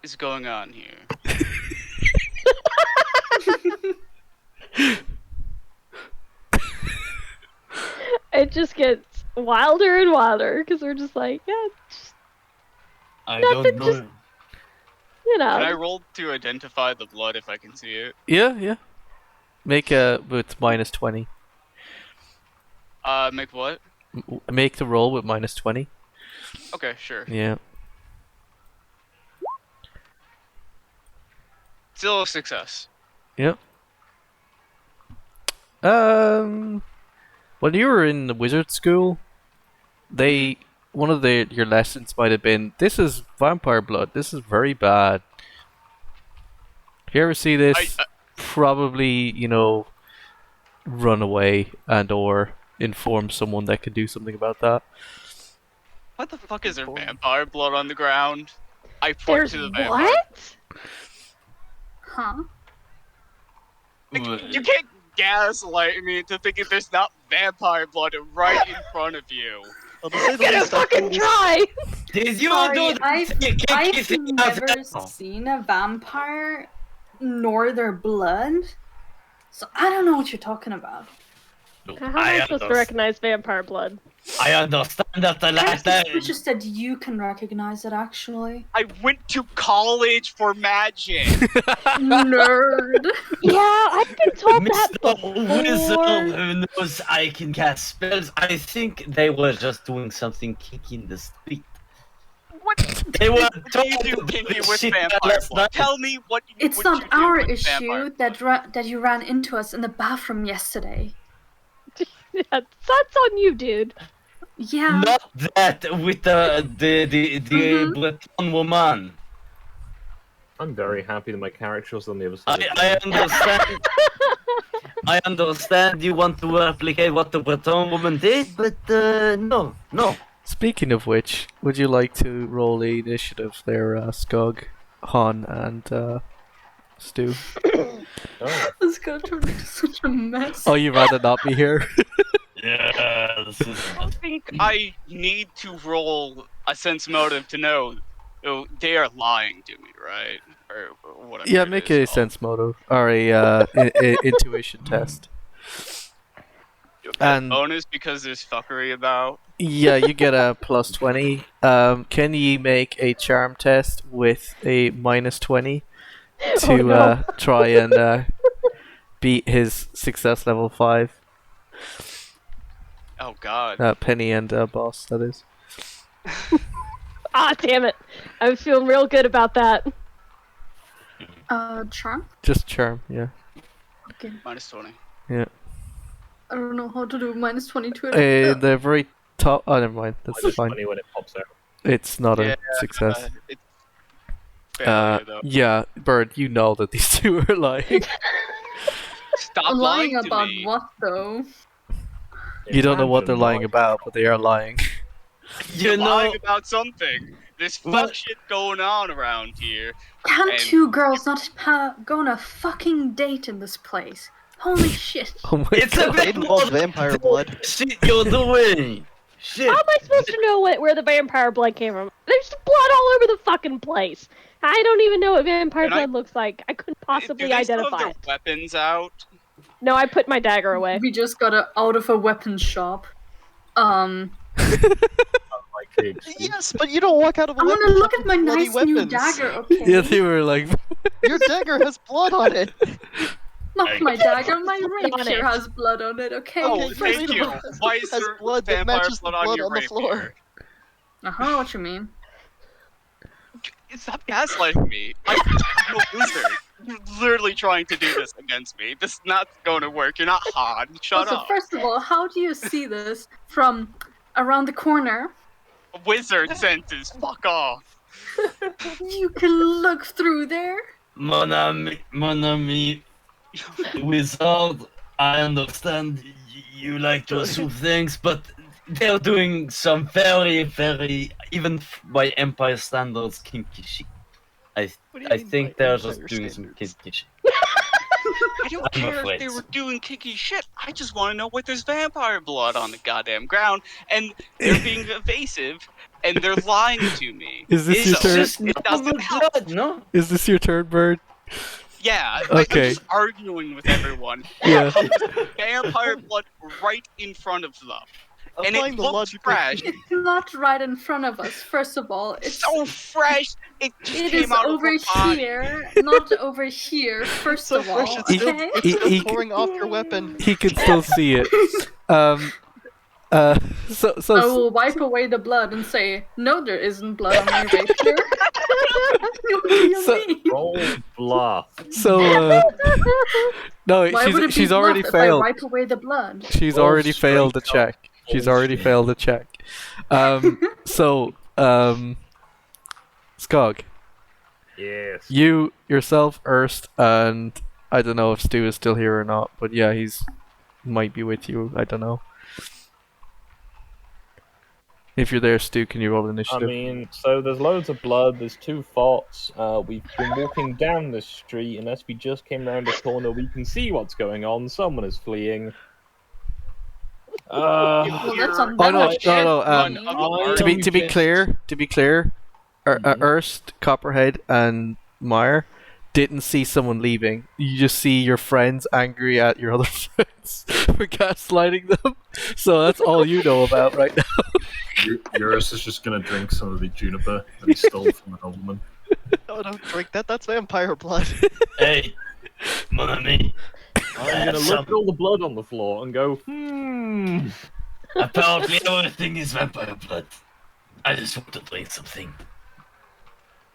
is going on here? It just gets wilder and wilder because we're just like, yeah, I nothing, don't know. just, you know. Can I roll to identify the blood if I can see it? Yeah. Make with minus 20. Make what? Make the roll with minus 20. Okay, sure. Yeah. Still a success. Yep. When you were in the wizard school, one of your lessons might have been, this is vampire blood. This is very bad. If you ever see this, probably, run away and or inform someone that can do something about that. What the fuck is there vampire blood on the ground? I point There's to the vampire. what? Huh? You can't gaslight me into thinking there's not vampire blood right in front of you. Well, to say the I'm gonna least, I fucking try! Did you Sorry, do I've never seen a vampire nor their blood, so I don't know what you're talking about. How am I supposed to recognize vampire blood? I understand that the I last time. just said you can recognize it, actually. I went to college for magic. Nerd. Yeah, I've been told that Mr. Wizard who knows I can cast spells. I think they were just doing something kinky in the street. What They were do you do kinky with vampire blood? Tell me what you It's what not you do our with issue vampire that you ran into us in the bathroom yesterday. That's on you, dude. Yeah. Not that with the Breton woman. I'm very happy that my character was on the other side. I understand. I understand you want to replicate what the Breton woman did, but no. Speaking of which, would you like to roll the initiative there, Skog, Han, and Stu? This got turned into such a mess. Oh, you'd rather not be here? Yes. I think I need to roll a sense motive to know they are lying to me, right? Or whatever. Yeah, make a sense motive or a intuition test. And bonus because there's fuckery about. yeah, you get a plus 20. Can you make a charm test with a minus 20 to try and beat his success level 5? Oh god. Penny and boss, that is. Ah, damn it. I was feeling real good about that. Charm? Just charm, yeah. Okay. Minus 20. Yeah. I don't know how to do minus 22. The very top. Oh, never mind. That's Minus fine. 20 when it pops out. It's not a success. It's failure, though. Yeah, Bird, you know that these two are lying. Stop lying to about me. what, though? You don't know what they're lying about, but they are lying. You're lying about something. There's fuck shit going on around here. Can and- two girls not go on a fucking date in this place? Holy shit. Oh my It's a god. bit It involves vampire blood. shit you're doing. Shit. How am I supposed to know where the vampire blood came from? There's blood all over the fucking place. I don't even know what vampire blood looks like. I couldn't possibly Do they still have identify their it. weapons out? No, I put my dagger away. We just got out of a weapons shop. Yes, but you don't walk out of a I weapon want to look shop at my with bloody nice new weapons. dagger, okay? Yeah, they were like. Your dagger has blood on it. Not my dagger, my on rapier it. has blood on it, okay? Oh, Okay, thank you. Why is has there blood that vampire matches the blood on blood your on the floor. rapier? Uh-huh, what you mean? Stop gaslighting me. I'm no wizard. You're literally trying to do this against me. This is not going to work. You're not Han. Shut Also, up. first of all, how do you see this from around the corner? Wizard senses. Fuck off. You can look through there. Mon ami, wizard, I understand you like to assume things, but they're doing some very, very, even by Empire standards, kinky shit. I think they're just doing some kinky shit. I don't I'm care afraid if they were so. doing kinky shit. I just want to know what there's vampire blood on the goddamn ground, and they're being evasive, and they're lying to me. Is this your So, turn? Just it doesn't help. blood, no? Is this your turn, Bird? Yeah, Okay. I'm just arguing with everyone. Yeah. There's vampire blood right in front of them. And Applying it the looks logic fresh. It's not right in front of us, first of all. It's So fresh! It just It came is out over of her body. here, not over here, first So of all, fresh, it's still, okay? it's still He- pouring off your weapon. He can still see it. So I will wipe away the blood and say, no, there isn't blood on my rapier. What do you So- mean? Roll bluff. so no, Why would it be she's already bluff if I failed. wipe away the blood? She's Roll already straight failed the up. check. She's Holy already shit. failed the check. Skog, Yes. you yourself, Urst, and I don't know if Stu is still here or not, but yeah, he's might be with you. I don't know. If you're there, Stu, can you roll I initiative? mean, so there's loads of blood, there's 2 forts, we've been walking down this street, and as we just came round a corner, we can see what's going on, someone is fleeing. Well, that's on Oh them. no, Shit, no. funny. To be clear, Erst, Copperhead, and Meyer didn't see someone leaving. You just see your friends angry at your other friends for gaslighting them. So that's all you know about right now. Urist is just gonna drink some of the juniper that he stole from the nobleman. No, don't drink that. That's vampire blood. Hey, mon ami. I'm gonna look at all the blood on the floor and go, Apparently everything is vampire blood. I just want to drink something.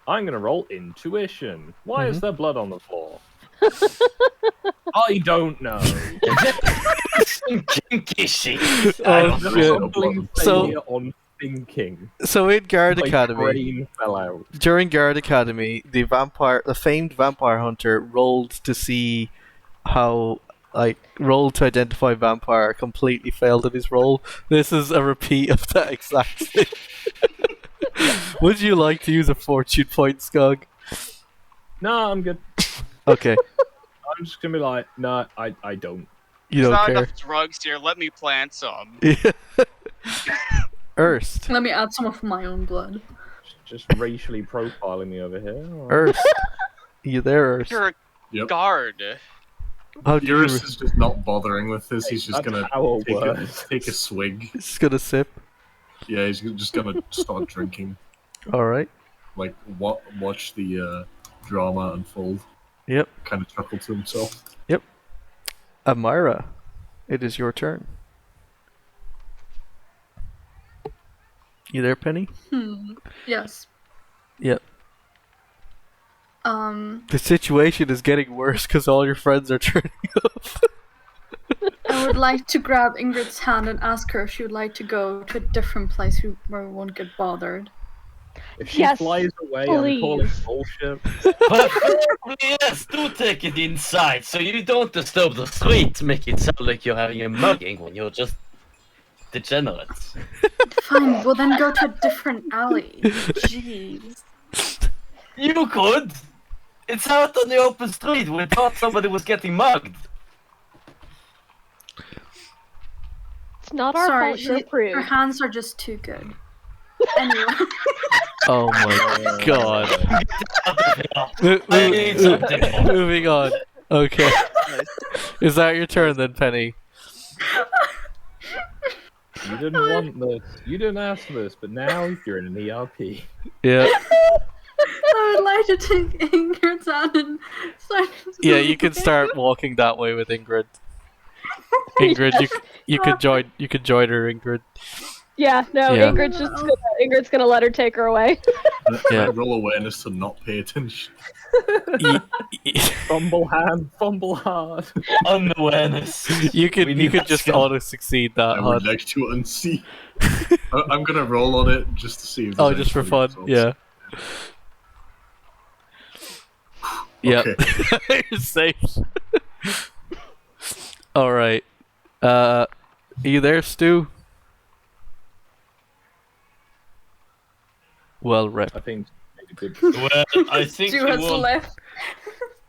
I'm gonna roll intuition. Why is there blood on the floor? I don't know. Some kinky shit. Oh, Humbling So- failure on thinking. So in Guard My Academy, brain fell out. during Guard Academy, the famed vampire hunter rolled to see how, rolled to identify vampire, completely failed at his roll. This is a repeat of that exact thing. Would you like to use a fortune point, Skog? No, I'm good. Okay, I'm just gonna be like, no, I don't. you There's don't not care. enough drugs here. Let me plant some. Erst. Let me add some of my own blood. Just racially profiling me over here. Erst. You there, Erst? You're a Yep. guard. How do you... Urist is just not bothering with this. He's just That's gonna how it works. take a swig. Just gonna sip. Yeah, he's just gonna start drinking. Alright. Like, watch the drama unfold. Yep. Kind of chuckle to himself. Amira, it is your turn. You there, Penny? Yes. Yep. Um, The situation is getting worse because all your friends are turning up. I would like to grab Ingrid's hand and ask her if she would like to go to a different place where we won't get bothered. If she Yes, flies away, I'm calling please. bullshit. But yes, do take it inside so you don't disturb the street. Make it sound like you're having a mugging when you're just degenerates. Fine, we'll then go to a different alley. Jeez. You could. It's out on the open street. We thought somebody was getting mugged. It's not our Sorry, fault you're her prude. hands are just too good. Anyway. Oh my god. I need something more. Moving on. Okay. Is that your turn then, Penny? You didn't want this. You didn't ask for this, but now you're in an ERP. Yeah. I would like to take Ingrid's hand and start. Yeah, you can start walking that way with Ingrid. Ingrid, you could join her, Ingrid. Yeah, no, Yeah. Ingrid's gonna let her take her away. Yeah. Roll awareness to not pay attention. Fumble hand, fumble hard. Unawareness. You could We need that just skill. auto succeed that. I would Hud. like to unsee. I'm gonna roll on it just to see if Oh, there's just for any fun. results. Yeah. Yep. Okay. You're safe. Alright. Are you there, Stu? Well rep. I think maybe good. Well, I think Stu he has rolled, left.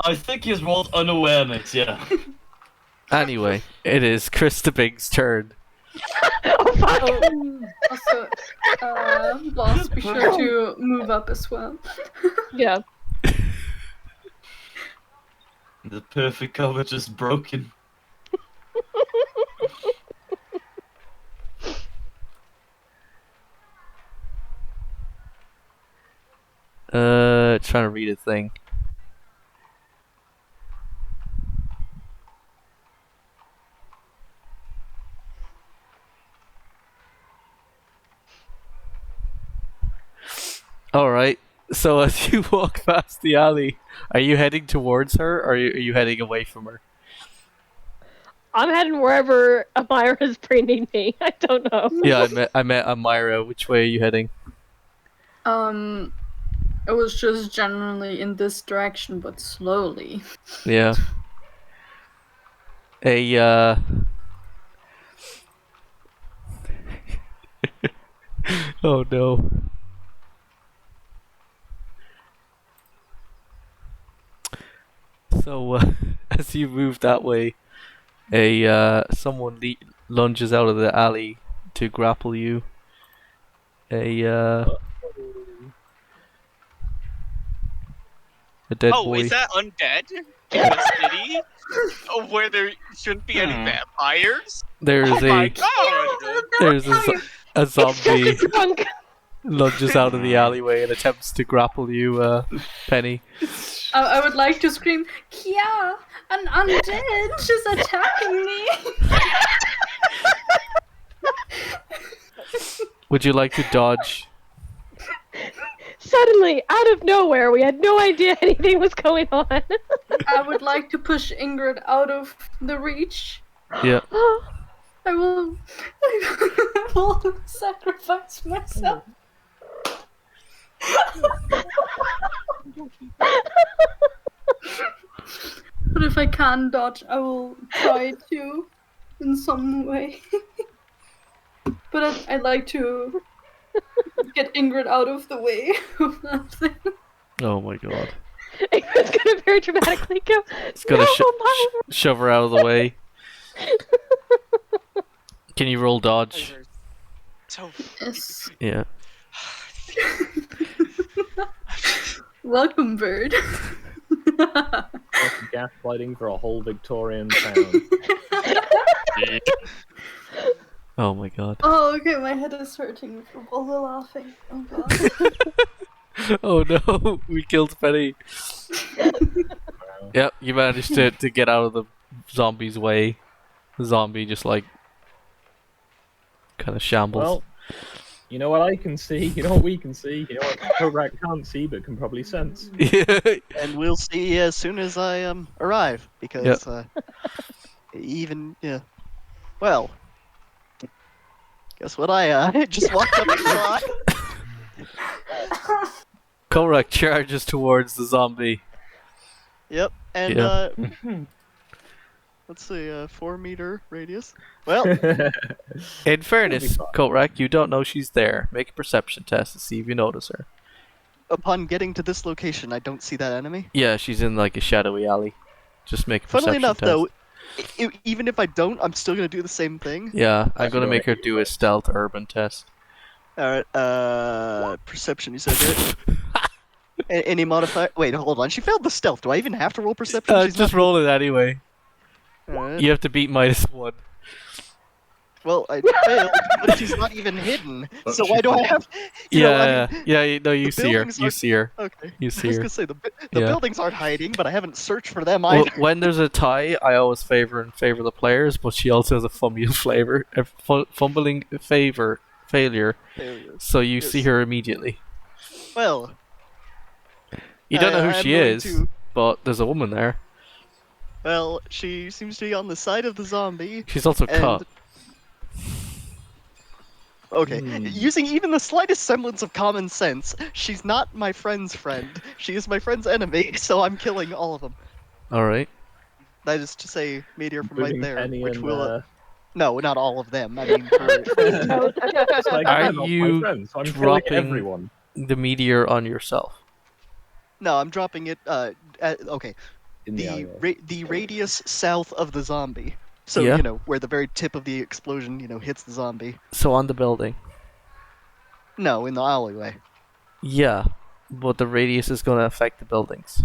I think he's rolled unawareness, yeah. Anyway, it is Krista Big's turn. Oh fuck! Also, boss, be sure to move up as well. Yeah. The perfect coverage is broken. Trying to read a thing. Alright, so as you walk past the alley, are you heading towards her or are you heading away from her? I'm heading wherever Amira's bringing me. I don't know. Yeah, I met Amira. Which way are you heading? It was just generally in this direction, but slowly. Yeah. Oh no. So, as you move that way, someone lunges out of the alley to grapple you. A dead Oh, boy. is that undead in the city? Oh, where there shouldn't be any vampires? There's Oh my god! there's a zombie Drunk. lunges out of the alleyway and attempts to grapple you, Penny. I would like to scream, Kia, an undead is attacking me. Would you like to dodge? Suddenly, out of nowhere, we had no idea anything was going on. I would like to push Ingrid out of the reach. Yeah. I will sacrifice myself. But if I can dodge, I will try to in some way. But I'd like to get Ingrid out of the way of that thing. Oh my god. Ingrid's gonna very dramatically go. It's gonna No, shove her out of the way. Can you roll dodge? So Yes. Yeah. Welcome, bird. That's gaslighting for a whole Victorian town. Oh my god. Oh, okay, my head is hurting from all the laughing. Oh god. Oh no, we killed Penny. Yep, you managed to get out of the zombie's way. The zombie just like kind of shambles. Well, you know what I can see, you know what we can see, you know what Coatrack can't see but can probably sense. And we'll see as soon as I arrive, because even well, guess what I just walked up and saw. Coatrack charges towards the zombie. Yep, and Yeah. let's see, 4-meter radius. Well, In fairness, Coatrack, you don't know she's there. Make a perception test to see if you notice her. upon getting to this location, I don't see that enemy. Yeah, she's in like a shadowy alley. Just make a Funnily perception enough, test. though, even if I don't, I'm still gonna do the same thing. Yeah, I'm gonna make her do a stealth urban test. Alright, perception, you said, right? Any modifier? Wait, hold on. She failed the stealth. Do I even have to roll perception? She's Just not... roll it anyway. Alright. You have to beat -1. Well, I failed, but she's not even hidden. So why do I have? You know, I mean, No, you the see her. buildings You aren't- see her. Okay. You I see was her. gonna say the Yeah. buildings aren't hiding, but I haven't searched for them Well, either. when there's a tie, I always favor the players, but she also has a fumbling failure. Failures. So you see Yes. her immediately. Well, You don't know I who am she going is, to- but there's a woman there. well, she seems to be on the side of the zombie. She's also and- cut. Okay, using even the slightest semblance of common sense, she's not my friend's friend. She is my friend's enemy, so I'm killing all of them. All right. That is to say, meteor from right Including there, Penny which and, will. No, not all of them. I mean, for... It's like, Are they're not my you friends, so I'm killing dropping everyone. the meteor on yourself? no, I'm dropping it. Okay, In the alleyway. the radius south of the zombie. So Yeah. you know where the very tip of the explosion, hits the zombie. So on the building. No, in the alleyway. Yeah, but the radius is going to affect the buildings.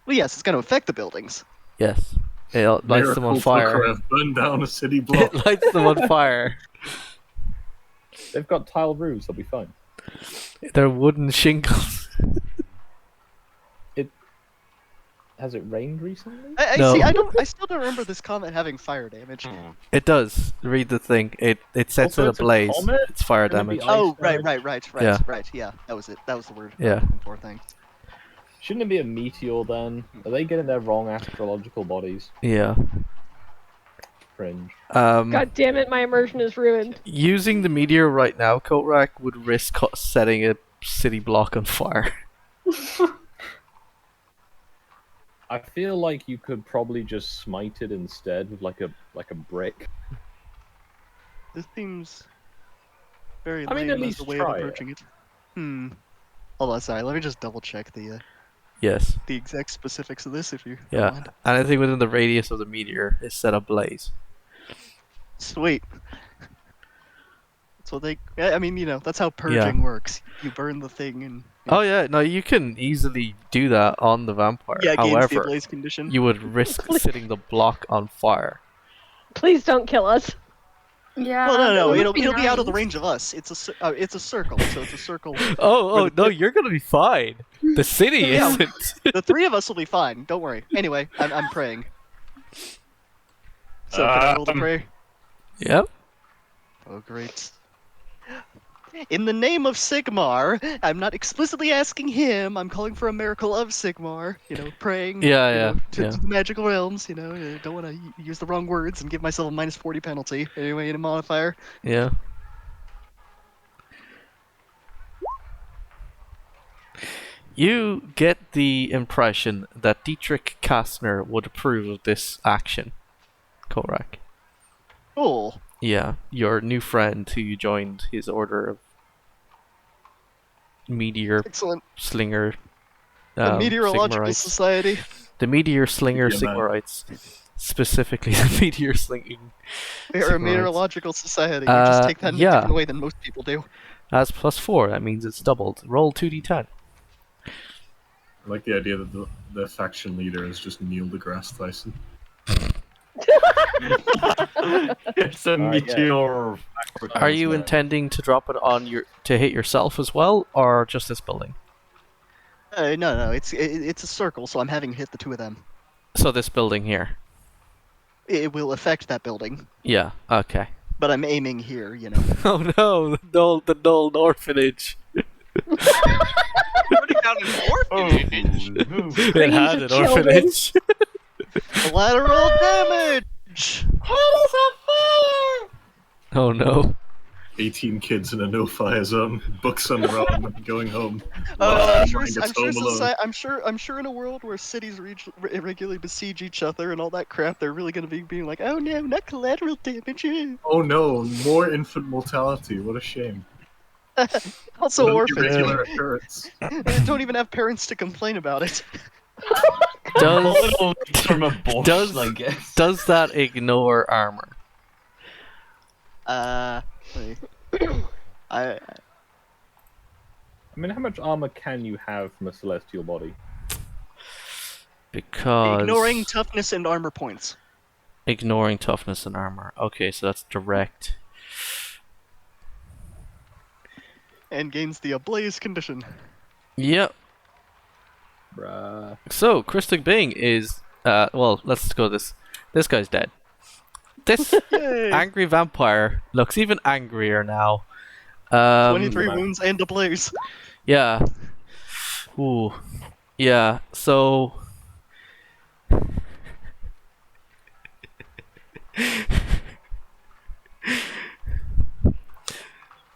Well, yes, it's going to affect the buildings. Yes. It lights them on Miracle fire. Fucker, burn down a city block. It lights them on fire. They've got tile roofs, they'll be fine. They're wooden shingles. Has it rained recently? I No. see. I still don't remember this comet having fire damage. It does. Read the thing. It sets Also, it it's a ablaze. comet? It's fire Gonna be damage. ice Oh, right. Yeah. Yeah, that was it. That was the word. I Yeah. was looking for, thanks. Shouldn't it be a meteor then? Are they getting their wrong astrological bodies? Yeah. Cringe. God damn it, my immersion is ruined. Using the meteor right now, Coatrack would risk setting a city block on fire. I feel like you could probably just smite it instead with like a brick. This seems. Very I mean, lame at as least the way of try it. approaching it. Hold on, sorry. Let me just double check Yes. the exact specifics of this, if you don't Yeah. mind. Anything within the radius of the meteor is set ablaze. Sweet. That's what they. I mean, that's how purging works. You burn the thing and. Oh yeah, no, you can easily do that on the vampire. Yeah, against the However, ablaze condition. you would risk setting the block on fire. Please don't kill us. Yeah. Well, that no, would it'll be out of the nice. range of us. It's a circle, so it's a circle. Oh the no, you're gonna be fine. The city Yeah. isn't. The three of us will be fine. Don't worry. Anyway, I'm praying. So can I roll to pray? Yep. Oh, great. In the name of Sigmar, I'm not explicitly asking him. I'm calling for a miracle of Sigmar. Praying. Yeah. To the magical realms. Don't want to use the wrong words and give myself a -40 penalty. Anyway, in a modifier. Yeah. You get the impression that Dietrich Kastner would approve of this action, Coatrack. Cool. Yeah, your new friend who you joined his order of meteor Excellent. slinger. The Meteorological Sigmarites. Society. The meteor slinger Yeah, man. Sigmarites. Specifically, the meteor slinging. We're a Sigmarites. meteorological society. We just take that in a yeah. different way than most people do. As +4, that means it's doubled. Roll 2d10. I like the idea that the faction leader is just Neil deGrasse Tyson. It's a meteor. Are you intending to drop it on to hit yourself as well, or just this building? No, it's a circle, so I'm having hit the two of them. So this building here. It will affect that building, Yeah. Okay. but I'm aiming here. Oh no! The Nuln orphanage. Putting down an orphanage. It had an orphanage. Collateral damage. Oh no! 18 kids in a no-fire zone. Books on the wrong. Going home. I'm Mine gets home alone. I'm sure in a world where cities regularly besiege each other and all that crap, they're really going to be being like, oh no, not collateral damage. Oh no, more infant mortality. What a shame. Also What an orphans. irregular occurrence. Don't even have parents to complain about it. From a bush, I guess. Does that ignore armor? Wait. I mean, how much armor can you have from a celestial body? Because Ignoring toughness and armor points. ignoring toughness and armor. Okay, so that's direct. And gains the ablaze condition. Yep. Bruh. So Christic Bing is well, let's go this. This guy's dead. This Yay! angry vampire looks even angrier now. 23 wounds and ablaze. Yeah. Ooh. Yeah, so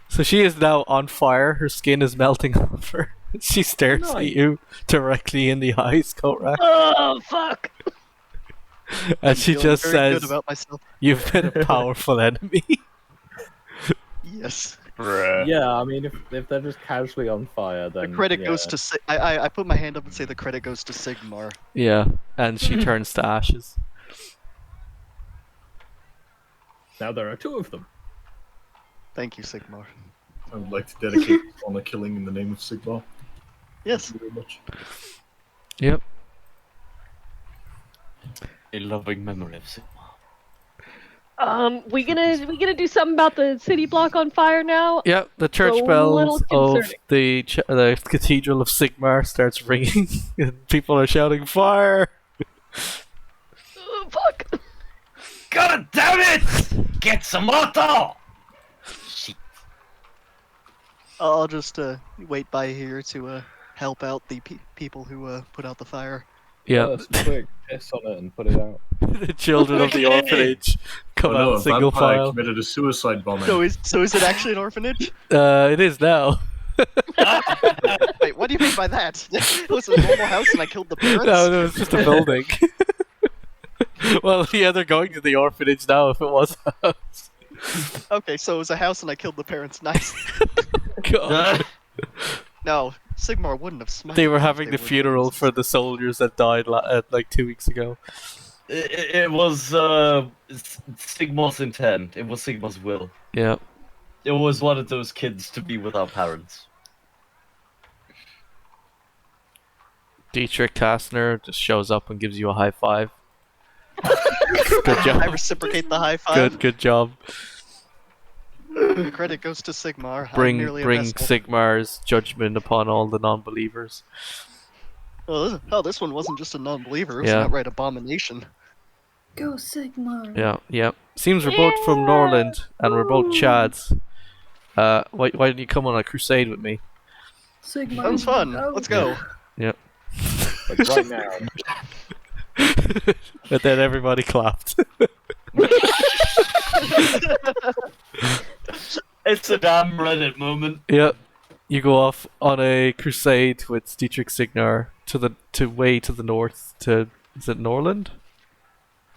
so she is now on fire. Her skin is melting off her. She stares at Nice. you directly in the eyes, Coatrack, Oh, fuck. and she Feeling just very says, good about myself. "You've been a powerful enemy." Yes. Yeah, I mean, if they're just casually on fire, then The credit yeah. goes to I put my hand up and say the credit goes to Sigmar. Yeah, and she turns to ashes. Now there are two of them. Thank you, Sigmar. I would like to dedicate honor killing in the name of Sigmar. Yes. Thank you very much. Yep. A loving memory of Sigma. We gonna do something about the city block on fire now? Yep. The church A bells little of concerning. the Cathedral of Sigmar starts ringing, and people are shouting fire. Oh, fuck. God damn it! Get some water! Shit. I'll just wait by here to help out the people who put out the fire. Yeah. First, quick, piss on it and put it out. The children of the orphanage come Oh no, out a single vampire file. committed a suicide bombing. So is it actually an orphanage? It is now. Wait, what do you mean by that? It was a normal house and I killed the parents? No, it's just a building. Well, yeah, they're going to the orphanage now if it was a house. Okay, so it was a house and I killed the parents. Nice. God. No, Sigmar wouldn't have smiled. They were if having the would've funeral used- for the soldiers that died like 2 weeks ago. It was Sigmar's intent. It was Sigmar's will. Yeah. It was one of those kids to be without parents. Dietrich Kastner just shows up and gives you a high five. Good job. I reciprocate the high five. Good job. The credit goes to Sigmar. I'm Bring merely a vessel. Sigmar's judgment upon all the non-believers. This one wasn't just a non-believer. It was Yeah. an outright abomination. Go Sigmar. Yeah. Seems we're both from Norland and we're both Chads. Why didn't you come on a crusade with me? Sigmar. Sounds fun. Let's go. Yep. Like right now. But then everybody clapped. It's a damn Reddit moment. Yep. You go off on a crusade with Dietrich Signar way to the north to, is it Norland?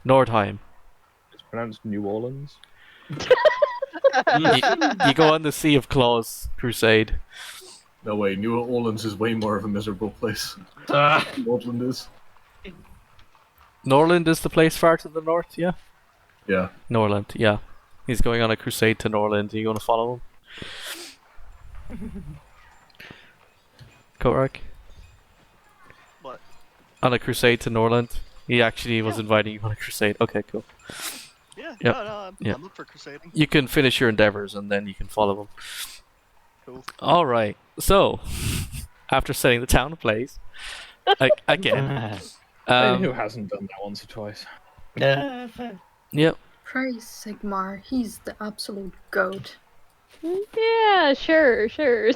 Nordheim. It's pronounced New Orleans. You go on the Sea of Claws crusade. No way, New Orleans is way more of a miserable place. Woodland is. Norland is the place far to the north, yeah? Yeah. Norland, yeah. He's going on a crusade to Norland. Are you going to follow him? Coatrack? What? On a crusade to Norland? He actually was inviting you on a crusade. Okay, cool. Yeah, Yep. I'm Yep. up for crusading. You can finish your endeavors and then you can follow him. Cool. Alright, so, after setting the town ablaze, again. Who hasn't done that once or twice? Yep. Praise Sigmar. He's the absolute goat. Yeah, sure. Sure.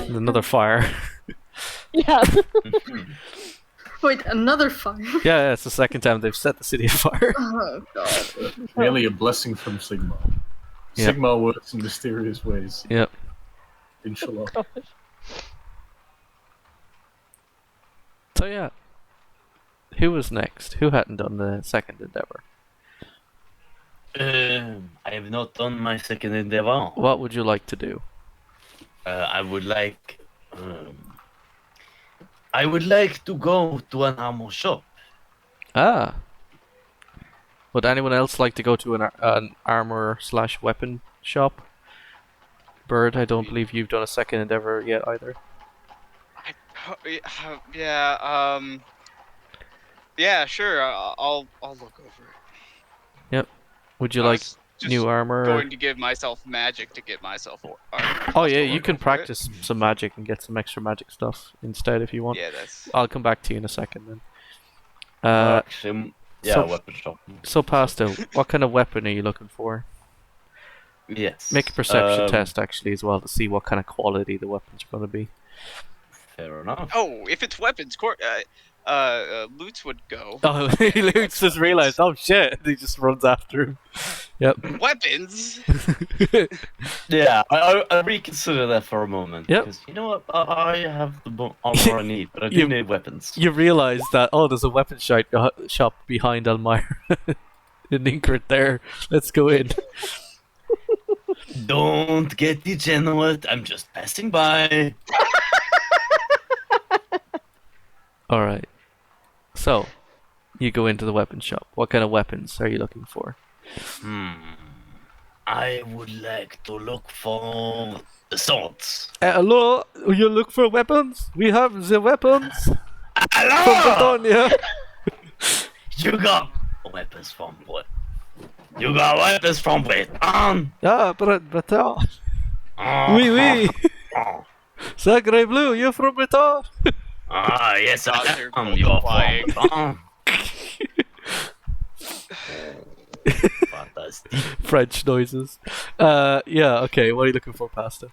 Another fire. Yeah. Wait, another fire? Yeah, it's the second time they've set the city afire. Oh god. Merely a blessing from Sigma. Yep. Sigma works in mysterious ways. Yep. Inshallah. So yeah. Who was next? Who hadn't done the second endeavor? I have not done my second endeavor. What would you like to do? I would like to go to an armor shop. Ah. Would anyone else like to go to an armor/weapon shop? Bird, I don't believe you've done a second endeavor yet either. Yeah, sure. I'll look over it. Yep. Would you I like was just new armor? Going to give myself magic to get myself armor. Oh yeah, you can practice some magic and get some extra magic stuff instead if you want. Yeah, that's. I'll come back to you in a second then. Actually, yeah, so- weapon shop. So Pasta, what kind of weapon are you looking for? Yes. Make a perception test actually as well to see what kind of quality the weapons are going to be. Fair enough. Oh, if it's weapons, Lutz would go. Oh, Lutz just realized, oh shit, he just runs after him. Yep. Weapons. Yeah, I reconsider that for a moment. Yep. Because you know what, I have the armor I need, but I do You- need weapons. You realize that, oh, there's a weapon shop behind Elmira. In Ingrid there. Let's go in. Don't get degenerate. I'm just passing by. Alright. So, you go into the weapon shop. What kind of weapons are you looking for? I would like to look for the swords. Hello? You look for weapons? We have the weapons from Hello! Bretonia. You got weapons from what? You got weapons from Britain? Ah, Breton. Oh, Oui, oui. oh. Sacre bleu, you're from Breton. Ah, yes, I Doctor am. You're flying. from Fantastic. French noises. Yeah, okay, what are you looking for, Pasta?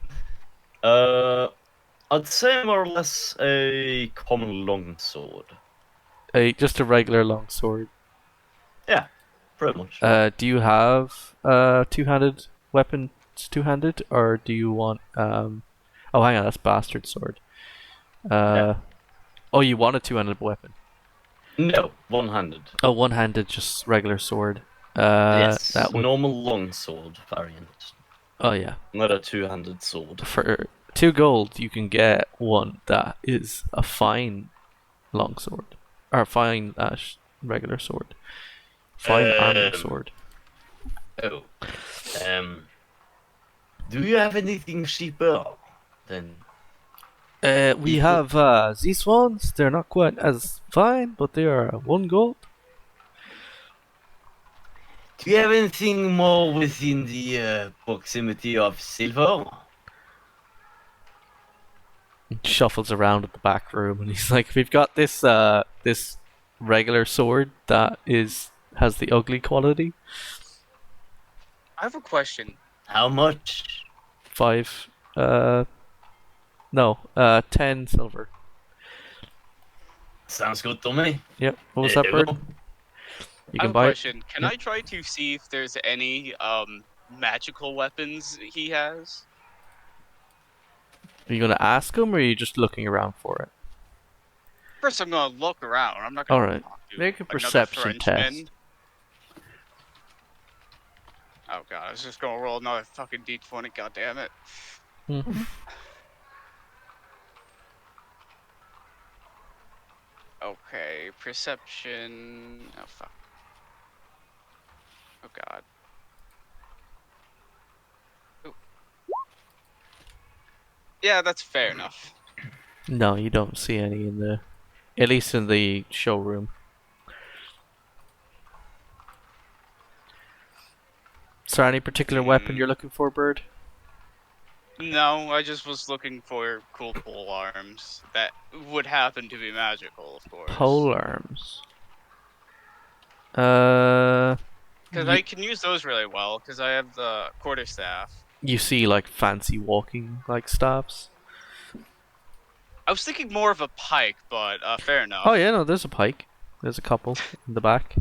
I'd say more or less a common longsword. Just a regular longsword. Yeah, pretty much. Do you have two-handed weapons, two-handed, or do you want oh, hang on, that's bastard sword. Yeah. Oh, you want a two-handed weapon? No, one-handed. Oh, one-handed, just regular sword. Yes, That would. normal longsword variant. Oh yeah. Not a two-handed sword. For 2 gold, you can get one that is a fine longsword, or fine regular sword, fine armored sword. Oh. Do you have anything cheaper than? We have these ones. They're not quite as fine, but they are 1 gold. Do you have anything more within the proximity of silver? He shuffles around at the back room, and he's like, "We've got this this regular sword that has the ugly quality. I have a question. How much? 5 10 silver. Sounds good to me. Yep. What was that, Bird? You I can have a buy it. question. Can I try to see if there's any magical weapons he has? Are you gonna ask him, or are you just looking around for it? First, I'm gonna look around. I'm not gonna Alright. talk to Make a another perception Frenchman. test. Oh god, I was just gonna roll another fucking d20. God damn it. Mhm. Okay, perception. Oh fuck. Oh god. Ooh. Yeah, that's fair enough. No, you don't see any in the, at least in the showroom. Is there any particular weapon you're looking for, Bird? No, I just was looking for cool pole arms that would happen to be magical, of course. Pole arms. Because I can use those really well, because I have the quarterstaff. You see like fancy walking like staffs. I was thinking more of a pike, but fair enough. Oh yeah, no, there's a pike. There's a couple in the back.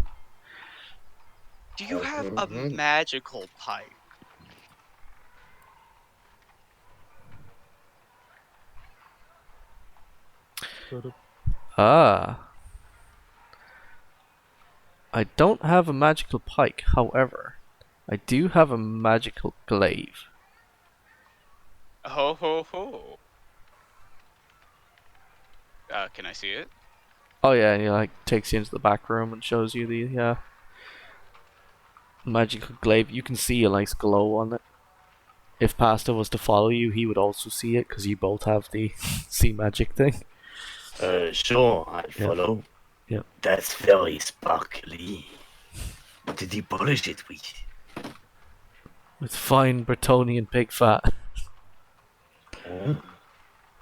Do you have a magical pike? Ah. I don't have a magical pike, however, I do have a magical glaive. Ho ho ho. Can I see it? Oh yeah, and he like takes you into the back room and shows you the magical glaive. You can see a nice glow on it. If Pasta was to follow you, he would also see it because you both have the sea magic thing. Sure, I'll follow. Yep. That's very sparkly. What did he polish it with? With fine Bretonian pig fat. Oh,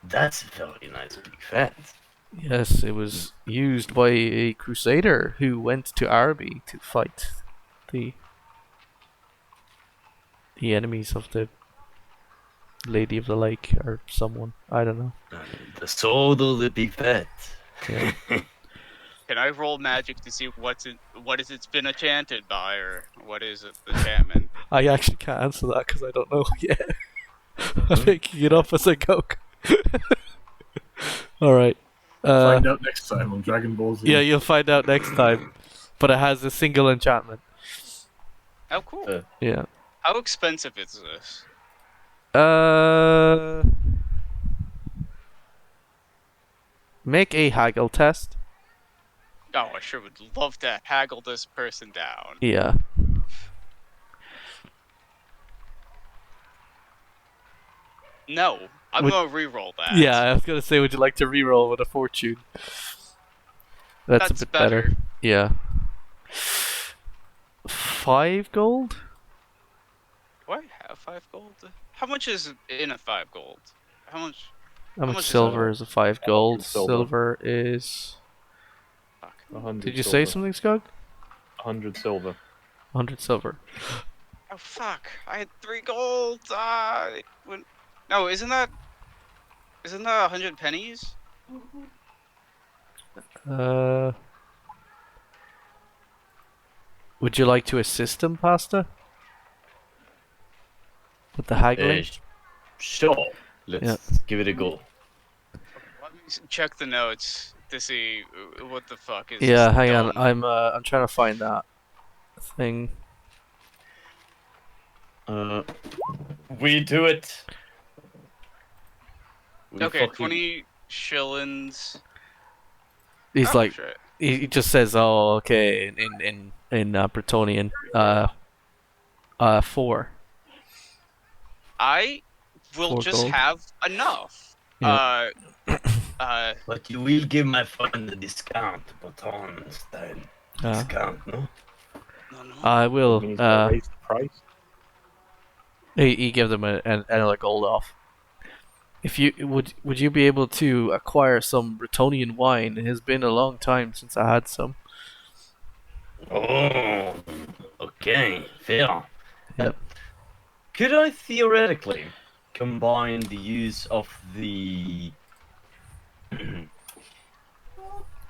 that's a very nice big fat. Yes, it was used by a crusader who went to Araby to fight the enemies of the Lady of the Lake or someone. I don't know. The sword or the big fat? Yeah. Can I roll magic to see what is it's been enchanted by, or what is it, the enchantment? I actually can't answer that because I don't know yet. I'm making it up as I go. Alright. Find out next time on Dragon Ball Z. Yeah, you'll find out next time. But it has a single enchantment. How cool. Yeah. How expensive is this? Make a haggle test. Oh, I sure would love to haggle this person down. Yeah. No, I'm gonna re-roll that. Yeah, I was gonna say, would you like to re-roll with a fortune? That's a bit better. Yeah. 5 gold? Do I have 5 gold? How much is in a 5 gold? How much? How much silver is a 5 gold? Silver is... 100 Did you silver. say something, Skug? 100 silver. 100 silver. Oh fuck! I had 3 gold. No, isn't that 100 pennies? Would you like to assist him, Pasta? With the haggling? Sure. Let's give it a go. Let me check the notes. to see what the fuck is. Yeah, this hang on. dumb- I'm trying to find that thing. We do it. We Okay, fucking- 20 shillings. He's Oh, like, shit. he just says, "Oh, okay," in Bretonian. 4. I will 4 just gold. have enough. Yeah. But you will give my friend a discount, Baton style discount, no? No. I will. He's gonna raise the price. He gave them another gold off. If you would you be able to acquire some Bretonian wine? It has been a long time since I had some. Oh, okay, fair. Yep. Could I theoretically combine the use of the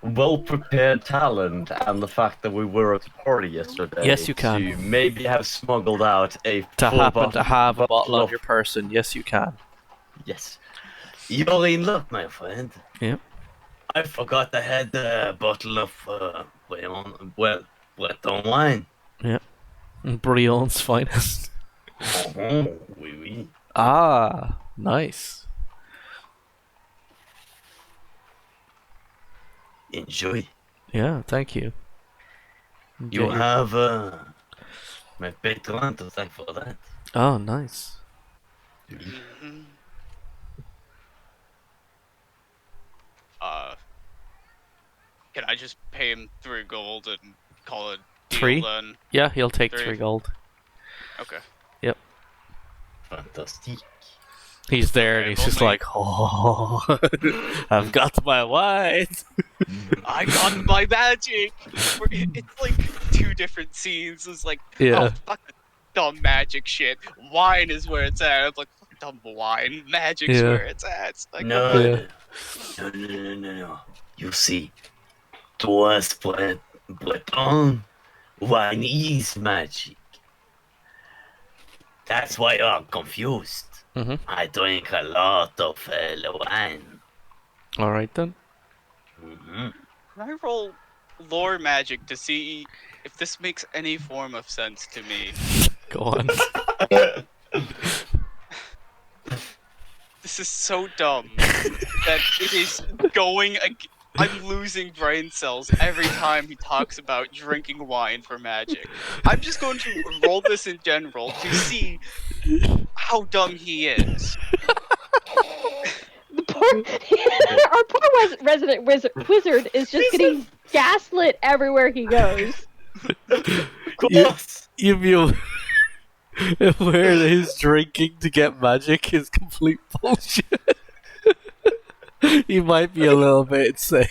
well-prepared talent and the fact that we were at the party yesterday? Yes, you can. To maybe have smuggled out a To full happen to have a bottle on of- your person, yes, you can. Yes. You're in luck, my friend. Yep. I forgot I had a bottle of Breton wine. Yep. Brion's finest. Oh, oui, oui. Ah, nice. Enjoy. Yeah, thank you. You Get your- have my patron to thank for that. Oh, nice. Mhm. Can I just pay him 3 gold and call it deal 3? then? Yeah, he'll take 3. 3 gold. Okay. Yep. Fantastic. He's there and Okay, he's just only- like, oh, I've got my wine. I got my magic! It's like 2 different scenes. It's like, Yeah. oh, fuck the dumb magic shit. Wine is where it's at. It's like, fuck dumb wine. Magic's Yeah. where it's at. It's like, No, Yeah. no. You see, to us Breton, wine is magic. That's why you're confused. Mhm. I drink a lot of wine. All right then. Mhm. Can I roll lore magic to see if this makes any form of sense to me? Go on. This is so dumb that it is going. I'm losing brain cells every time he talks about drinking wine for magic. I'm just going to roll this in general to see how dumb he is. Our poor resident wizard is just getting gaslit everywhere he goes. You be aware that his drinking to get magic is complete bullshit. He might be a little bit insane.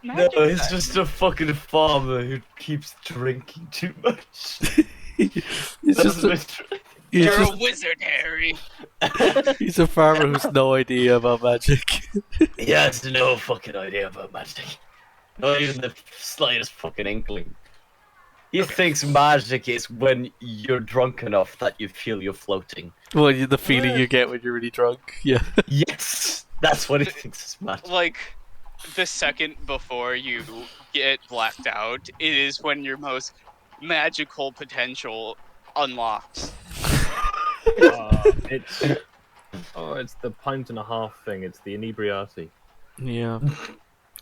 No, he's just a fucking farmer who keeps drinking too much. He's just a, he's, You're just, a wizard, Harry. he's a farmer who's no idea about magic. He has no fucking idea about magic. Not even the slightest fucking inkling. He thinks magic is when you're drunk enough that you feel you're floating. Well, the feeling you get when you're really drunk. Yeah. Yes! That's what he thinks is magic. Like, the second before you get blacked out, it is when your most magical potential unlocks. It's the pint and a half thing. It's the inebriati. Yeah.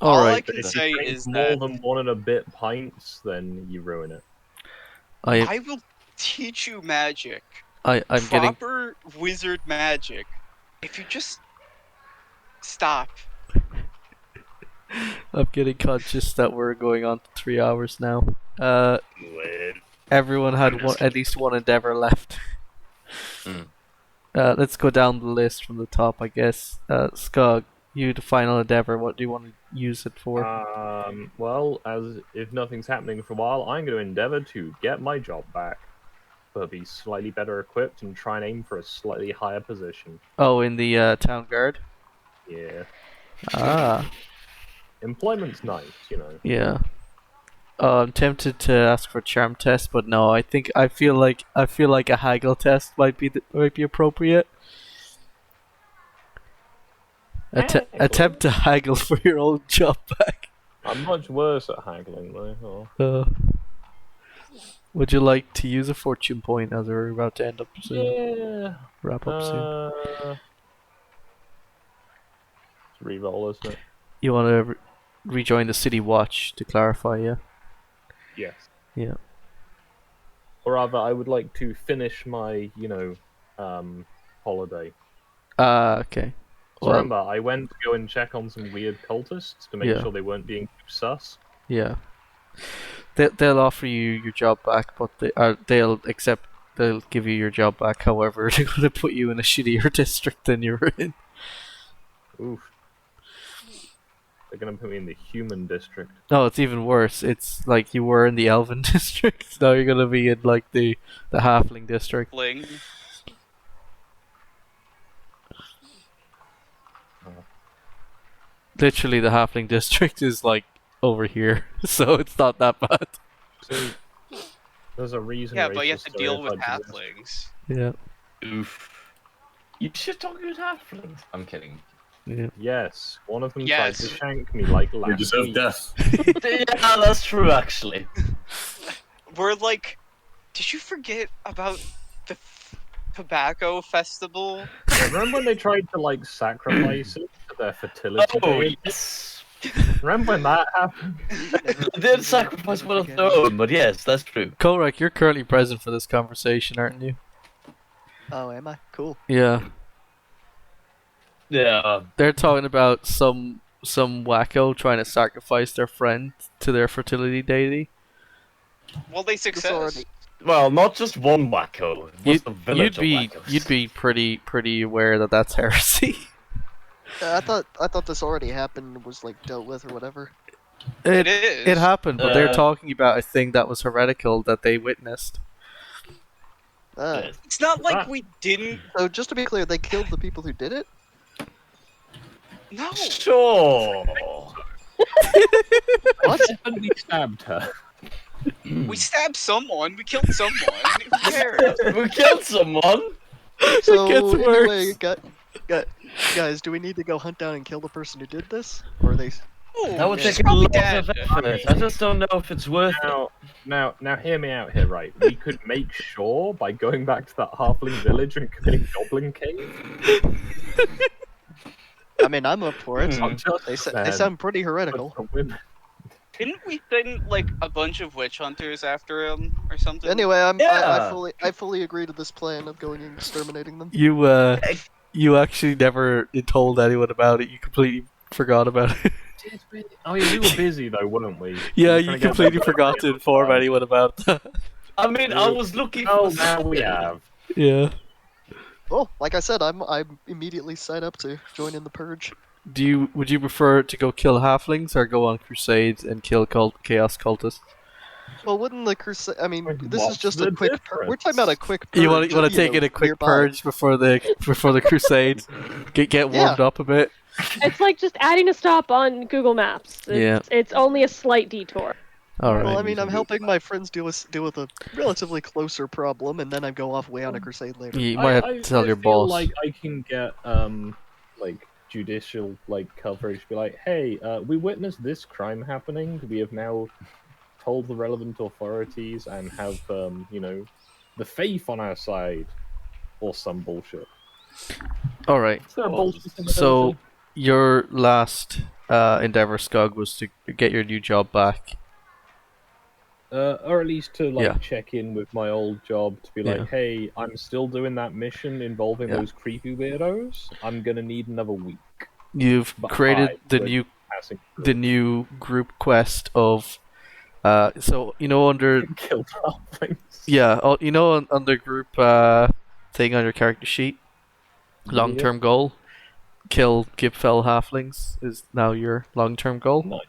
All I Alright. can If say you drink is more that than 1 and a bit pints, then you ruin it. I will teach you magic. I'm getting Proper wizard magic. If you just stop. I'm getting conscious that we're going on 3 hours now. Everyone had at least one endeavor left. Let's go down the list from the top, I guess. Skog, you the final endeavor. What do you want to use it for? Well, as if nothing's happening for a while, I'm going to endeavor to get my job back, but be slightly better equipped and try and aim for a slightly higher position. Oh, in the town guard. Yeah. Ah. Employment's nice, you know. Yeah. I'm tempted to ask for a charm test, but no. I feel like a haggle test might be appropriate. Attempt to haggle for your old job back. I'm much worse at haggling though. Would you like to use a fortune point as we're about to end up soon? Yeah. Wrap up soon. It's re-roll, isn't it? You want to rejoin the city watch to clarify, yeah? Yes. Yeah. Or rather, I would like to finish my, holiday. Okay. So remember, I went to go and check on some weird cultists to make sure they weren't being too sus. Yeah. They'll offer you your job back, but they'll give you your job back. However, they're going to put you in a shittier district than you were in. Oof. They're going to put me in the human district. No, it's even worse. It's like you were in the elven district. Now you're going to be in like the halfling district. Literally, the halfling district is like over here, so it's not that bad. So, there's a reason. Yeah, but you have to deal with halflings. Yeah. Oof. You should talk about halflings. I'm kidding. Yeah. Yes, one of them tried to shank me like last You deserve week. death. Yeah, that's true, actually. We're like, did you forget about the tobacco festival? Yeah, remember when they tried to like sacrifice it to their fertility? Oh, day? yes. Remember when that happened? They did sacrifice one of their own, but yes, that's true. Coatrack, you're currently present for this conversation, aren't you? Oh, am I? Cool. Yeah. Yeah. They're talking about some wacko trying to sacrifice their friend to their fertility deity. Well, they success. Well, not just one wacko. You'd be pretty aware that that's heresy. I thought this already happened, was like dealt with or whatever. It is. It happened, but they're talking about a thing that was heretical that they witnessed. It's not like we didn't. So just to be clear, they killed the people who did it? No. Sure. What? We stabbed her. We stabbed someone. We killed someone. Who cares? We killed someone. So gets anyway, guys, do we need to go hunt down and kill the person who did this? Or are they? That would she's take a probably lot of dead. effort. I just don't know if it's worth it. Now, hear me out here, right? We could make sure by going back to that halfling village and committing Goblin Cave. I mean, I'm up for it. They sound pretty heretical. Didn't we send like a bunch of witch hunters after him or something? Anyway, I fully agree to this plan of going and exterminating them. You actually never told anyone about it. You completely forgot about it. Oh yeah, we were busy though, weren't we? Yeah, you completely forgot to inform anyone about that. I mean, I was looking. Oh, now we have. Yeah. Well, like I said, I'm immediately set up to join in the purge. Would you prefer to go kill halflings or go on crusades and kill chaos cultists? Well, wouldn't the crusade? I mean, this is What's just the a quick. We're talking about a quick. Purge You want to take in a quick nearby. purge before the crusade? Get warmed up a bit. It's like just adding a stop on Google Maps. It's only a slight detour. All right. Well, I mean, I'm helping my friends deal with a relatively closer problem, and then I go off way on a crusade later. You might have to tell your boss. Like I can get like judicial coverage. Be like, hey, we witnessed this crime happening. We have now told the relevant authorities and have the faith on our side, or some bullshit. All right. So your last endeavor, Skug, was to get your new job back. Or at least to check in with my old job to be like, hey, I'm still doing that mission involving those creepy weirdos. I'm gonna need another week. You've created the new group quest of so under kill things. Yeah, under group thing on your character sheet, long-term goal, kill Gipfel halflings is now your long-term goal. Nice.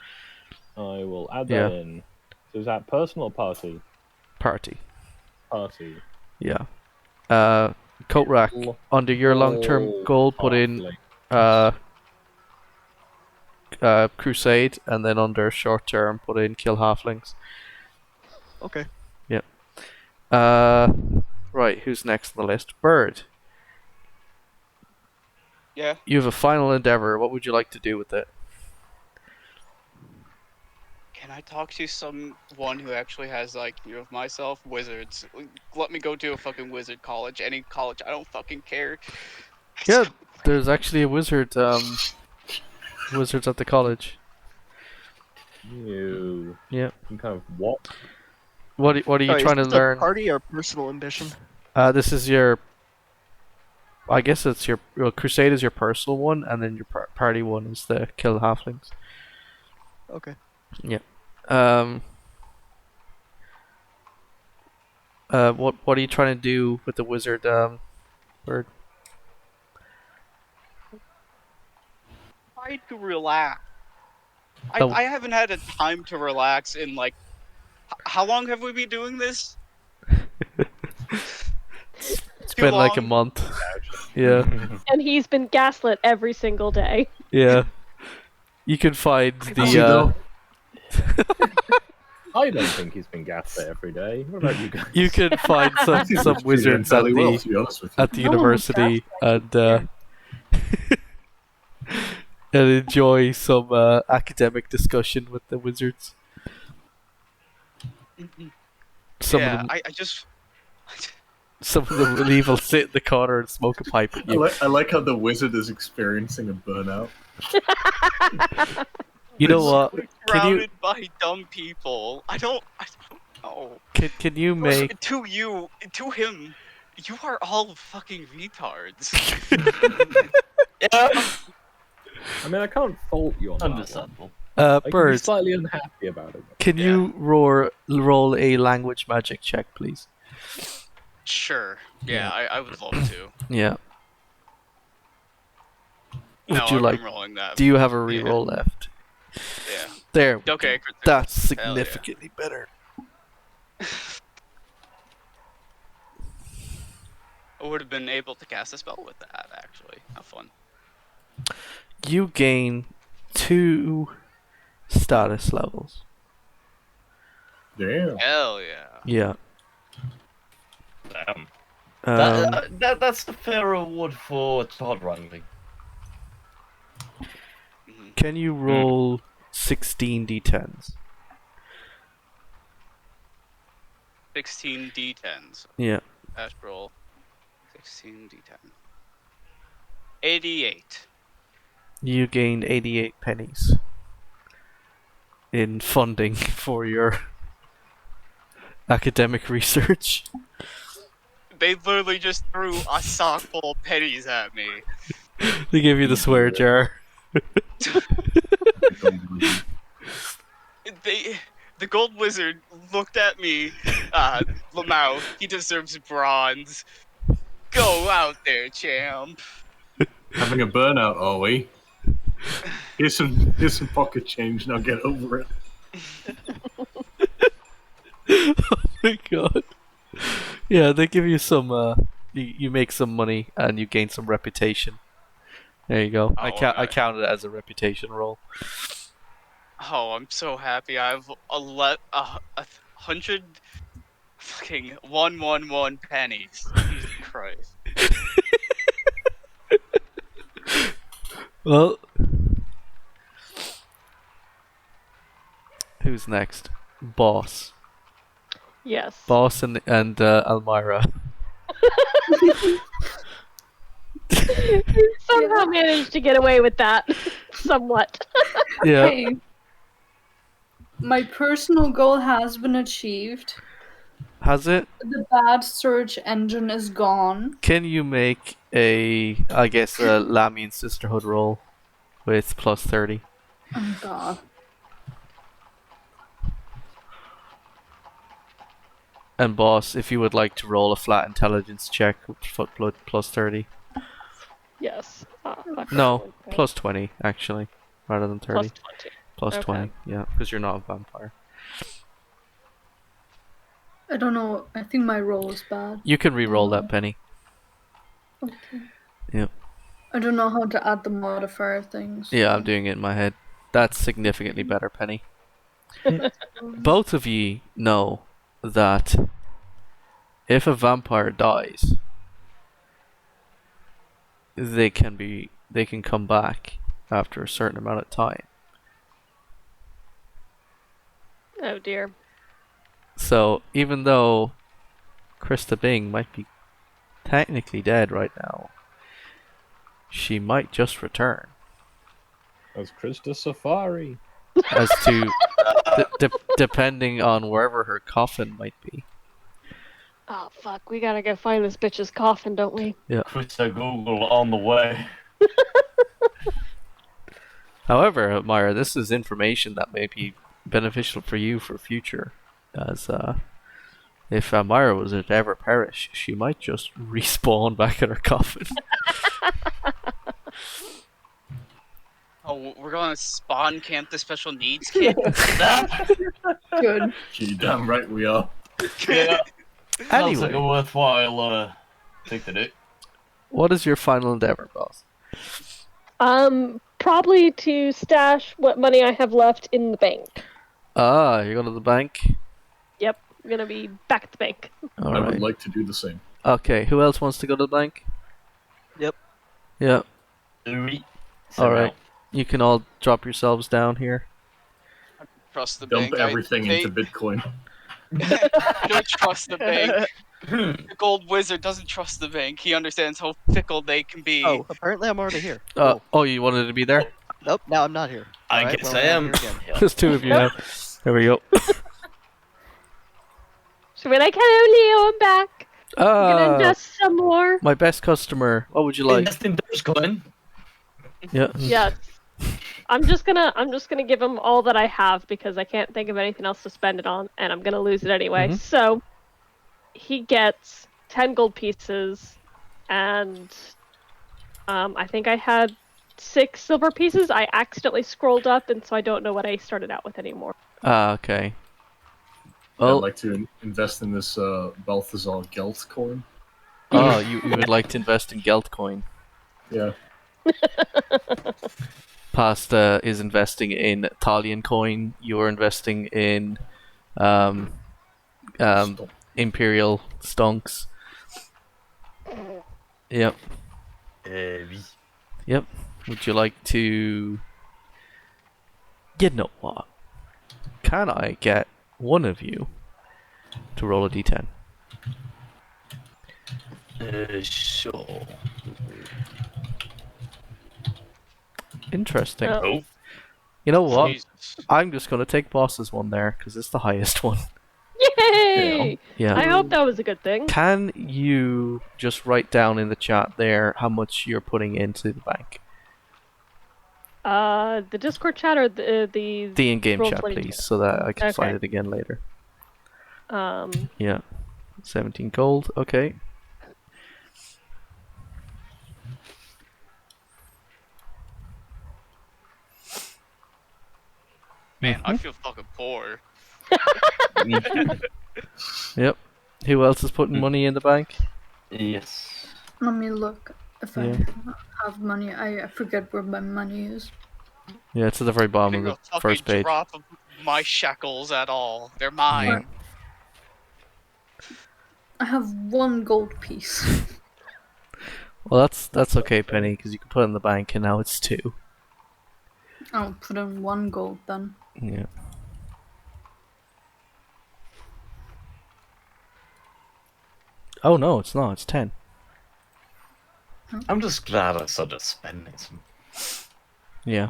I will add that in. So is that personal or party? Party. Party. Yeah. Coatrack, under your long-term goal, put in crusade, and then under short-term, put in kill halflings. Okay. Yep. Right, who's next on the list? Bird. Yeah. You have a final endeavor. What would you like to do with it? Can I talk to someone who actually has IQ of myself? Wizards. Let me go to a fucking wizard college. Any college. I don't fucking care. Yeah, there's actually a wizard. Wizards at the college. You. Yeah. Kind of what? What are you trying to is this learn? a party or personal ambition? This is your. I guess it's your crusade is your personal one, and then your party one is the kill halflings. Okay. Yeah. What are you trying to do with the wizard bird? Try to relax. Oh. I haven't had a time to relax in like. How long have we been doing this? It's been like a month. Yeah. And he's been gaslit every single day. Yeah. You can find the. I don't think he's been gaslit every day. What about you guys? You can find some wizards at the university and and enjoy some academic discussion with the wizards. Some of them, I just. some of them will even sit in the corner and smoke a pipe at you. I like how the wizard is experiencing a burnout. You know what? Surrounded by dumb people. I don't know. Can you make to him? You are all fucking retards. Yeah. I mean, I can't fault you on that. Understandable. I can be Birds? slightly unhappy about it. Can you roll a language magic check, please? Sure. Yeah, I would love to. Yeah. No, Would you I'm like? rolling that. Do you have a reroll left? Yeah. There. Okay. That's significantly better. I would have been able to cast a spell with that, actually. How fun. You gain 2 status levels. Damn. Hell yeah. Yeah. Damn. That's a fair reward for child wrangling. Can you roll 16 d10s? 16 d10s. Yeah. Fast roll. 16 d10. 88. You gained 88 pennies in funding for your academic research. They literally just threw a sock full of pennies at me. They give you the swear jar. The gold wizard looked at me, Lamau, he deserves bronze. Go out there, champ. Having a burnout, are we? Here's some pocket change, now get over it. Oh my god. Yeah, they give you some, you make some money and you gain some reputation. There you go. I count it as a reputation roll. Oh, I'm so happy. I have 100 fucking 111 pennies. Jesus Christ. Well, who's next? Boss. Yes. Boss and Elmira. Somehow managed to get away with that. Somewhat. Yeah. Okay. My personal goal has been achieved. Has it? The bad search engine is gone. Can you make a Lamian Sisterhood roll with plus 30? Oh god. And boss, if you would like to roll a flat intelligence check with plus 30. Yes. No, plus 20 actually, rather than 30. Plus 20. Plus Okay. 20, yeah, because you're not a vampire. I don't know. I think my roll is bad. You can re-roll that penny. Okay. Yep. I don't know how to add the modifier things. Yeah, I'm doing it in my head. That's significantly better, Penny. Both of you know that if a vampire dies, they can be they can come back after a certain amount of time. Oh dear. So even though Krista Bing might be technically dead right now, she might just return. As Krista Safari. As to depending on wherever her coffin might be. Oh fuck, we gotta go find this bitch's coffin, don't we? Yeah. Krista Google on the way. However, Myra, this is information that may be beneficial for you for future, as if Myra was to ever perish, she might just respawn back in her coffin. Oh, we're gonna spawn camp the special needs kid. Good. Gee, damn right we are. Yeah. Sounds like Anyway. a worthwhile thing to do. What is your final endeavor, boss? Probably to stash what money I have left in the bank. Ah, you're going to the bank? Yep, I'm gonna be back at the bank. I would Alright. like to do the same. Okay, who else wants to go to the bank? Yep. Yeah. Oui. Alright. You can all drop yourselves down here. Trust the Dump bank. everything into Bitcoin. I don't trust the bank. The gold wizard doesn't trust the bank. He understands how fickle they can be. Oh, apparently I'm already here. Oh, you wanted to be there? Nope, now I'm not here. I Alright, guess well, I now am. I'm here again. There's two of you now. There we go. So we're like, hello Leo, I'm back. I'm gonna Ah, invest some more. my best customer. What would you like? Invest in Dogecoin. Yeah. Yes. I'm just gonna give him all that I have because I can't think of anything else to spend it on, and I'm gonna lose it anyway. Mhm. So he gets 10 gold pieces, and I think I had 6 silver pieces. I accidentally scrolled up, and so I don't know what I started out with anymore. Ah, okay. I'd Well, like to invest in this Balthazar Gelt coin. oh, you would like to invest in Geltcoin. Yeah. Pasta is investing in Italian coin. You're investing in Imperial stonks. Yep. Oui. Yep. Would you like to... You know what? Can I get one of you to roll a d10? Sure. Interesting. Oh. You know what? Jesus. I'm just going to take boss's one there, because it's the highest one. Yay! Yeah. I hope that was a good thing. Can you just write down in the chat there how much you're putting into the bank? The Discord chat or the The in-game chat, role-playing please, so that I can find Okay. it again later. Um, Yeah. 17 gold, okay. Man, I feel fucking poor. Yep. Who else is putting money in the bank? Yes. Let me look if Yeah. I have money. I forget where my money is. Yeah, it's at the very bottom of Single the fucking first page. drop of my shekels at all. They're mine. I have 1 gold piece. Well, that's okay, Penny, because you can put it in the bank, and now it's 2. I'll put in 1 gold then. Yeah. Oh no, it's not. It's 10. I'm just glad I started spending some. Yeah.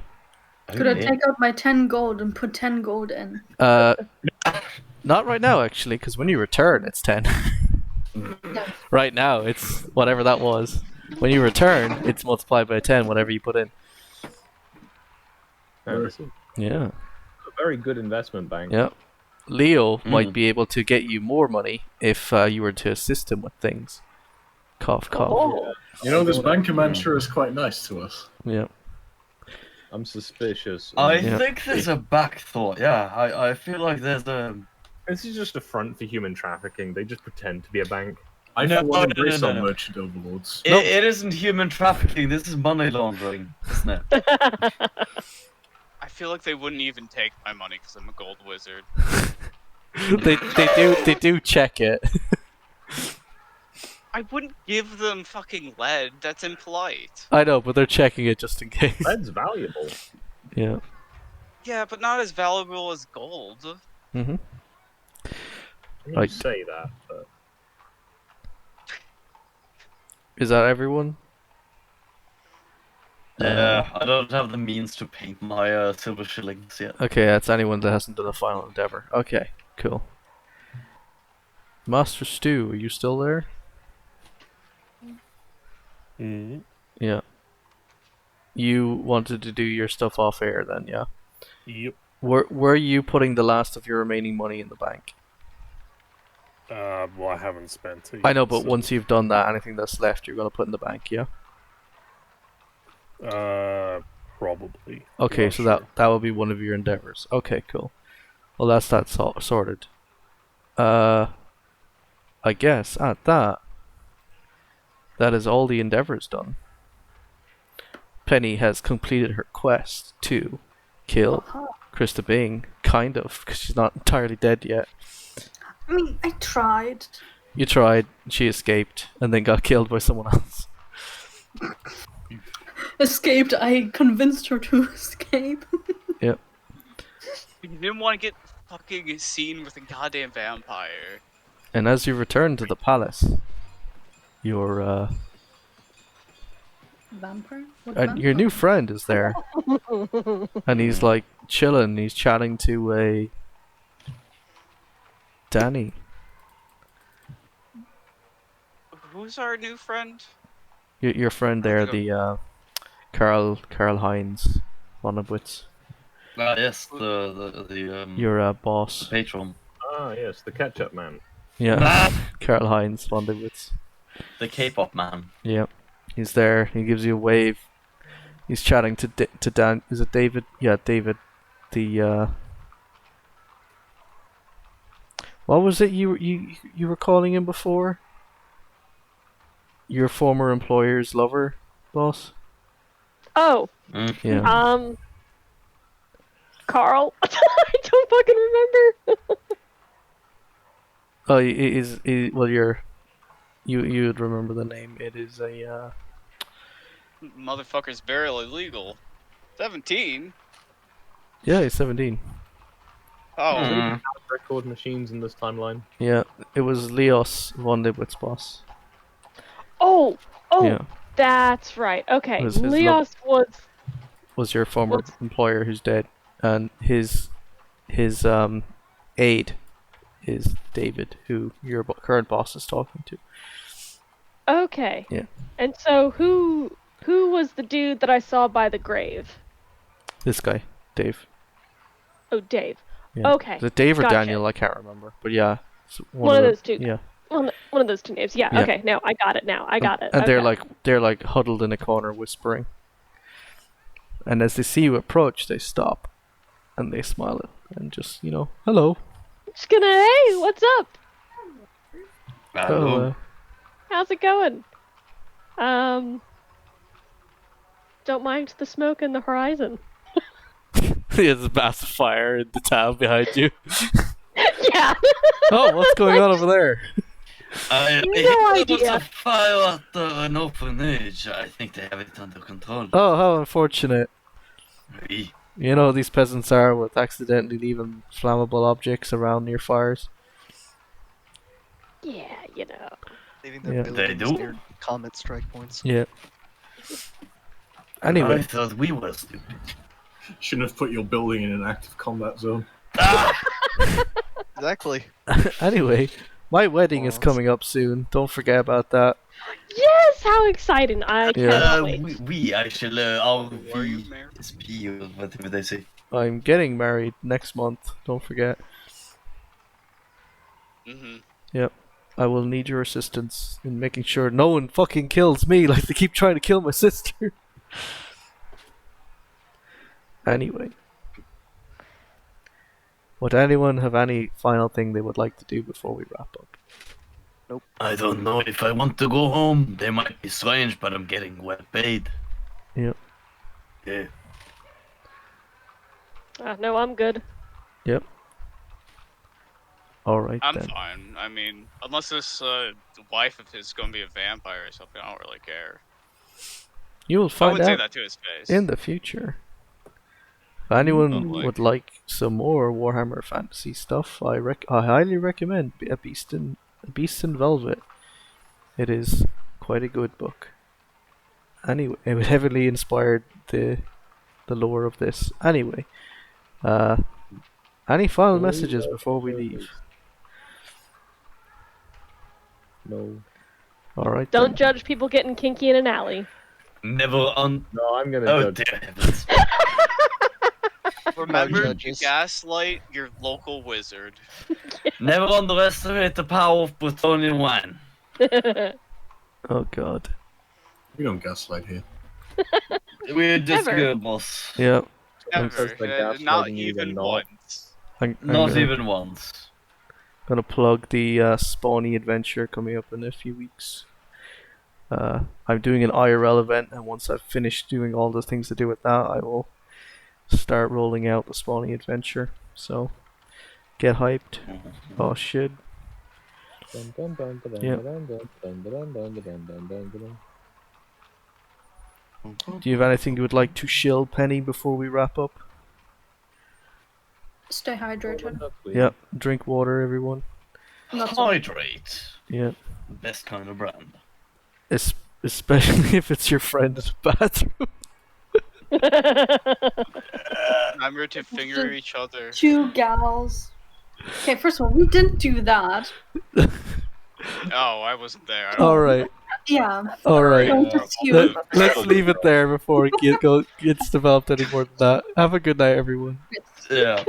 Could I take out my 10 gold and put 10 gold in? Not right now, actually, because when you return, it's 10. Right now, it's whatever that was. When you return, it's multiplied by 10, whatever you put in. Yeah. A very good investment bank. Yeah. Leo might be able to get you more money if you were to assist him with things. Cough, cough. oh, You know, this banker man sure is quite nice to us. Yeah. I'm suspicious. I Yeah. think there's a back thought. Yeah, I feel like there's a. This is just a front for human trafficking. They just pretend to be a bank. I No, for one no, no, embrace no, our no. merchant overlords. It isn't human trafficking. This is money laundering, isn't it? I feel like they wouldn't even take my money because I'm a gold wizard. they do check it. I wouldn't give them fucking lead. That's impolite. I know, but they're checking it just in case. Lead's valuable. Yeah. Yeah, but not as valuable as gold. Mm-hmm. You say that, but... Is that everyone? Yeah, I don't have the means to paint my silver shillings yet. Okay, that's anyone that hasn't done a final endeavor. Okay, cool. Master Stu, are you still there? Mm. Yeah. You wanted to do your stuff off air then, yeah? Yep. Were you putting the last of your remaining money in the bank? Well, I haven't spent it. I know, but so- once you've done that, anything that's left, you're gonna put in the bank, yeah? Probably. Okay, Not so sure. that will be one of your endeavors. Okay, cool. Well, that's that sorted. I guess at that is all the endeavors done. Penny has completed her quest to kill Krista Bing, kind of, because she's not entirely dead yet. I mean, I tried. You tried, she escaped, and then got killed by someone else. Escaped. I convinced her to escape. Yep. You didn't want to get fucking seen with a goddamn vampire. And as you return to the palace, your Vampire? What your new friend is there, and he's like chilling. He's chatting to a Danny. Who's our new friend? Your friend there, the Karl-Heinz Vonnegut. Ah, yes, the Your boss. patron. Ah, yes, the ketchup man. Yeah, Karl-Heinz Vonnegut. The K-pop man. Yep, he's there. He gives you a wave. He's chatting to Dan. Is it David? Yeah, David. The what was it you were calling him before? Your former employer's lover, boss? Oh. Yeah. Carl. I don't fucking remember. Oh, it is. Well, you'd remember the name. It is a. Motherfucker's barely illegal. 17? Yeah, he's 17. Oh. Record machines in this timeline. Yeah, it was Leos Vonnegutt's boss. Oh, Yeah. that's right. Okay, Was his Leos was your former employer who's dead, and his aide is David, who your current boss is talking to. Okay. Yeah. And so who was the dude that I saw by the grave? This guy, Dave. Oh, Dave. Yeah. Okay. Is it Dave or Gotcha. Daniel? I can't remember. But yeah, it's One of those two. Yeah. One of those two names. Yeah. Yeah. Okay. No, I got it now. I got it. And Okay. they're like huddled in a corner whispering. And as they see you approach, they stop, and they smile and just hello. Just gonna hey, what's up? Hello. How's it going? Don't mind the smoke in the horizon. There's a massive fire in the town behind you. Yeah. Oh, what's going on over there? I No hear there was idea. a fire at an orphanage. I think they have it under control. Oh, how unfortunate. Oui. You know these peasants are with accidentally leaving flammable objects around near fires. Yeah, you know. Leaving their Yeah. buildings They do? near comet strike points. Yeah. Anyway. I thought we were stupid. Shouldn't have put your building in an active combat zone. Exactly. Anyway, my wedding is coming up soon. Don't forget about that. Yes, how exciting! I cannot wait. I shall RVSP or whatever they say. I'm getting married next month. Don't forget. Mhm. Yep. I will need your assistance in making sure no one fucking kills me like they keep trying to kill my sister. Anyway. Would anyone have any final thing they would like to do before we wrap up? Nope. I don't know if I want to go home. They might be strange, but I'm getting well paid. Yep. Yeah. No, I'm good. Yep. Alright I'm then. fine. I mean, unless this wife of his is going to be a vampire or something, I don't really care. You will I find wouldn't say out that to his face. in the future. If anyone like- would like some more Warhammer Fantasy stuff, I highly recommend A Beast in Velvet. It is quite a good book. Anyway, it heavily inspired the lore of this. Anyway, any final messages before we leave? No. All right. Don't then. judge people getting kinky in an alley. Never on. No, I'm gonna Oh, judge. dear heavens. Remember to judges. gaslight your local wizard. Never underestimate the power of plutonium wine. Oh God. We don't gaslight here. We're just Never. good, boss. Yeah. Never. says the Not gaslighting you, then even not. once. I'm Not gonna, even once. gonna plug the Spawny adventure coming up in a few weeks. I'm doing an IRL event, and once I've finished doing all the things to do with that, I will start rolling out the Spawny adventure. So get hyped. Oh shit. Yeah. Do you have anything you would like to shill, Penny, before we wrap up? Stay hydrated. Yep. Drink water, everyone. That's all. Hydrate. Yeah. Best kind of brand. Especially if it's your friend in the bathroom. Remember to finger each other. Two gals. Okay, first of all, we didn't do that. Oh, I wasn't there. I don't All right. Yeah. All right. Don't assume. Let's leave it there before it gets developed any more than that. Have a good night, everyone. Yeah.